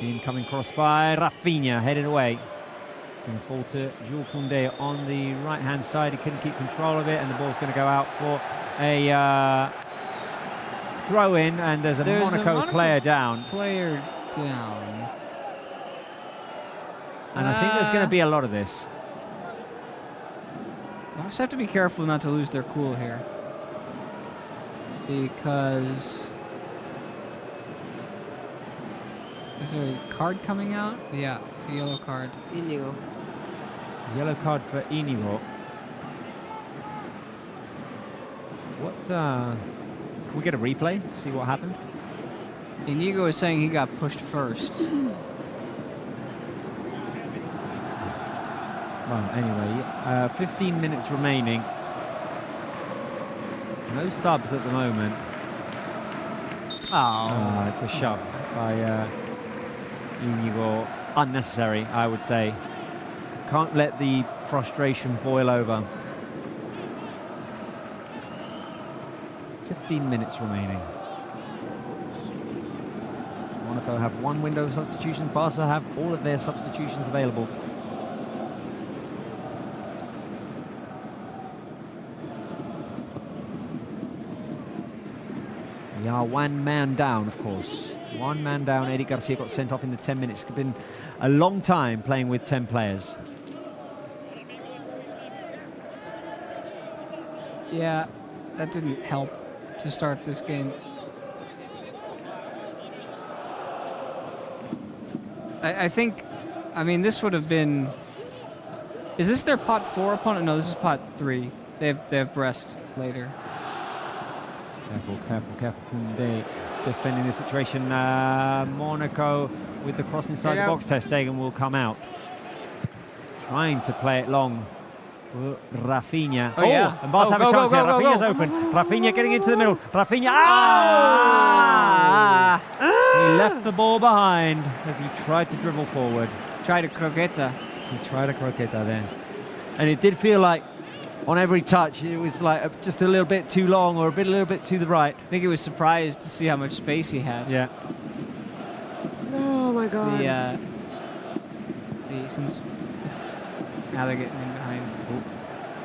Incoming cross by Rafinha, headed away. Going to fall to Jules Koundé on the right-hand side. He couldn't keep control of it, and the ball's going to go out for a throw-in, and there's a Monaco player down. And I think there's going to be a lot of this. I just have to be careful not to lose their cool here. Because... Is there a card coming out? Yeah, it's a yellow card. Inigo. Yellow card for Inigo. What, can we get a replay? See what happened? Inigo is saying he got pushed first. Well, anyway, 15 minutes remaining. No subs at the moment. Oh, it's a shove by Inigo. Unnecessary, I would say. Can't let the frustration boil over. 15 minutes remaining. Monaco have one window of substitutions. Barca have all of their substitutions available. We are one man down, of course. One man down. Eddie Garcia got sent off in the 10 minutes. It's been a long time playing with 10 players. Yeah, that didn't help to start this game. I think, I mean, this would have been Is this their pot 4 opponent? No, this is pot 3. They have Brest later. Careful. Koundé defending the situation. Monaco with the cross inside the box. Ter Stegen will come out. Trying to play it long. Rafinha. Yeah. And Barca have a chance here. Rafinha's open. Rafinha getting into the middle. Rafinha. Ah! He left the ball behind as he tried to dribble forward. Tried a croqueta. He tried a croqueta there. And it did feel like on every touch it was like just a little bit too long or a little bit to the right. I think he was surprised to see how much space he had. Yeah. Oh my God. Since now they're getting in behind.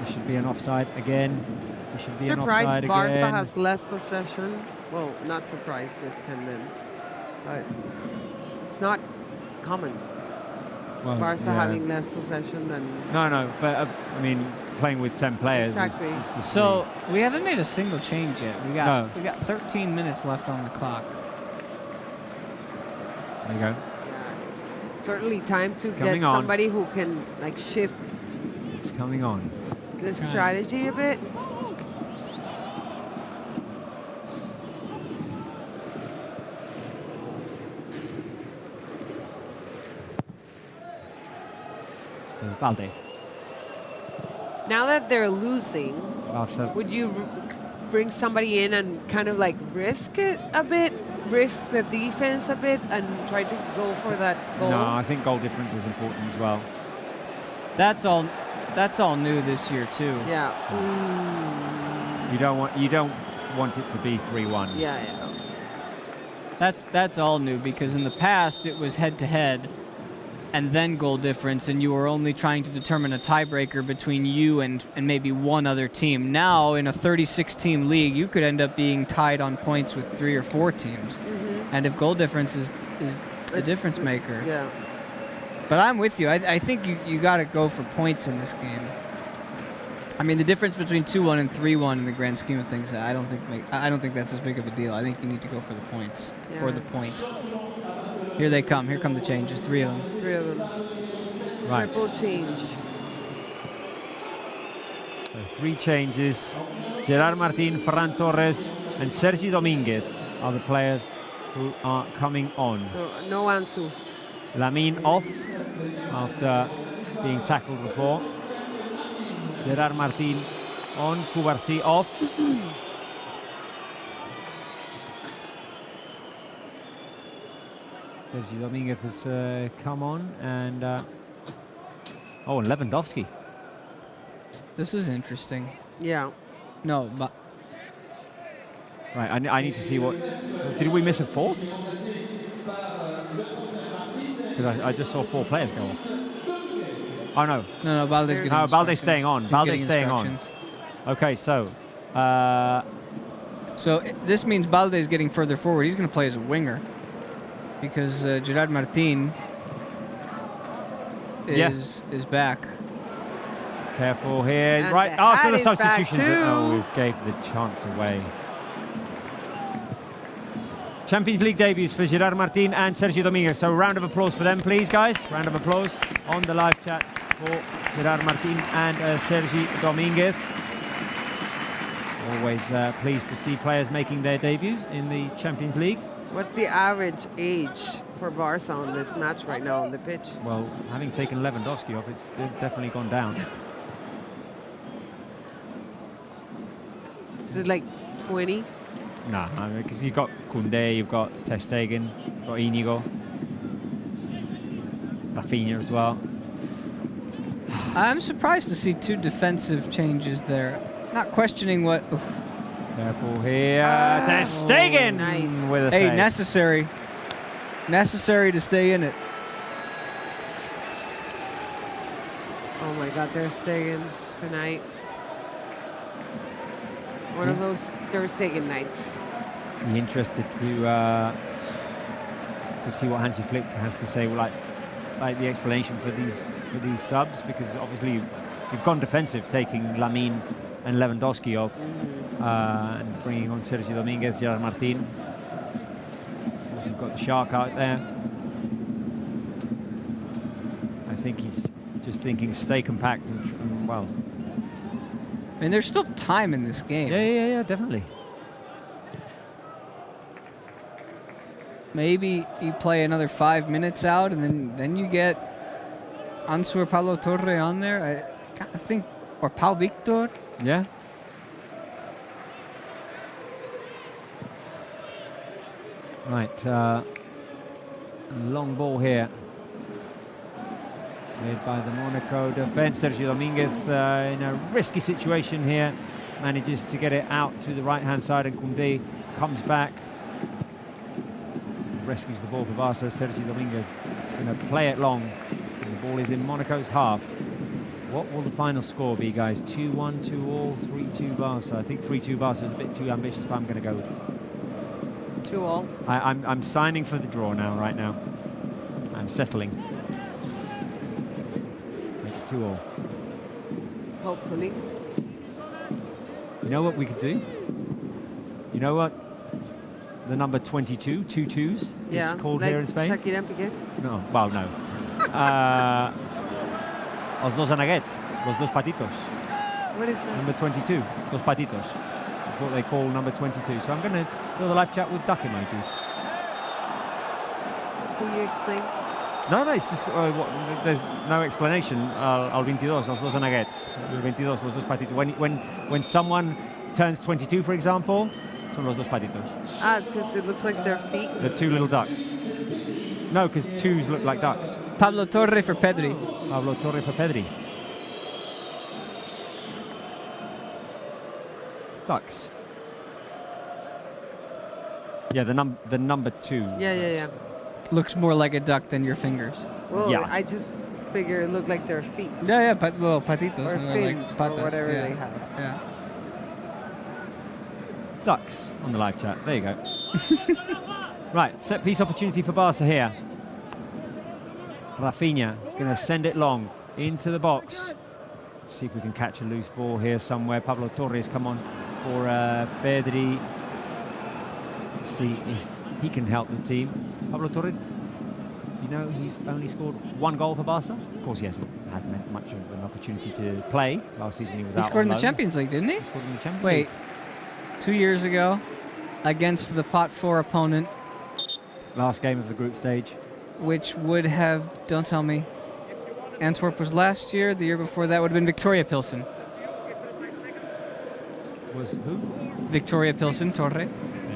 There should be an offside again. There should be an offside Barca again. has less possession. Well, not surprised with 10 men, but it's not common. Well, Barca having less possession than... No, but I mean, playing with 10 players. Exactly. Is just So we haven't made a single change yet. We got 13 minutes left on the clock. There you go. Yeah, certainly time to get coming on. somebody who can like shift It's coming on. the strategy a bit. There's Balde. Now that they're losing, Barca. would you bring somebody in and kind of like risk it a bit, risk the defense a bit, and try to go for that goal? No, I think goal difference is important as well. That's all new this year too. Yeah. You don't want it to be 3-1. Yeah. That's all new because in the past it was head-to-head and then goal difference, and you were only trying to determine a tiebreaker between you and maybe one other team. Now, in a 36-team league, you could end up being tied on points with 3 or 4 teams. And if goal difference is the difference maker. Yeah. But I'm with you. I think you got to go for points in this game. I mean, the difference between 2-1 and 3-1 in the grand scheme of things, I don't think that's as big of a deal. I think you need to go for the points or the point. Here they come. Here come the changes. 3 of them. 3 of them. Right. Triple change. So 3 changes. Gerard Martin, Ferran Torres, and Sergi Dominguez are the players who are coming on. No Ansu. Lamine off after being tackled before. Gerard Martin on. Cubarsí off. Sergi Dominguez has come on, and and Lewandowski. This is interesting. Yeah. No, but Right, I need to see what. Did we miss a 4th? Because I just saw 4 players go off. Oh no. No, Balde's getting Balde's staying on. He's Balde's getting staying on. instructions. Okay, so. So this means Balde's getting further forward. He's going to play as a winger because Gerard Martin is back. Careful here. And right the after the hat is back substitutions. too. Oh, we gave the chance away. Champions League debuts for Gerard Martin and Sergio Dominguez. So round of applause for them, please, guys. Round of applause on the live chat for Gerard Martin and Sergi Dominguez. Always pleased to see players making their debuts in the Champions League. What's the average age for Barca on this match right now on the pitch? Well, having taken Lewandowski off, it's definitely gone down. Is it like 20? Nah, because you've got Koundé, you've got Ter Stegen, you've got Inigo, Rafinha as well. I'm surprised to see 2 defensive changes there. Not questioning what. Oof. Careful here. Ter Stegen nice. with a Hey, save. necessary. Necessary to stay in it. Oh my God, they're staying tonight. One of those Thursday nights. Be interested to see what Hansy Flick has to say, like the explanation for these subs, because obviously you've gone defensive, taking Lamine and Lewandowski off, and bringing on Sergio Dominguez, Gerard Martin. You've got the shark out there. I think he's just thinking stay compact and well. I mean, there's still time in this game. Yeah, definitely. Maybe you play another 5 minutes out, and then you get Ansu or Pablo Torre on there. I kind of think, or Pau Victor. Yeah. Right. Long ball here. Played by the Monaco defense. Sergio Dominguez in a risky situation here. Manages to get it out to the right-hand side, and Koundé comes back. Rescues the ball for Barca. Sergio Dominguez is going to play it long. And the ball is in Monaco's half. What will the final score be, guys? 2-1, 2-all, 3-2 Barca. I think 3-2 Barca is a bit too ambitious, but I'm going to go with 2-all. I'm signing for the draw now, right now. I'm settling. Make it 2-all. Hopefully. You know what we could do? You know what? The number 22, 2 twos, Yeah, is called like here in Spain. Shakira and Piqué. No, well, no. Los dos anaguets, los dos patitos. What is that? Number 22, dos patitos. That's what they call number 22. So I'm going to fill the live chat with duck emojis. Can you explain? No, it's just, there's no explanation. Al 22, los dos anaguets. El 22, los dos patitos. When someone turns 22, for example, son los dos patitos. Ah, because it looks like their feet. The two little ducks. No, because twos look like ducks. Pablo Torre for Pedri. Pablo Torre for Pedri. Ducks. Yeah, the number 2. Yeah. Looks more like a duck than your fingers. Well, Yeah. I just figure it looked like their feet. Yeah, well, patitos. Or fins, like or patas, whatever yeah. they have. Yeah. Ducks on the live chat. There you go. Right, set piece opportunity for Barca here. Rafinha is going to send it long into the box. Let's see if we can catch a loose ball here somewhere. Pablo Torres come on for Pedri. Let's see if he can help the team. Pablo Torres, do you know he's only scored 1 goal for Barca? Of course, he hasn't had much of an opportunity to play. Last season he was out. He scored in the loan. Champions League, didn't he? He scored in the Champions Wait, League. 2 years ago, against the pot 4 opponent, Last game of the group stage. which would have, don't tell me, Antwerp was last year. The year before that would have been Victoria Pilsen. Was who? Victoria Pilsen, Torre. There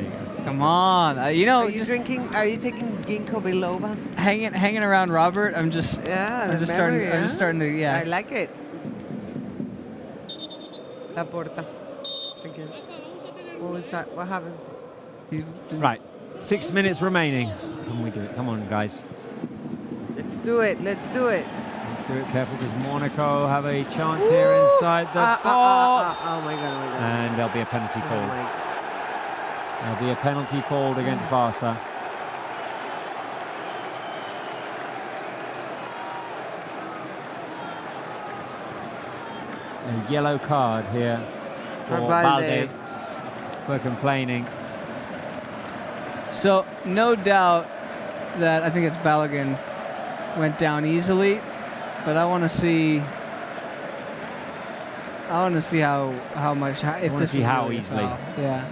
you go. Come on, Are you just drinking? Are you taking ginkgo biloba? hanging around Robert. I'm just memory, starting to, yeah. I like it. La Porta. Again. What was that? What happened? Right, 6 minutes remaining. Can we do it? Come on, guys. Let's do it. Let's do it. Let's do it. Careful, does Monaco have a chance here inside the box? Oh my god! And there'll be a penalty Oh called. my. There'll be a penalty called against Barca. A yellow card here for Balde for complaining. So no doubt that I think it's Balogun went down easily, but I want to see. How much. If this see was how really a easily. foul. Yeah.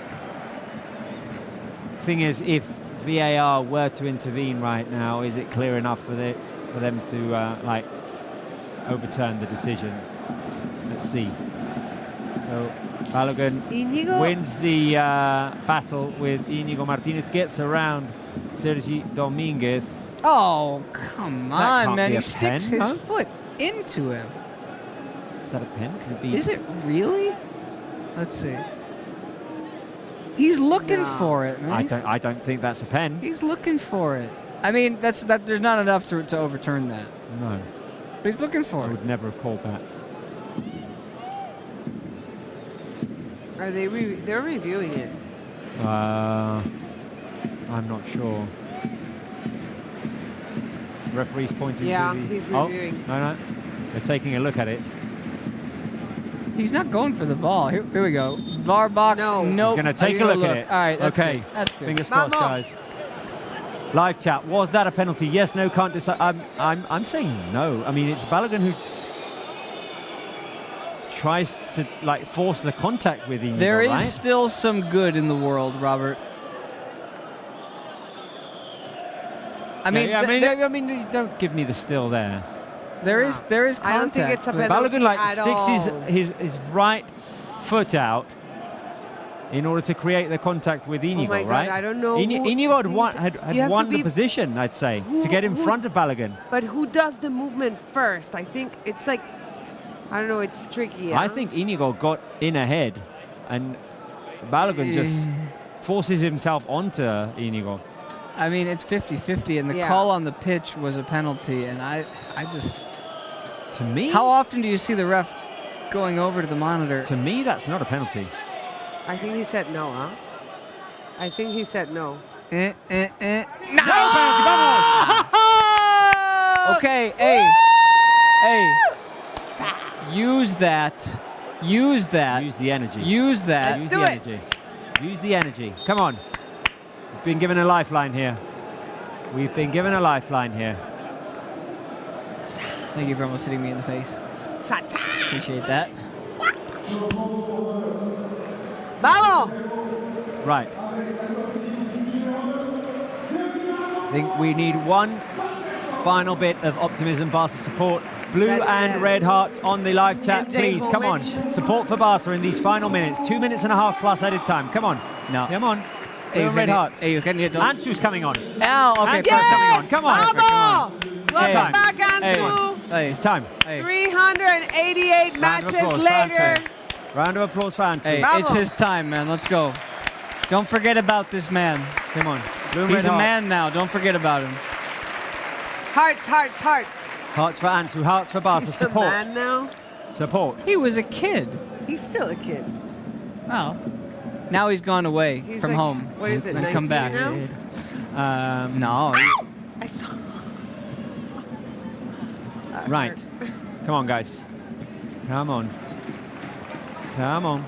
Thing is, if VAR were to intervene right now, is it clear enough for them to overturn the decision? Let's see. So Balogun wins the battle with Íñigo Martinez, gets around Sergi Dominguez. Oh, come That on, can't man. be He a sticks pen, his huh? foot into him. Is that a pen? Could it be? Is it really? Let's see. He's looking for it, man. I don't think that's a pen. He's looking for it. I mean, there's not enough to overturn that. No. But he's looking I for it. would never have called that. Are they? They're reviewing it. I'm not sure. Referee's pointing Yeah, to the... he's reviewing. Oh, no. They're taking a look at it. He's not going for the ball. Here we go. VAR box. No. Nope. He's going to take a look at it. All right. That's okay. Good. That's good. Fingers crossed, Vamos. guys. Live chat, was that a penalty? Yes, no, can't decide. I'm saying no. I mean, it's Balogun who tries to like force the contact with Inigo, There is right? still some good in the world, Robert. I mean, I mean, don't give me the still there. there is contact. I don't think it's a but- penalty. Balogun like at sticks all. his right foot out in order to create the contact with Inigo, my God, right? I don't know who- Inigo had you won, have had to won the be- position, I'd say, to get in front of Balogun. But who does the movement first? I think it's like, I don't know, it's tricky. I think Inigo got in ahead, and Balogun just forces himself onto Inigo. I mean, it's 50-50, and the Yeah. call on the pitch was a penalty, and I just... To me, How often do you see the ref going over to the monitor? to me, that's not a penalty. I think he said no, huh? I think he said no. No! No penalty, vamos! Okay, hey, use that. Use that. Use the energy. Use that. Use do the it. energy. Use the energy. Come on. We've been given a lifeline here. We've been given a lifeline here. Thank you for almost hitting me in the face. Appreciate that. Vamos! Right. I think we need one final bit of optimism, Barca support. Blue Red, and red. red hearts on the live chat, MJ please. Come on. Hovic. Support for Barca in these final minutes. 2 minutes and a half plus added time. Come on. No. Come on. Hey, Blue and red hearts. Hey, you can hit. Don't. Ansu's coming on. Ow, okay, Ansu's perfect. coming on. Come on. Vamos! Welcome Time. back, Hey. Ansu. Hey, It's time. hey, 388 Round of matches applause for later. Ansu. Round of applause for Ansu. hey, Bravo. it's his time, man. Let's go. Don't forget about this man. Come on. Blue and He's red a hearts. man now. Don't forget about him. Hearts, hearts, hearts. Hearts for Ansu. Hearts for Barca. He's a Support. man now. Support. He was a kid. He's still a kid. Oh. Now he's gone away He's from like, home. what is it, And come 19 back. now? No. I saw. That Right. hurt. Come on, guys. Come on. Come on.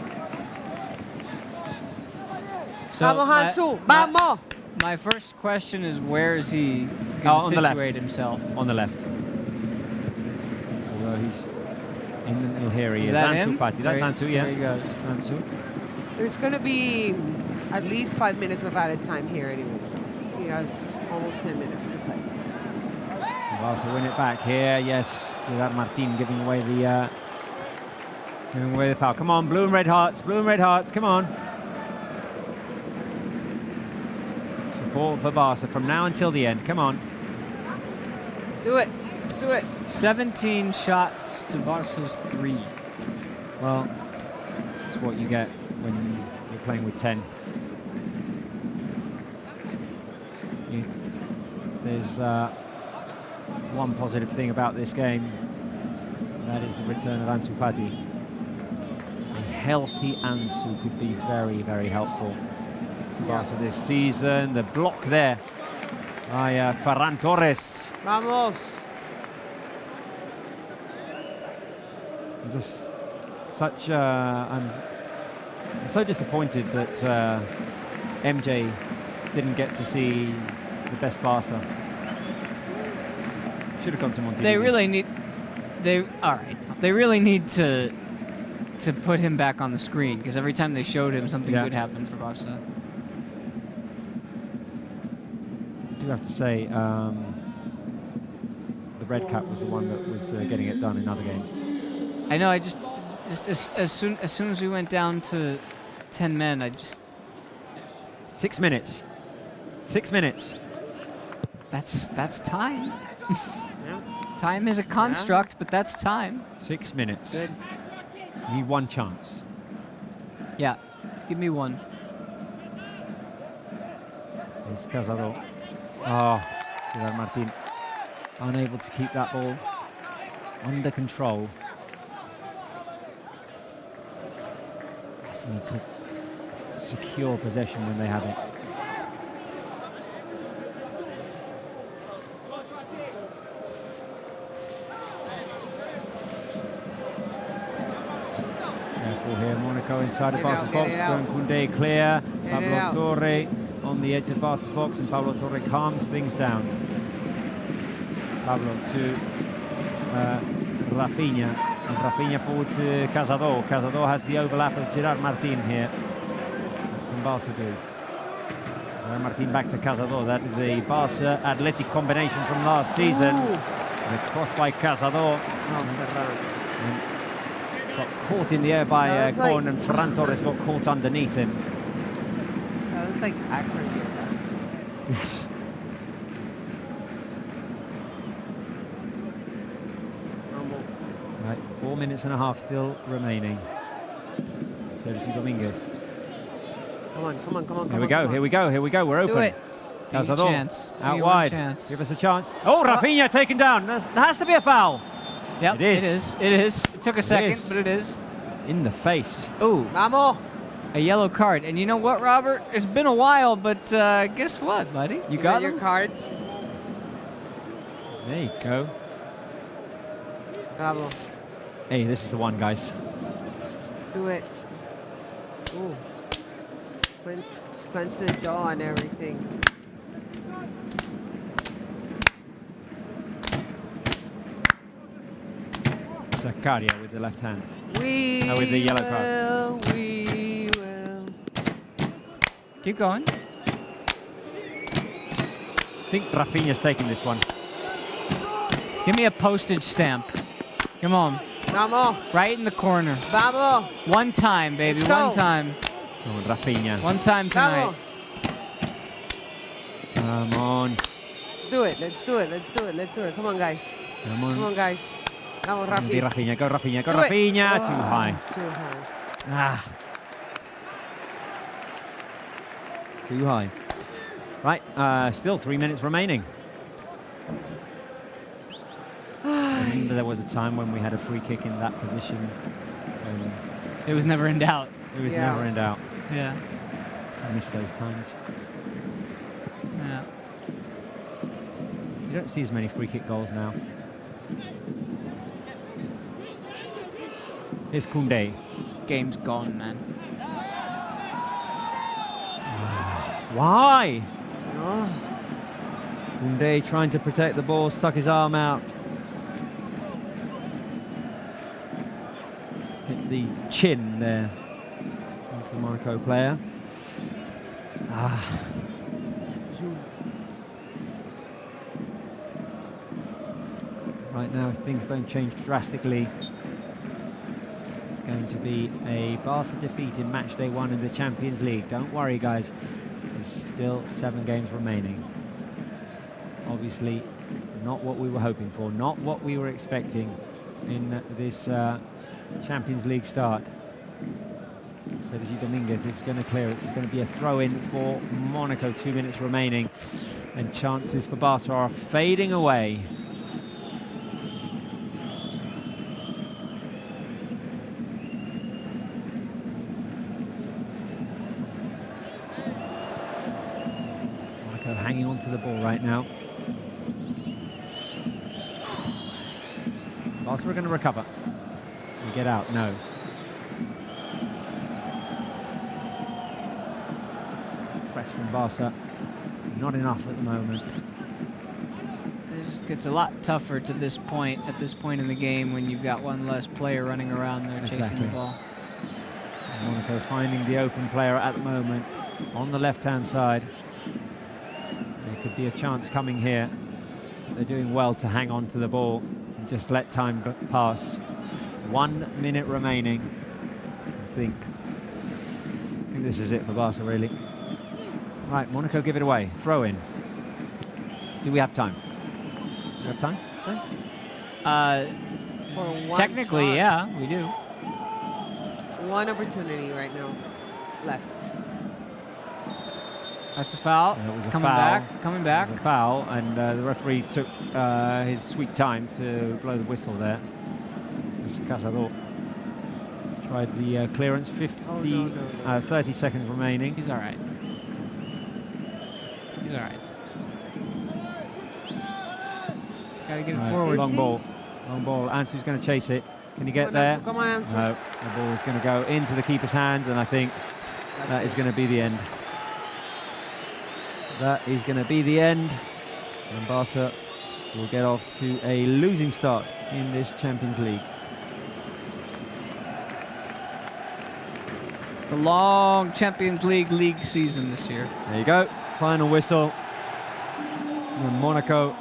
So Vamos, Hansu. Vamos. my first question is, where is he Oh, going on to the left. situate himself? On the left. Although he's in the middle here. He Is is. that Ansu him? Fati. That's There he- Ansu, yeah. there he goes. That's Ansu. There's going to be at least 5 minutes of added time here anyway, so he has almost 10 minutes to play. Barca win it back here. Yes, Gerard Martin giving away the foul. Come on, blue and red hearts. Blue and red hearts. Come on. Support for Barca from now until the end. Come on. Let's do it. Let's do it. 17 shots to Barca's 3. Well, that's what you get when you're playing with 10. There's one positive thing about this game. That is the return of Ansu Fati. A healthy Ansu could be very, very helpful for Barca this season. The block there by Ferran Torres. Vamos. Just such I'm so disappointed that MJ didn't get to see the best Barca. Should have gone to Montego. They really need. All right. They really need to put him back on the screen, because every time they showed him, something Yeah. good happened for Barca. I do have to say the red cap was the one that was getting it done in other games. I know. I just as soon as we went down to 10 men, I just 6 minutes. 6 minutes. that's time. Time is a construct, but that's time. 6 minutes. Good. You need one chance. Yeah. Give me one. It's Casado. Oh, Gerard Martin unable to keep that ball under control. Barca need to secure possession when they have it. Careful here, Monaco inside the Get Barca's out, box. get it out. Koundé clear. Get it Pablo out. Torre on the edge of Barca's box, and Pablo Torre calms things down. Pablo to Rafinha, and Rafinha forward to Cazador. Cazador has the overlap of Gerard Martin here. What can Barca do? Gerard Martin back to Cazador. That is a Barca Athletic combination from last season. The cross by Cazador. Got caught in the air by Korn, and Ferran Torres got caught underneath him. That was like accurate. Right, 4 minutes and a half still remaining. Sergio Dominguez. Come on, come on, come on. Here we go, here we go, here we go. We're open. Do it. Cazador Chance. out wide. Give us a chance. Oh, Rafinha taken down. There has to be a foul. Yep, it is. It is. It took a second, but it is. In the face. Oh, Vamos. a yellow card. And you know what, Robert? It's been a while, but guess what, buddy? You got your them? cards. There you go. Bravo. Hey, this is the one, guys. Do it. Ooh. Clench the jaw and everything. Zakaria with the left hand. With the yellow card. We will. Keep going. I think Rafinha's taking this one. Give me a postage stamp. Come on. Vamos. Right in the corner. Vamos. One time, baby. Let's go. One time. Come on, Rafinha. One time tonight. Vamos. Come on. Let's do it. Let's do it. Let's do it. Let's do it. Come on, guys. Come on. Come on, guys. Vamos, Be Rafi. Rafinha. Go Rafinha. Go Do it. Rafinha. Oh, Too high. Too high. Ah. Too high. Right. Still 3 minutes remaining. And there was a time when we had a free kick in that position. It was never in doubt. It was never in doubt. Yeah. I miss those times. Yeah. You don't see as many free kick goals now. Here's Koundé. Game's gone, man. Why? Oh. Koundé trying to protect the ball, stuck his arm out. Hit the chin there of the Monaco player. Right now, if things don't change drastically, it's going to be a Barca defeat in match day 1 in the Champions League. Don't worry, guys. There's still 7 games remaining. Obviously, not what we were hoping for, not what we were expecting in this Champions League start. Sergio Dominguez is going to clear. It's going to be a throw-in for Monaco. 2 minutes remaining, and chances for Barca are fading away. Monaco hanging on to the ball right now. Barca are going to recover. We get out, no. Press from Barca, not enough at the moment. It just gets a lot tougher to this point, at this point in the game, when you've got one less player running around there chasing the ball. And Monaco finding the open player at the moment on the left-hand side. There could be a chance coming here. They're doing well to hang on to the ball and just let time pass. 1 minute remaining. I think this is it for Barca, really. Right, Monaco give it away. Throw in. Do we have time? Do we have time? Thanks. Technically, shot. yeah, we do. One opportunity right now left. That's a foul. It was a coming foul. back, coming back. It was a foul, and the referee took his sweet time to blow the whistle there. As Cazador tried the clearance. 30 seconds remaining. He's all right. He's all right. Gotta get it forward. Long ball. Long ball. Ansu's going to chase it. Can he get there? Come on, Ansu. No. The ball is going to go into the keeper's hands, and I think that is going to be the end. that is going to be the end. And Barca will get off to a losing start in this Champions League. It's a long Champions League season this year. There you go. Final whistle. And Monaco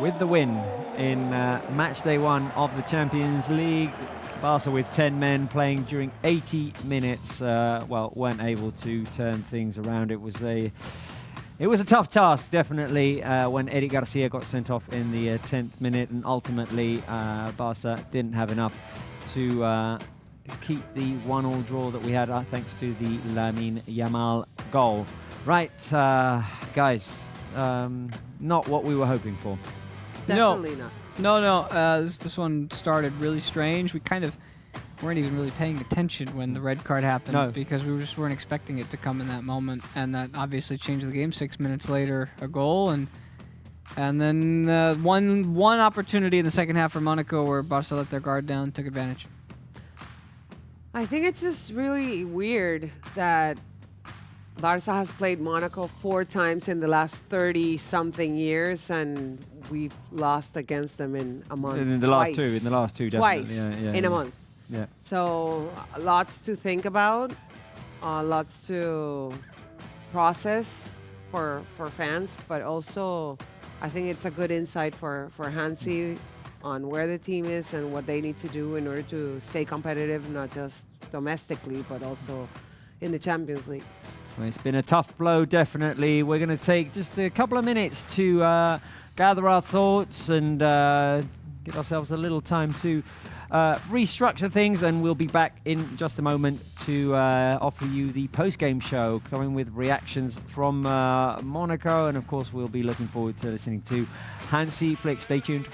with the win in match day 1 of the Champions League. Barca with 10 men playing during 80 minutes. Well, weren't able to turn things around. It was a tough task, definitely, when Eric Garcia got sent off in the 10th minute, and ultimately Barca didn't have enough to keep the 1-1 draw that we had, thanks to the Yamal goal. Right, guys, not what we were hoping for. Definitely not. No. This one started really strange. We kind of weren't even really paying attention when the red card happened, because we just weren't expecting it to come in that moment, and that obviously changed the game. 6 minutes later, a goal, and then one opportunity in the second half for Monaco where Barca let their guard down, took advantage. I think it's just really weird that Barca has played Monaco 4 times in the last 30-something years, and we've lost against them in a month. In the last two, definitely. Twice in a month. Yeah. So lots to think about, lots to process for fans, but also I think it's a good insight for Hansy on where the team is and what they need to do in order to stay competitive, not just domestically, but also in the Champions League. Well, it's been a tough blow, definitely. We're going to take just a couple of minutes to gather our thoughts and give ourselves a little time to restructure things, and we'll be back in just a moment to offer you the post-game show, coming with reactions from Monaco, and of course we'll be looking forward to listening to Hansy Flick. Stay tuned.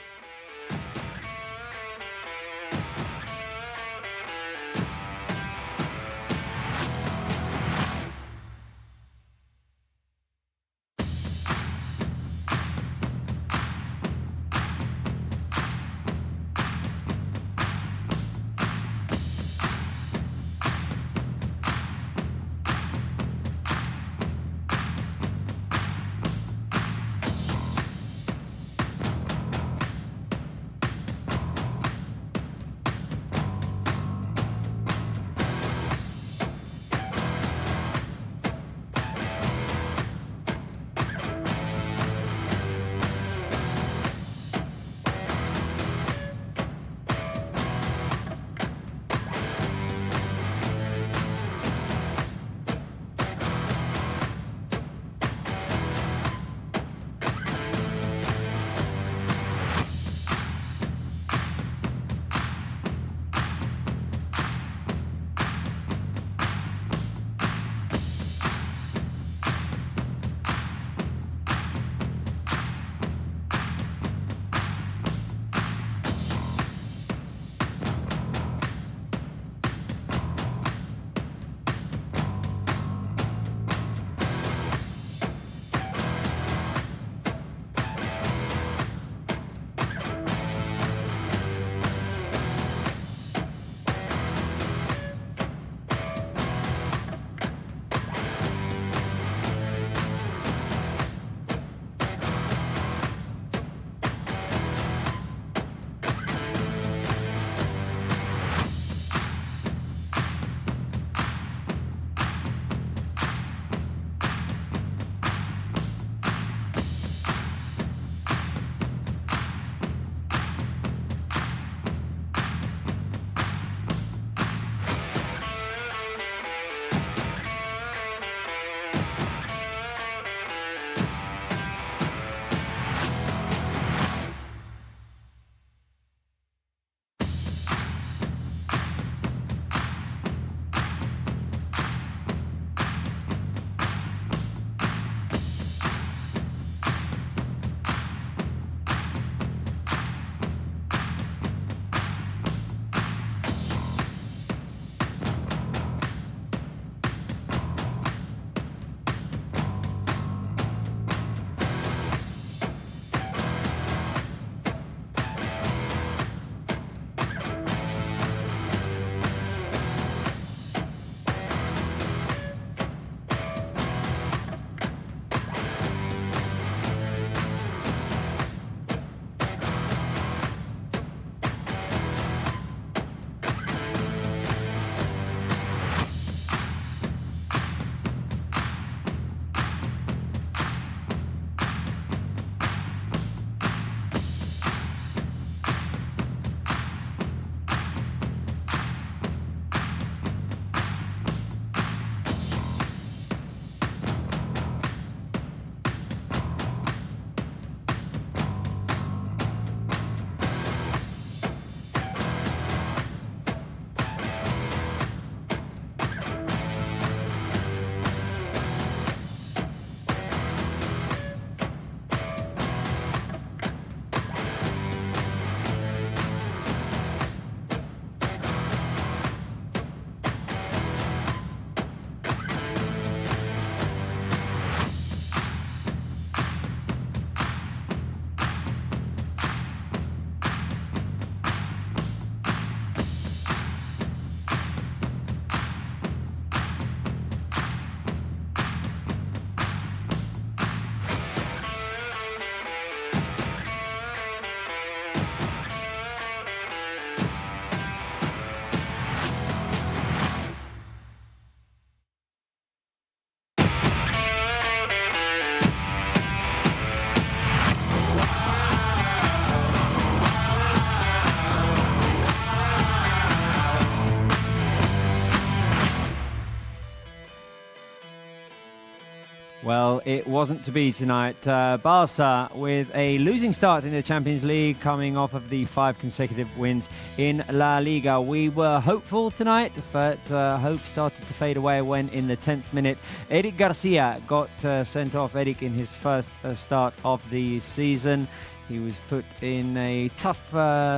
Well, it wasn't to be tonight. Barca with a losing start in the Champions League, coming off of the 5 consecutive wins in La Liga. We were hopeful tonight, but hope started to fade away when in the 10th minute, Eric Garcia got sent off. Eric in his first start of the season. He was put in a tough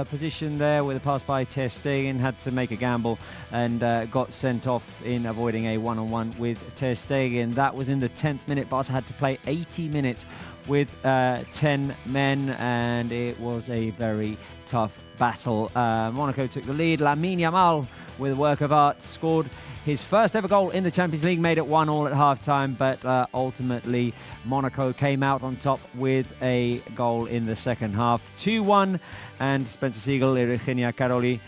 position there with a pass by Ter Stegen, had to make a gamble and got sent off in avoiding a one-on-one with Ter Stegen. That was in the 10th minute. Barca had to play 80 minutes with 10 men, and it was a very tough battle. Monaco took the lead. Yamal, with a work of art, scored his first ever goal in the Champions League, made it 1-1 at half-time, but ultimately Monaco came out on top with a goal in the second half, 2-1, and Spencer Siegel, Eugenia Caroli.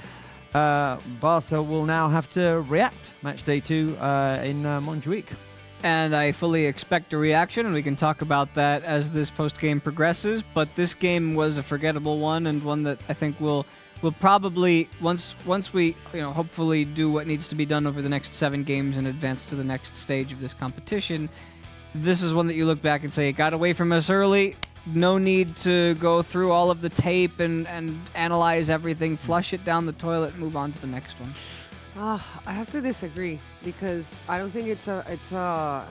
Barca will now have to react match day 2 in Montjuic. And I fully expect a reaction, and we can talk about that as this post-game progresses. But this game was a forgettable one, and one that I think will probably, once we hopefully do what needs to be done over the next 7 games and advance to the next stage of this competition, this is one that you look back and say, it got away from us early. No need to go through all of the tape and analyze everything, flush it down the toilet, and move on to the next one. I have to disagree, because I don't think it's a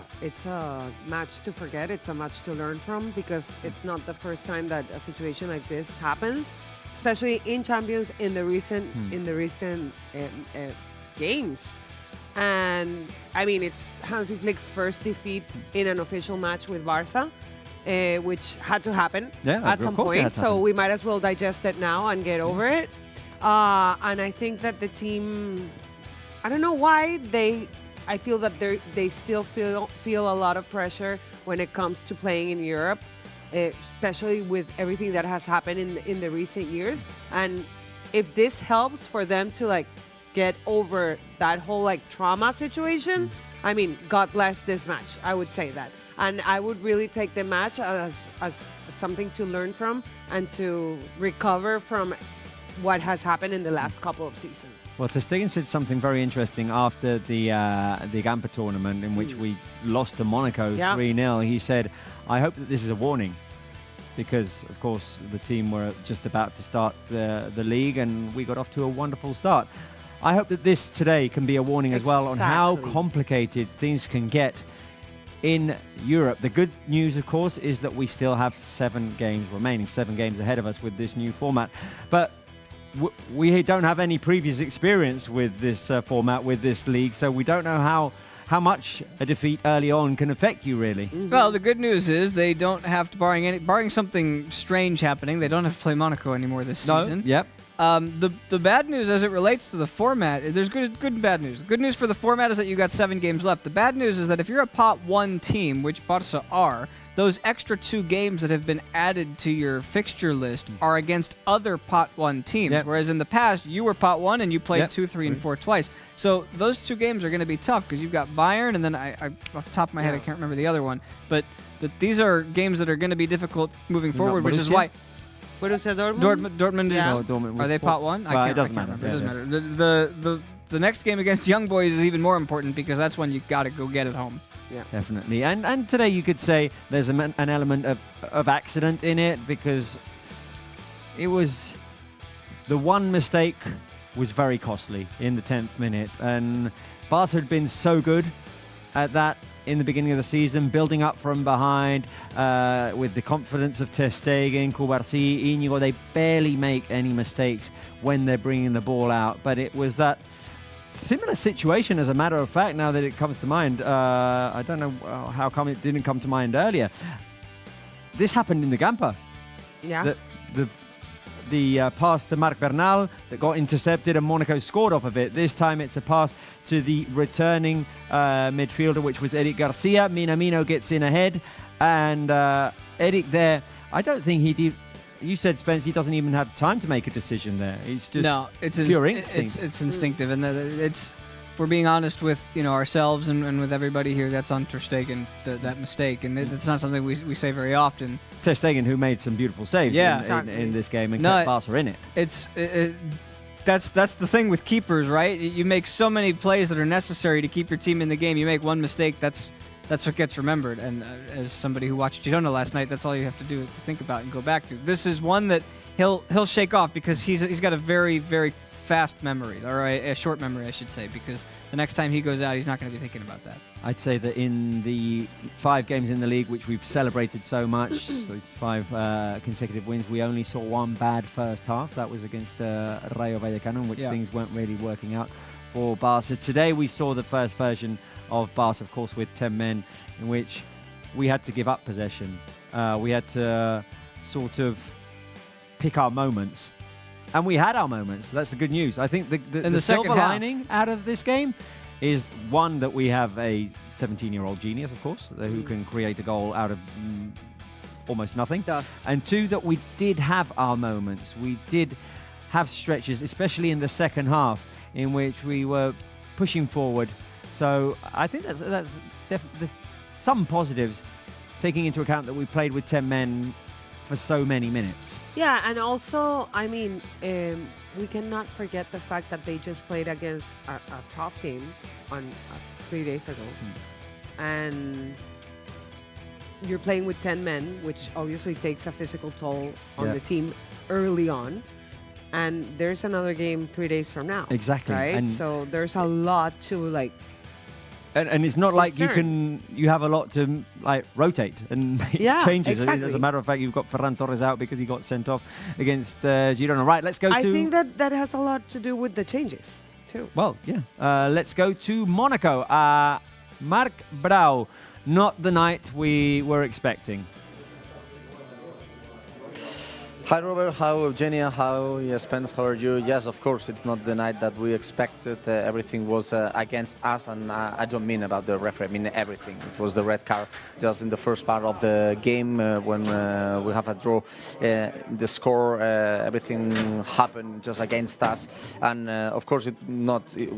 match to forget. It's a match to learn from, because it's not the first time that a situation like this happens, especially in Champions in the recent games. And I mean, it's Hansy Flick's first defeat in an official match with Barca, which had to happen at some point. So we might as well digest it now and get over it. And I think that the team, I don't know why I feel that they still feel a lot of pressure when it comes to playing in Europe, especially with everything that has happened in the recent years. And if this helps for them to get over that whole trauma situation, I mean, God bless this match. I would say that. And I would really take the match as something to learn from and to recover from what has happened in the last couple of seasons. Well, Ter Stegen said something very interesting after the Gamper tournament, in which we lost to Monaco 3-0. He said, I hope that this is a warning, because, of course, the team were just about to start the league and we got off to a wonderful start. I hope that this today can be a warning as well on how complicated things can get in Europe. The good news, of course, is that we still have 7 games remaining, 7 games ahead of us with this new format. But we don't have any previous experience with this format, with this league, so we don't know how much a defeat early on can affect you, really. Well, the good news is they don't have to, barring something strange happening, they don't have to play Monaco anymore this season. Yep. The bad news as it relates to the format, there's good and bad news. The good news for the format is that you got 7 games left. The bad news is that if you're a Pot 1 team, which Barca are, those extra 2 games that have been added to your fixture list are against other Pot 1 teams, whereas in the past, you were Pot 1 and you played 2, 3, and 4 twice. So those 2 games are going to be tough, because you've got Bayern, and then I off the top of my head, I can't remember the other one. But these are games that are going to be difficult moving forward, which is why... Borussia Dortmund? Dortmund is... No, Dortmund are they Pot 1? It doesn't matter. It doesn't matter. The next game against Young Boys is even more important, because that's when you got to go get it home. Yeah, definitely. And today you could say there's an element of accident in it, because it was the one mistake was very costly in the 10th minute, and Barca had been so good at that in the beginning of the season, building up from behind with the confidence of Ter Stegen, Garcia, Íñigo. They barely make any mistakes when they're bringing the ball out, but it was that similar situation, as a matter of fact, now that it comes to mind. I don't know how come it didn't come to mind earlier. This happened in the Gamper. Yeah. The pass to Marc Bernal that got intercepted and Monaco scored off of it. This time it's a pass to the returning midfielder, which was Eric Garcia. Minamino gets in ahead, and Eric there, I don't think he did. You said, Spence, he doesn't even have time to make a decision there. It's just it's pure instinct. It's instinctive, and it's, if we're being honest with ourselves and with everybody here, that's on Ter Stegen, that mistake, and it's not something we say very often. Ter Stegen, who made some beautiful saves in this game and kept Barca in it. That's the thing with keepers, right? You make so many plays that are necessary to keep your team in the game. You make one mistake, that's that's what gets remembered. And as somebody who watched Girona last night, that's all you have to do to think about and go back to. This is one that he'll shake off because he's got a very, very fast memory, or a short memory, I should say, because the next time he goes out, he's not going to be thinking about that. I'd say that in the 5 games in the league, which we've celebrated so much, those 5 consecutive wins, we only saw one bad first half. That was against Rayo Vallecano, in which things weren't really working out for Barca. Today we saw the first version of Barca, of course, with 10 men, in which we had to give up possession. We had to sort of pick our moments. And we had our moments. That's the good news. I think the silver lining out of this game is, one, that we have a 17-year-old genius, of course, who can create a goal out of almost nothing. And 2, that we did have our moments. We did have stretches, especially in the second half, in which we were pushing forward. So I think that's some positives, taking into account that we played with 10 men for so many minutes. Yeah, and also, I mean, we cannot forget the fact that they just played against a tough game on 3 days ago. And you're playing with 10 men, which obviously takes a physical toll on the team early on. And there's another game 3 days from now. Exactly. Right? And so there's a lot to, like... And it's not like you have a lot to rotate and make changes. Exactly. As a matter of fact, you've got Ferran Torres out because he got sent off against Girona. Right, let's go to... I think that has a lot to do with the changes, too. Well, yeah. Let's go to Monaco. Marc Brau, not the night we were expecting. Hi Robert, how Eugenia, how Spence, how are you? Yes, of course, it's not the night that we expected. Everything was against us, and I don't mean about the referee, I mean everything. It was the red card just in the first part of the game when we have a draw. The score, everything happened just against us, and of course it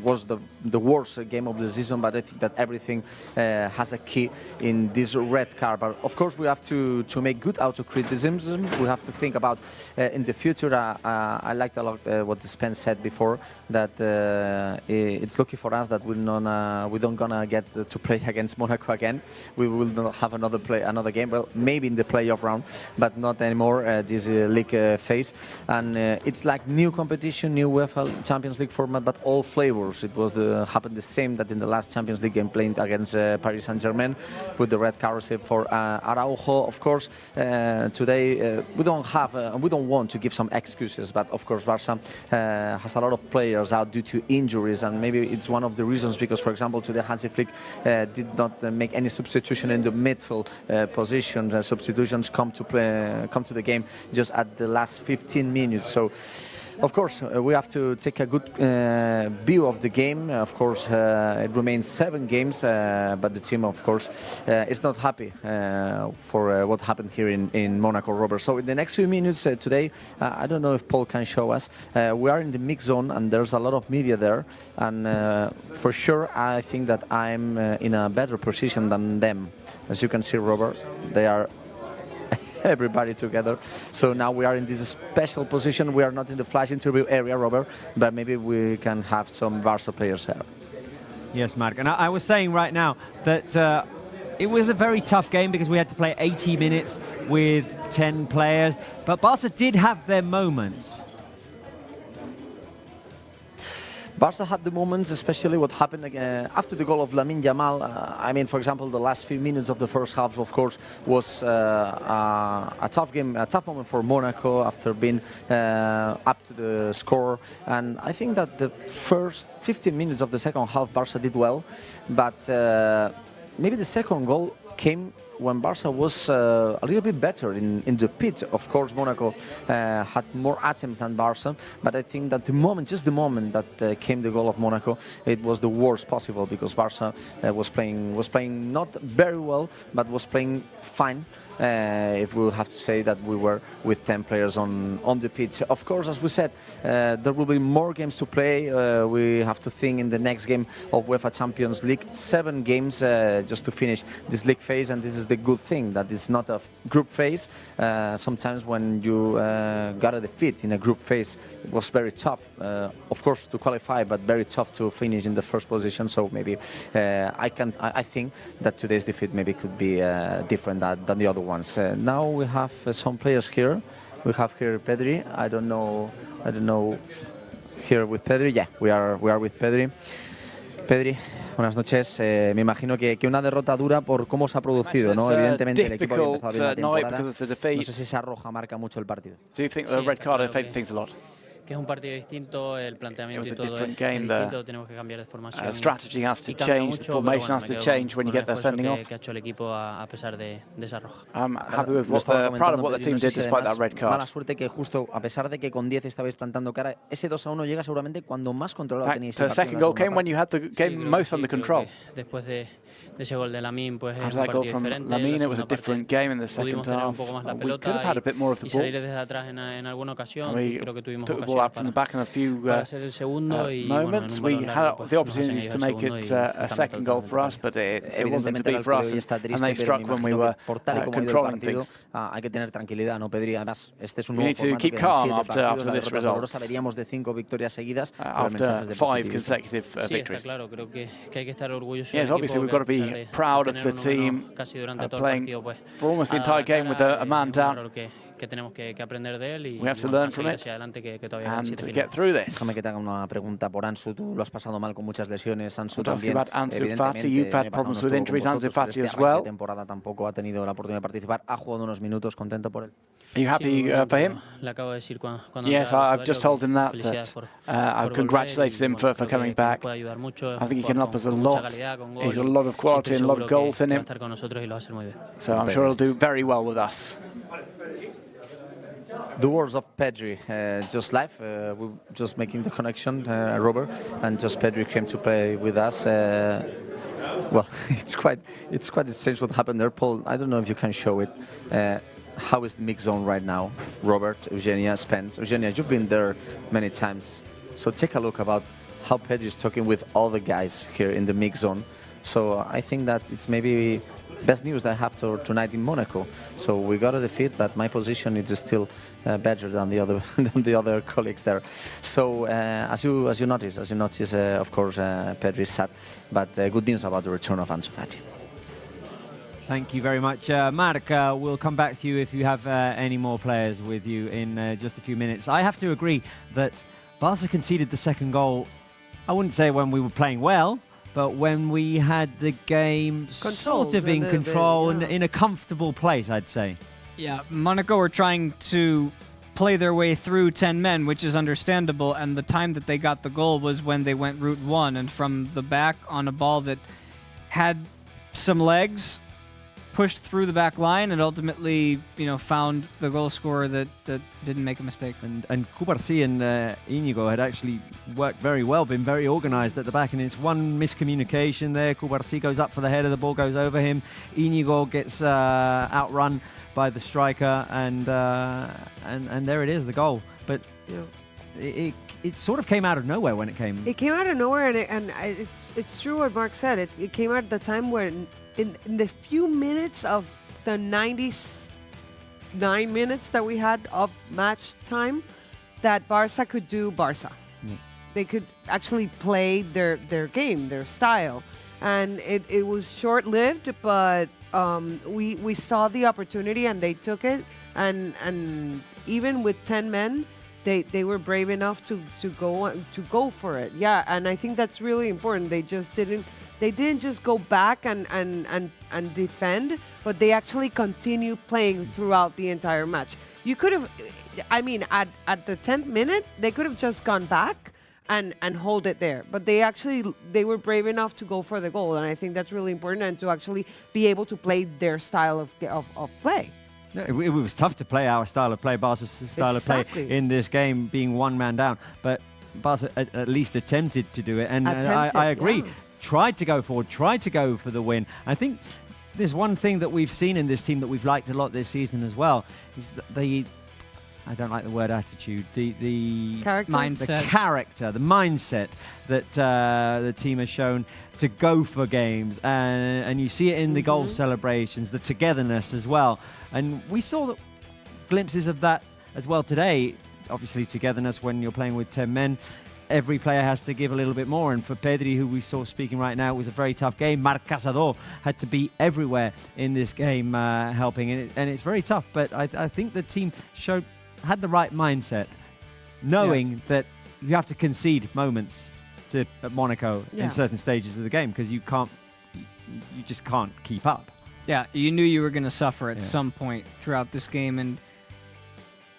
was the worst game of the season, but I think that everything has a key in this red card. But of course we have to make good auto-criticism. We have to think about in the future. I liked a lot what Spence said before, that it's lucky for us that we don't gonna get to play against Monaco again. We will not have another game. Well, maybe in the playoff round, but not anymore this league phase. And it's like new competition, new UEFA Champions League format, but all flavors. It was happened the same that in the last Champions League game playing against Paris Saint-Germain with the red card for Araujo. Of course, today we don't have. We don't want to give some excuses, but of course Barça has a lot of players out due to injuries, and maybe it's one of the reasons because, for example, today Hansy Flick did not make any substitution in the midfield positions. Substitutions come to the game just at the last 15 minutes. So of course, we have to take a good view of the game. Of course, it remains 7 games, but the team, of course, is not happy for what happened here in Monaco, Robert. So in the next few minutes today, I don't know if Paul can show us. We are in the mix zone, and there's a lot of media there. And for sure, I think that I'm in a better position than them. As you can see, Robert, they are everybody together. So now we are in this special position. We are not in the flash interview area, Robert, but maybe we can have some Barca players here. Yes, Marc. And I was saying right now that it was a very tough game because we had to play 80 minutes with 10 players. But Barca did have their moments. Barca had the moments, especially what happened after the goal of Yamal. I mean, for example, the last few minutes of the first half, of course, was a tough game, a tough moment for Monaco after being up to the score. And I think that the first 15 minutes of the second half, Barca did well, but maybe the second goal came when Barca was a little bit better in the pitch. Of course, Monaco had more attempts than Barca, but I think that just the moment that came the goal of Monaco, it was the worst possible because Barca was playing not very well, but was playing fine. If we have to say that we were with 10 players on the pitch. Of course, as we said, there will be more games to play. We have to think in the next game of UEFA Champions League. 7 games just to finish this league phase, and this is the good thing, that it's not a group phase. Sometimes when you got a defeat in a group phase, it was very tough, of course, to qualify, but very tough to finish in the first position. So maybe I think that today's defeat maybe could be different than the other ones. Now we have some players here. We have here Pedri. I don't know here with Pedri. Yeah, we are with Pedri. Pedri, buenas noches. Me imagino que una derrota dura por cómo se ha producido, ¿no? Evidentemente el equipo había empezado bien la temporada. No sé si esa roja marca mucho el partido. Do you think the red card affected things a lot? Que es un partido distinto, el planteamiento y todo es distinto, tenemos que cambiar de formación. Strategy has to change, the formation has to change when you get that sending off. Que ha hecho el equipo a pesar de esa roja. I'm happy with proud of what the team did despite that red card. Mala suerte que justo a pesar de que con 10 estabais plantando cara, ese 2-1 llega seguramente cuando más controlado tenéis el partido. The second goal came when you had the game most under control. Después de ese gol de Lamin, pues es un partido diferente. Lamin, it was a different game in the second half. We could have had a bit more of the ball. Salir desde atrás en alguna ocasión, creo que tuvimos took the ball out from the back in a few moments. We had the opportunities to make it a second goal for us, but it wasn't to be for us, and they struck when we were controlling things. Hay que tener tranquilidad, ¿no, Pedri? Además, este es un nuevo formato que en 7 partidos la derrota dolorosa veríamos de 5 victorias seguidas. After 5 consecutive victories. Sí, está claro, creo que hay que estar orgullosos. Yes, obviously we've got to be proud of the team playing for almost the entire game with a man down. Que tenemos que aprender de él y we have to learn from it and to get through this. Déjame que te haga una pregunta por Ansu. Tú lo has pasado mal con muchas lesiones. Ansu también. About Ansu Fati, you've had problems with injuries. Ansu Fati as well. Temporada tampoco ha tenido la oportunidad de participar. Ha jugado unos minutos. Contento por él. Are you happy for him? Le acabo de decir cuando yes, I've just told him that I've congratulated him for coming back. I think he can help us a lot. He's got a lot of quality and a lot of goals in him. So I'm sure he'll do very well with us. The words of Pedri, just live. We're just making the connection, Robert, and just Pedri came to play with us. Well, it's quite strange what happened there, Paul. I don't know if you can show it. How is the mix zone right now, Robert, Eugenia, Spence? Eugenia, you've been there many times, so take a look about how Pedri is talking with all the guys here in the mix zone. So I think that it's maybe best news that I have tonight in Monaco. So we got a defeat, but my position is still better than the other colleagues there. So as you notice, of course, Pedri is sad, but good news about the return of Ansu Fati. Thank you very much, Marc. We'll come back to you if you have any more players with you in just a few minutes. I have to agree that Barca conceded the second goal. I wouldn't say when we were playing well, but when we had the game sort of in control and in a comfortable place, I'd say. Yeah, Monaco were trying to play their way through 10 men, which is understandable, and the time that they got the goal was when they went route one, and from the back on a ball that had some legs, pushed through the back line and ultimately, found the goal scorer that didn't make a mistake. And Garcia and Íñigo had actually worked very well, been very organised at the back, and it's one miscommunication there. Garcia goes up for the header, the ball goes over him. Íñigo gets outrun by the striker, and there it is, the goal. But it sort of came out of nowhere when it came. It came out of nowhere, and it's true what Marc said. It came out at the time where in the few minutes of the 99 minutes that we had of match time, that Barca could do Barca. Yeah. They could actually play their game, their style. And it was short-lived, but we saw the opportunity and they took it. And even with 10 men, they were brave enough to go for it. Yeah, and I think that's really important. They didn't just go back and defend, but they actually continued playing throughout the entire match. You could have, at the 10th minute, they could have just gone back and hold it there. But they were brave enough to go for the goal, and I think that's really important, and to actually be able to play their style of play. Yeah, it was tough to play our style of play, Barca's style of play in this game, being one man down. But Barca at least attempted to do it, and I agree. Yeah. Tried to go forward, tried to go for the win. I think there's one thing that we've seen in this team that we've liked a lot this season as well, is that I don't like the word attitude, the Character? Mindset. the character, the mindset that the team has shown to go for games, and you see it in the goal celebrations, the togetherness as well. And we saw glimpses of that as well today. Obviously, togetherness when you're playing with 10 men. Every player has to give a little bit more. And for Pedri, who we saw speaking right now, it was a very tough game. Marc Casador had to be everywhere in this game helping. And it's very tough. But I think the team had the right mindset, knowing that you have to concede moments at Monaco in certain stages of the game because you just can't keep up. Yeah, you knew you were going to suffer at some point throughout this game, and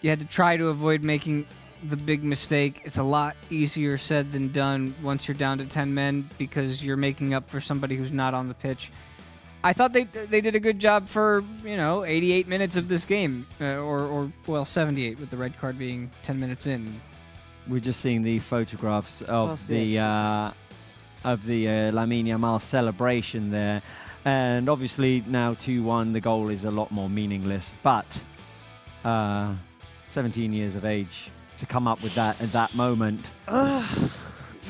you had to try to avoid making the big mistake. It's a lot easier said than done once you're down to 10 men because you're making up for somebody who's not on the pitch. I thought they did a good job for 88 minutes of this game, or 78 with the red card being 10 minutes in. We're just seeing the photographs of the Lamine Yamal celebration there, and obviously now 2-1. The goal is a lot more meaningless, but 17 years of age to come up with that at that moment.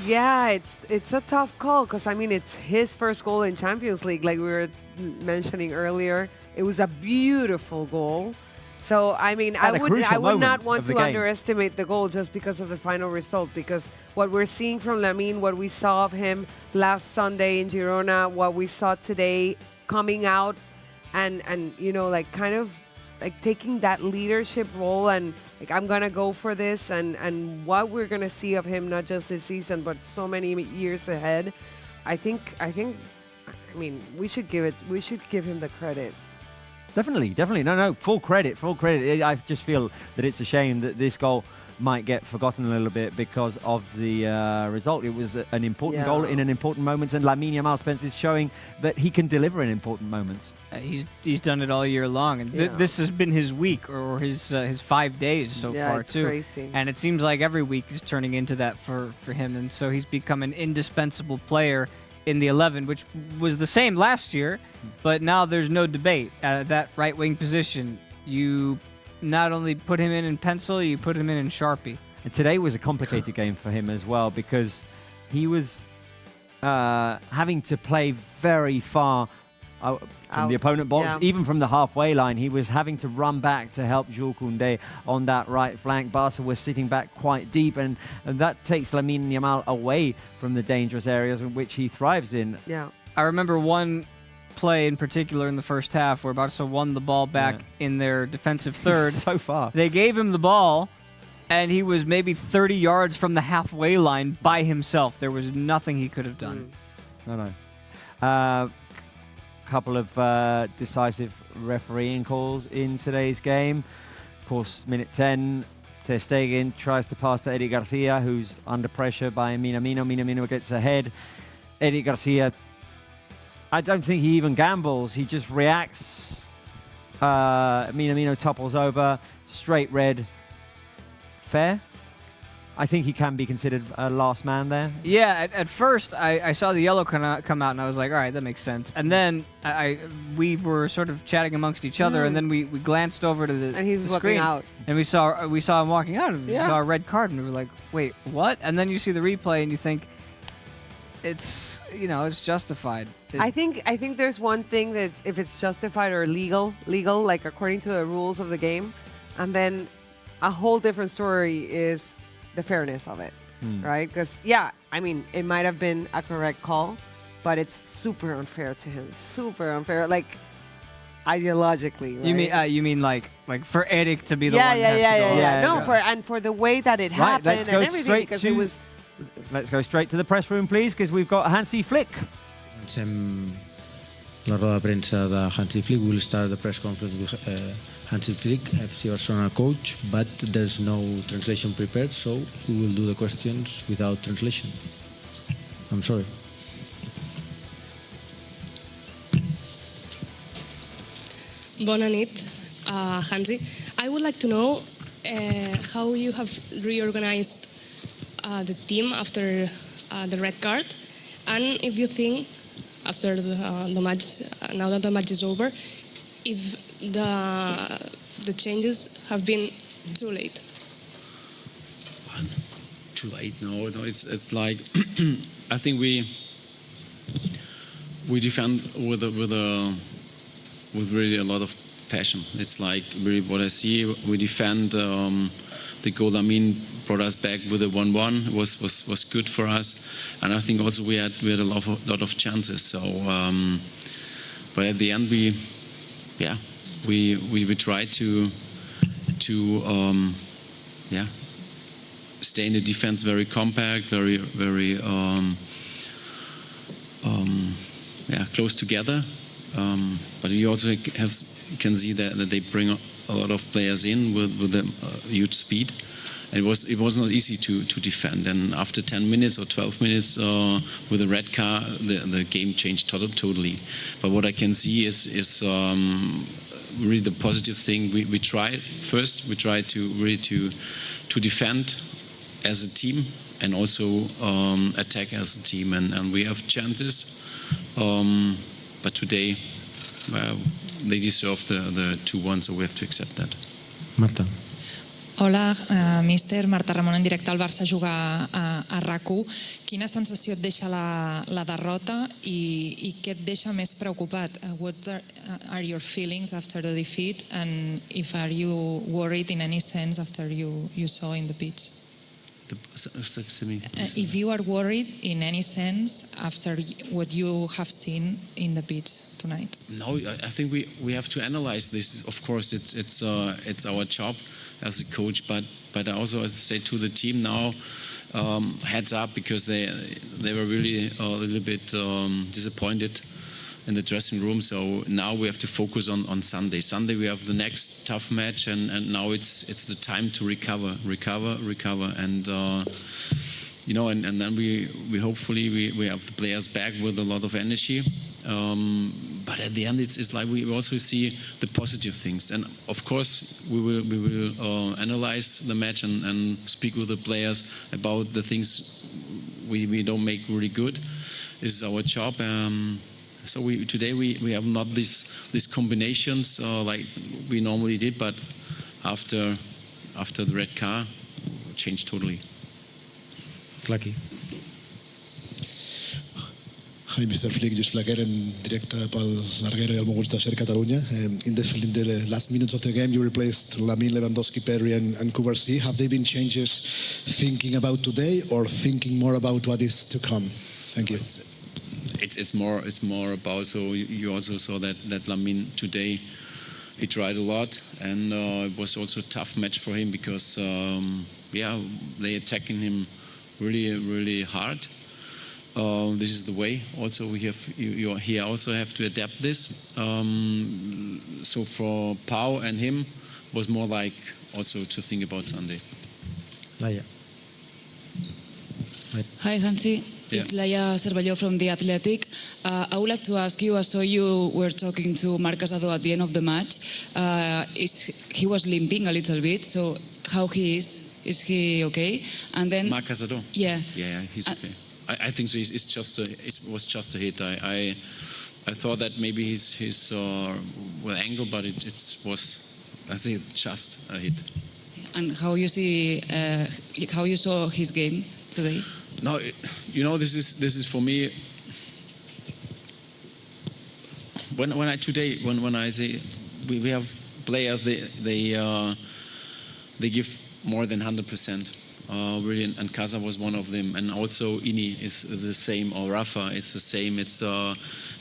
Yeah, it's a tough call because I mean it's his first goal in Champions League, like we were mentioning earlier. It was a beautiful goal. So I mean, I would not want to underestimate the goal just because of the final result, because what we're seeing from Lamine, what we saw of him last Sunday in Girona, what we saw today coming out and like kind of like taking that leadership role and like I'm gonna go for this, and what we're gonna see of him not just this season but so many years ahead. I mean we should give him the credit. Definitely. No, full credit. I just feel that it's a shame that this goal might get forgotten a little bit because of the result. It was an important goal in an important moment, and Lamine Yamal Spence is showing that he can deliver in important moments. He's done it all year long, and this has been his week or his 5 days so far too. Crazy. And it seems like every week is turning into that for him, and so he's become an indispensable player in the 11, which was the same last year, but now there's no debate. At that right wing position, you not only put him in pencil, you put him in Sharpie. And today was a complicated game for him as well because he was having to play very far from the opponent box, even from the halfway line. He was having to run back to help Jules Koundé on that right flank. Barca was sitting back quite deep, and that takes Lamine Yamal away from the dangerous areas in which he thrives in. Yeah, I remember one play in particular in the first half where Barca won the ball back in their defensive third. So far. They gave him the ball, and he was maybe 30 yards from the halfway line by himself. There was nothing he could have done. No. Couple of decisive refereeing calls in today's game. Of course, minute 10, Ter Stegen tries to pass to Eric Garcia, who's under pressure by Minamino. Minamino gets ahead. Eric Garcia, I don't think he even gambles. He just reacts. Minamino topples over. Straight red. Fair? I think he can be considered a last man there. Yeah, at first I saw the yellow come out and I was like, all right, that makes sense. And then we were sort of chatting amongst each other, and then we glanced over to the and he was screen, walking out, and we saw him walking out, and we saw a red card, and we were like, wait, what? And then you see the replay and you think it's justified. I think there's one thing that's if it's justified or legal, like according to the rules of the game, and then a whole different story is the fairness of it, right? Because I mean, it might have been a correct call, but it's super unfair to him. Super unfair, like ideologically. Right? You mean like for Eric to be the one that has to go. No, for the way that it happened and everything, because it was. Let's go straight to the press room, please, because we've got Hansy Flick. La roda de premsa de Hansy Flick. We'll start the press conference with Hansy Flick, FC Barcelona coach, but there's no translation prepared, so we will do the questions without translation. I'm sorry. Bona nit, Hansy. I would like to know how you have reorganized the team after the red card, and if you think after the match, now that the match is over, if the changes have been too late? Too late? No. It's like I think we defend with really a lot of passion. It's like really what I see. We defend the goal. I mean, brought us back with a 1-1. Was good for us, and I think also we had a lot of chances. So, but at the end we tried to stay in the defense very compact, very close together. But you also can see that they bring a lot of players in with a huge speed. It was not easy to defend. And after 10 minutes or 12 minutes with a red card, the game changed totally. But what I can see is really the positive thing. We tried to really to defend as a team and also attack as a team. And we have chances. But today, they deserve the 2-1, so we have to accept that. Marta. Hola, míster. Marta Ramon en directe al Barça jugar a RAC1. Quina sensació et deixa la derrota i què et deixa més preocupat? What are your feelings after the defeat, and are you worried in any sense after you saw in the pitch? If you are worried in any sense after what you have seen in the pitch tonight? No, I think we have to analyze this. Of course, it's our job as a coach, but I also say to the team now, heads up, because they were really a little bit disappointed in the dressing room. So now we have to focus on Sunday. Sunday we have the next tough match, and now it's the time to recover, and and then we hopefully we have the players back with a lot of energy. But at the end, it's like we also see the positive things, and of course we will analyze the match and speak with the players about the things we don't make really good. This is our job. So today we have not these combinations like we normally did, but after the red card, changed totally. Flaky. Hi, Mr. Flick, just Flaquer en directe pel Larguero i el Moguls de Ser Catalunya. In the last minutes of the game, you replaced Lamine, Lewandowski, Pedri, and Garcia. Have they been changes thinking about today, or thinking more about what is to come? Thank you. It's more about, so you also saw that Lamine today, he tried a lot, and it was also a tough match for him because they attacking him really hard. This is the way. Also, you here also have to adapt this. So for Pau and him was more like also to think about Sunday. Laia. Hi, Hansy. It's Laia Cervelló from The Athletic. I would like to ask you, I saw you were talking to Marc Casado at the end of the match. He was limping a little bit, so how he is? Is he okay? And then Marc Casado? Yeah. Yeah, he's okay. I think so. It was just a hit. I thought that maybe his angle, but I think it's just a hit. And how you saw his game today? No, this is for me. When I say we have players, they give more than 100%. Really, and Casa was one of them, and also Ini is the same, or Rafa is the same. It's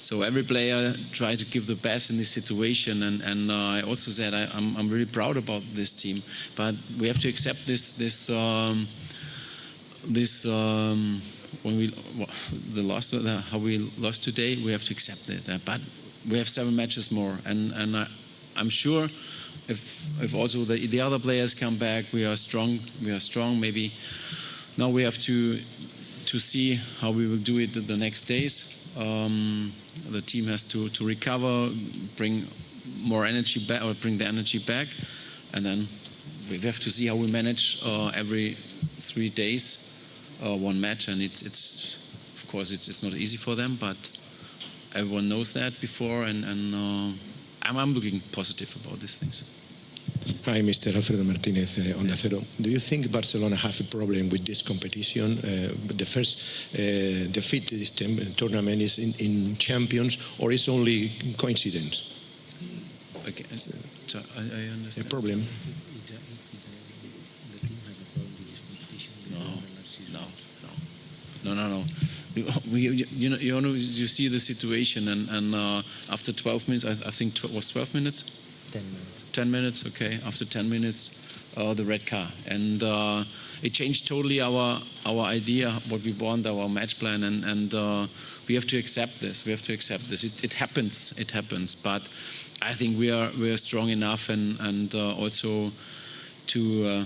so every player try to give the best in this situation, and I also said I'm really proud about this team, but we have to accept this when how we lost today. We have to accept it, but we have 7 matches more, and I'm sure. If also the other players come back, we are strong. Maybe now we have to see how we will do it the next days. The team has to recover, bring more energy back, or bring the energy back, and then we have to see how we manage every 3 days one match. And it's of course it's not easy for them, but everyone knows that before, and I'm looking positive about these things. Hi, Mr. Alfredo Martinez, Onda Cero. Do you think Barcelona have a problem with this competition? The first defeat this tournament is in Champions, or is only coincidence? Okay, I understand. A problem? No. You see the situation, and after 12 minutes, I think it was 12 minutes? 10 minutes. 10 minutes, okay. After 10 minutes, the red car. And it changed totally our idea, what we want, our match plan, and we have to accept this. It happens. But I think we are strong enough and also to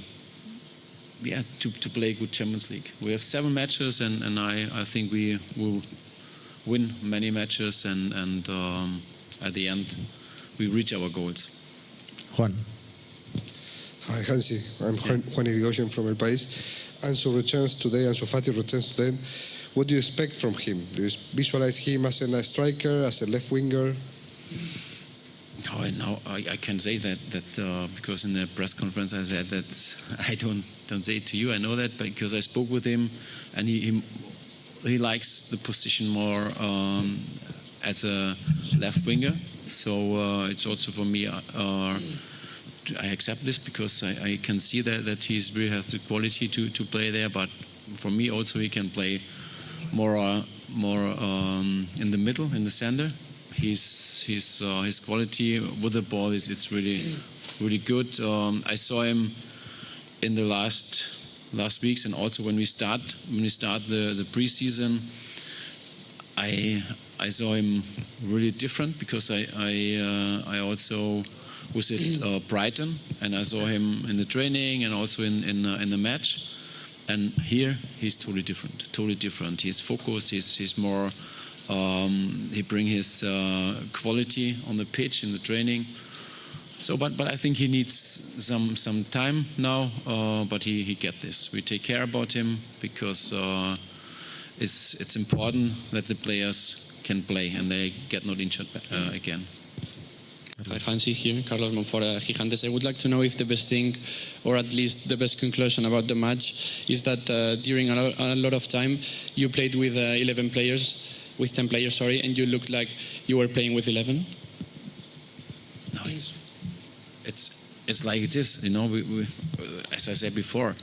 play a good Champions League. We have 7 matches, and I think we will win many matches, and at the end we reach our goals. Juan. Hi, Hansy. I'm Juan Irigoyen from El País. Ansu Fati returns today. What do you expect from him? Do you visualize him as a striker, as a left winger? Now I can say that because in the press conference I said that I don't say it to you. I know that because I spoke with him, and he likes the position more as a left winger. So it's also for me. I accept this because I can see that he really has the quality to play there. But for me also he can play more in the middle, in the center. His quality with the ball it's really good. I saw him in the last weeks, and also when we start the preseason, I saw him really different because I also was at Brighton, and I saw him in the training and also in the match. And here he's totally different. He's focused. He's more. He brings his quality on the pitch in the training. So, but I think he needs some time now. But he get this. We take care about him because it's important that the players can play and they get not injured again. Hi, Hansy here, Carlos Monfort, Gigantes. I would like to know if the best thing, or at least the best conclusion about the match, is that during a lot of time you played with 10 players, and you looked like you were playing with 11. No, it's like it is. We as I said before,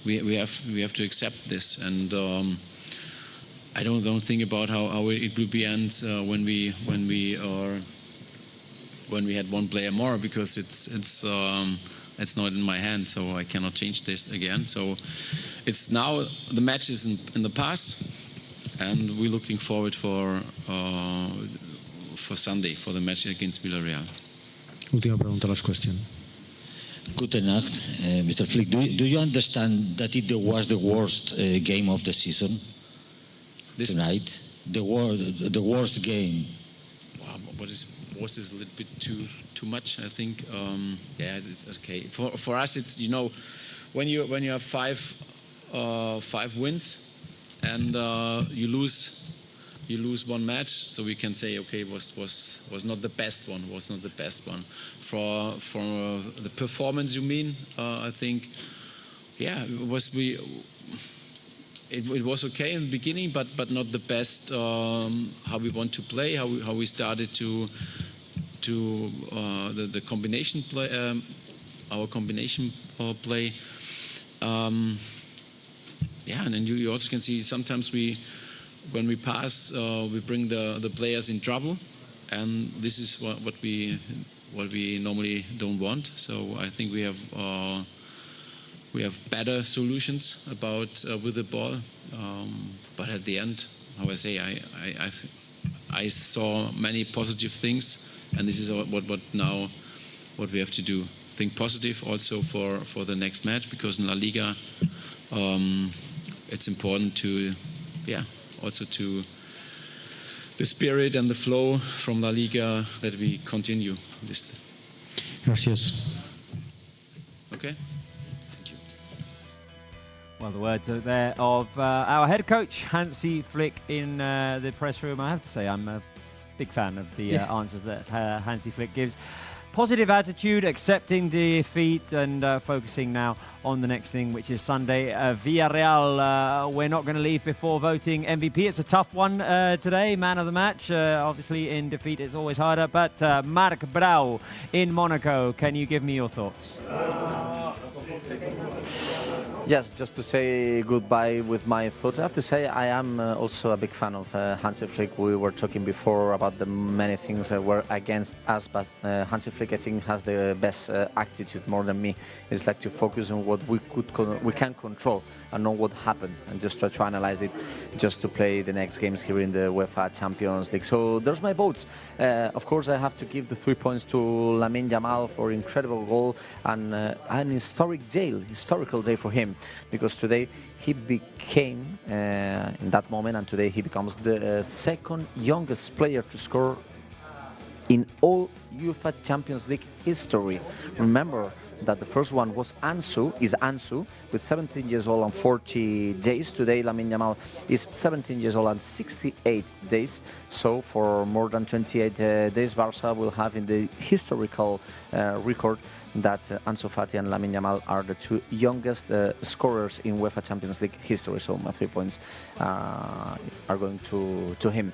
we have to accept this, and I don't think about how it will be end when we had 1 player more, because it's not in my hand, so I cannot change this again. So it's now the match is in the past, and we're looking forward for Sunday, for the match against Villarreal. Última pregunta, last question. Guten Nacht, Mr. Flick. Do you understand that it was the worst game of the season tonight? The worst game. Wow, what is a little bit too much, I think. It's okay. For us, it's when you have five wins and you lose 1 match, so we can say okay, was not the best one. For the performance, you mean? I think, it was okay in the beginning, but not the best. How we want to play, how we started to the combination play, our combination play. And then you also can see sometimes when we pass, we bring the players in trouble, and this is what we normally don't want. So I think we have better solutions about with the ball, but at the end, how I say, I saw many positive things, and this is what we have to do. Think positive also for the next match, because in La Liga, it's important to also to the spirit and the flow from La Liga, that we continue this. Gracias. Okay. Well, the words are there of our head coach, Hansy Flick, in the press room. I have to say, I'm a big fan of the answers that Hansy Flick gives. positive attitude, accepting defeat, and focusing now on the next thing, which is Sunday. Villarreal, we're not going to leave before voting MVP. It's a tough one today, man of the match. Obviously, in defeat, it's always harder. But Marc Brau in Monaco, can you give me your thoughts? Yes, just to say goodbye with my thoughts. I have to say I am also a big fan of Hansy Flick. We were talking before about the many things that were against us, but Hansy Flick, I think, has the best attitude more than me. It's like to focus on what we can control and not what happened, and just try to analyze it, just to play the next games here in the Uefa Champions League. So there's my votes. Of course, I have to give the 3 points to Lamine Yamal for incredible goal and an historical day for him, because today he became, in that moment, and today he becomes the second youngest player to score in all UEFA Champions League history. Remember that the first one was Ansu, with 17 years old and 40 days. Today, Lamine Yamal is 17 years old and 68 days. So for more than 28 days, Barça will have in the historical record that Ansu Fati and Lamine Yamal are the two youngest scorers in UEFA Champions League history. So my 3 points are going to him.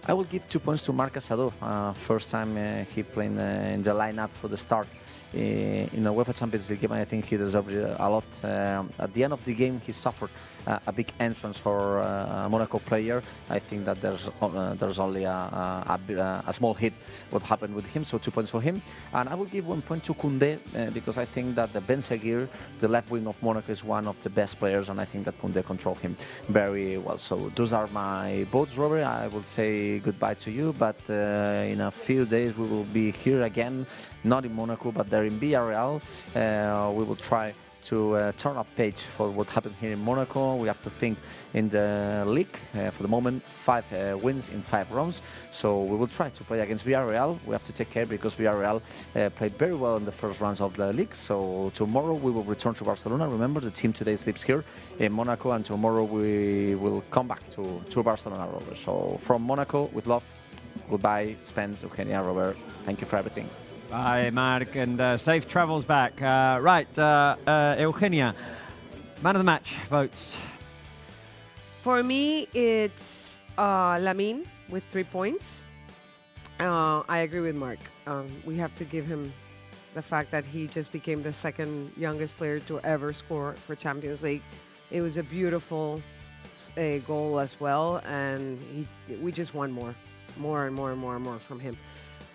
I will give 2 points to Marc Asado. First time he played in the lineup for the start in the UEFA Champions League game, and I think he deserved it a lot. At the end of the game, he suffered a big entrance for a Monaco player. I think that there's only a small hit what happened with him, so 2 points for him. And I will give 1 point to Koundé because I think that the Ben Seguir, the left wing of Monaco, is one of the best players, and I think that Koundé controlled him very well. So those are my votes, Robert. I will say goodbye to you, but in a few days we will be here again, not in Monaco, but there in Villarreal. We will try to turn up page for what happened here in Monaco. We have to think in the league. For the moment, 5 wins in 5 rounds. So we will try to play against Villarreal. We have to take care because Villarreal played very well in the first rounds of the league. So tomorrow we will return to Barcelona. Remember, the team today sleeps here in Monaco, and tomorrow we will come back to Barcelona, Robert. So from Monaco, with love, goodbye, Spence, Eugenia, Robert. Thank you for everything. Bye, Marc, and safe travels back. Right, Eugenia, man of the match votes. For me, it's Lamine with 3 points. I agree with Marc. We have to give him the fact that he just became the second youngest player to ever score for Champions League. It was a beautiful goal as well, and we just want more from him.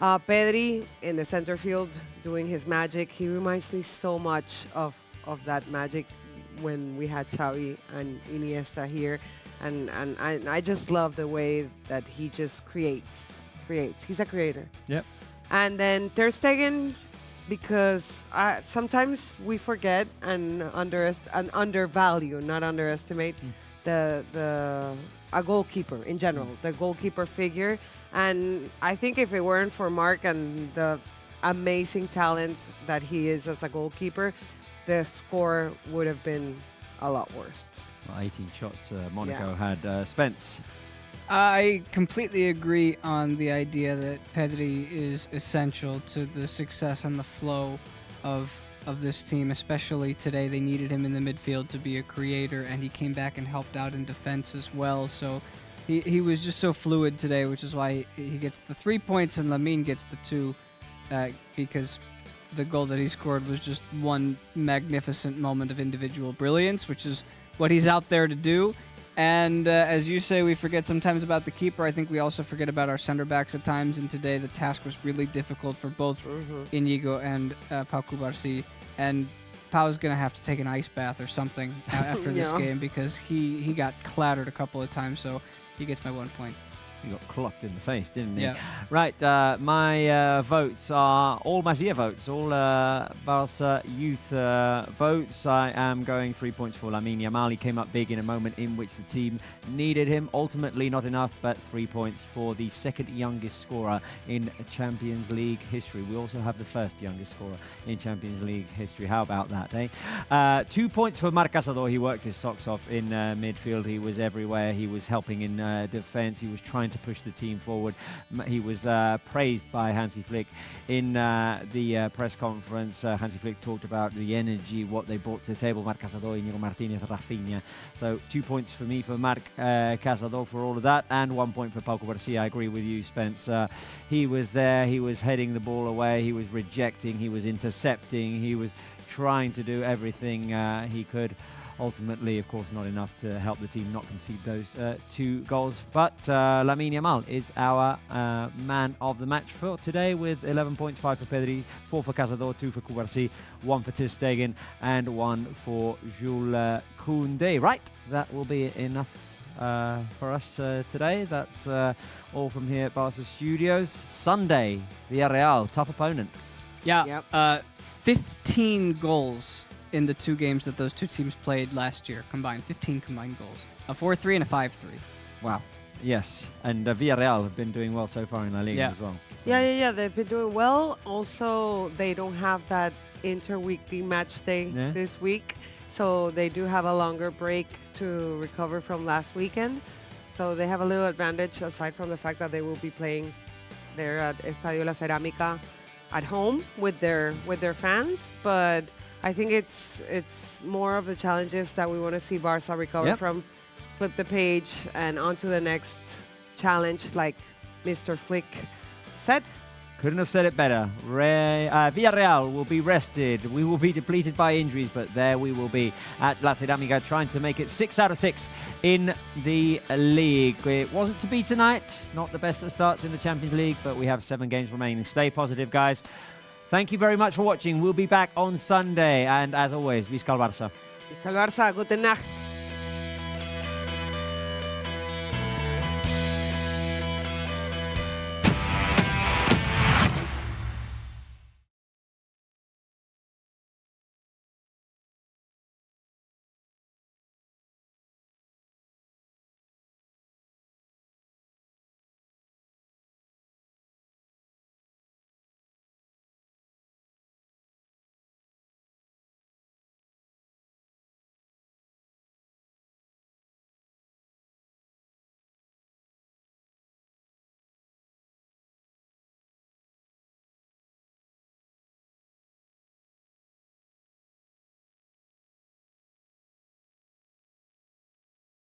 Pedri in the center field doing his magic. He reminds me so much of that magic when we had Xavi and Iniesta here. And I just love the way that he just creates. He's a creator. Yep. And then Ter Stegen, because sometimes we forget and undervalue, not underestimate, a goalkeeper in general, the goalkeeper figure. And I think if it weren't for Marc and the amazing talent that he is as a goalkeeper, the score would have been a lot worse. Well, 18 shots Monaco had. Spence? I completely agree on the idea that Pedri is essential to the success and the flow of this team, especially today. They needed him in the midfield to be a creator, and he came back and helped out in defense as well. So he was just so fluid today, which is why he gets the 3 points and Lamine gets the 2, because the goal that he scored was just one magnificent moment of individual brilliance, which is what he's out there to do. And as you say, we forget sometimes about the keeper. I think we also forget about our center backs at times, and today the task was really difficult for both Inigo and Pau Cubarsí. And Pau's going to have to take an ice bath or something after this game, because he got clattered a couple of times, so he gets my 1 point. He got clocked in the face, didn't he? Yeah. Right, my votes are all Masia votes, all Barça youth votes. I am going 3 points for Lamine Yamal. He came up big in a moment in which the team needed him. Ultimately, not enough, but 3 points for the second youngest scorer in Champions League history. We also have the first youngest scorer in Champions League history. How about that, eh? 2 points for Marc Asado. He worked his socks off in midfield. He was everywhere. He was helping in defense. He was trying to push the team forward. He was praised by Hansy Flick in the press conference. Hansy Flick talked about the energy, what they brought to the table. Marc Casado, Inigo Martinez, Rafinha. So 2 points for me for Marc Casado for all of that, and 1 point for Pau Garcia. I agree with you, Spence. He was there, he was heading the ball away, he was rejecting, he was intercepting, he was trying to do everything he could. Ultimately, of course, not enough to help the team not concede those 2 goals. But Lamine Yamal is our man of the match for today with 11 points, 5 for Pedri, 4 for Casado, 2 for Cubarsí, 1 for Ter Stegen, and 1 for Jules Koundé. Right, that will be enough for us today. That's all from here at Barca Studios. Sunday, Villarreal, tough opponent. Yeah, 15 goals in the 2 games that those 2 teams played last year combined. 15 combined goals. A 4-3 and a 5-3. Wow. Yes, and Villarreal have been doing well so far in La Liga as well. Yeah. They've been doing well. Also, they don't have that inter-weekly match day this week. So they do have a longer break to recover from last weekend. So they have a little advantage aside from the fact that they will be playing there at Estadio La Cerámica at home with their fans. But I think it's more of the challenges that we want to see Barca recover from. Flip the page and on to the next challenge, like Mr. Flick said. Couldn't have said it better. Villarreal will be rested. We will be depleted by injuries, but there we will be at La Cerámica trying to make it 6 out of 6 in the league. It wasn't to be tonight. Not the best of starts in the Champions League, but we have 7 games remaining. Stay positive, guys. Thank you very much for watching. We'll be back on Sunday. And as always, Visca el Barça. Visca el Barça. Gute Nacht.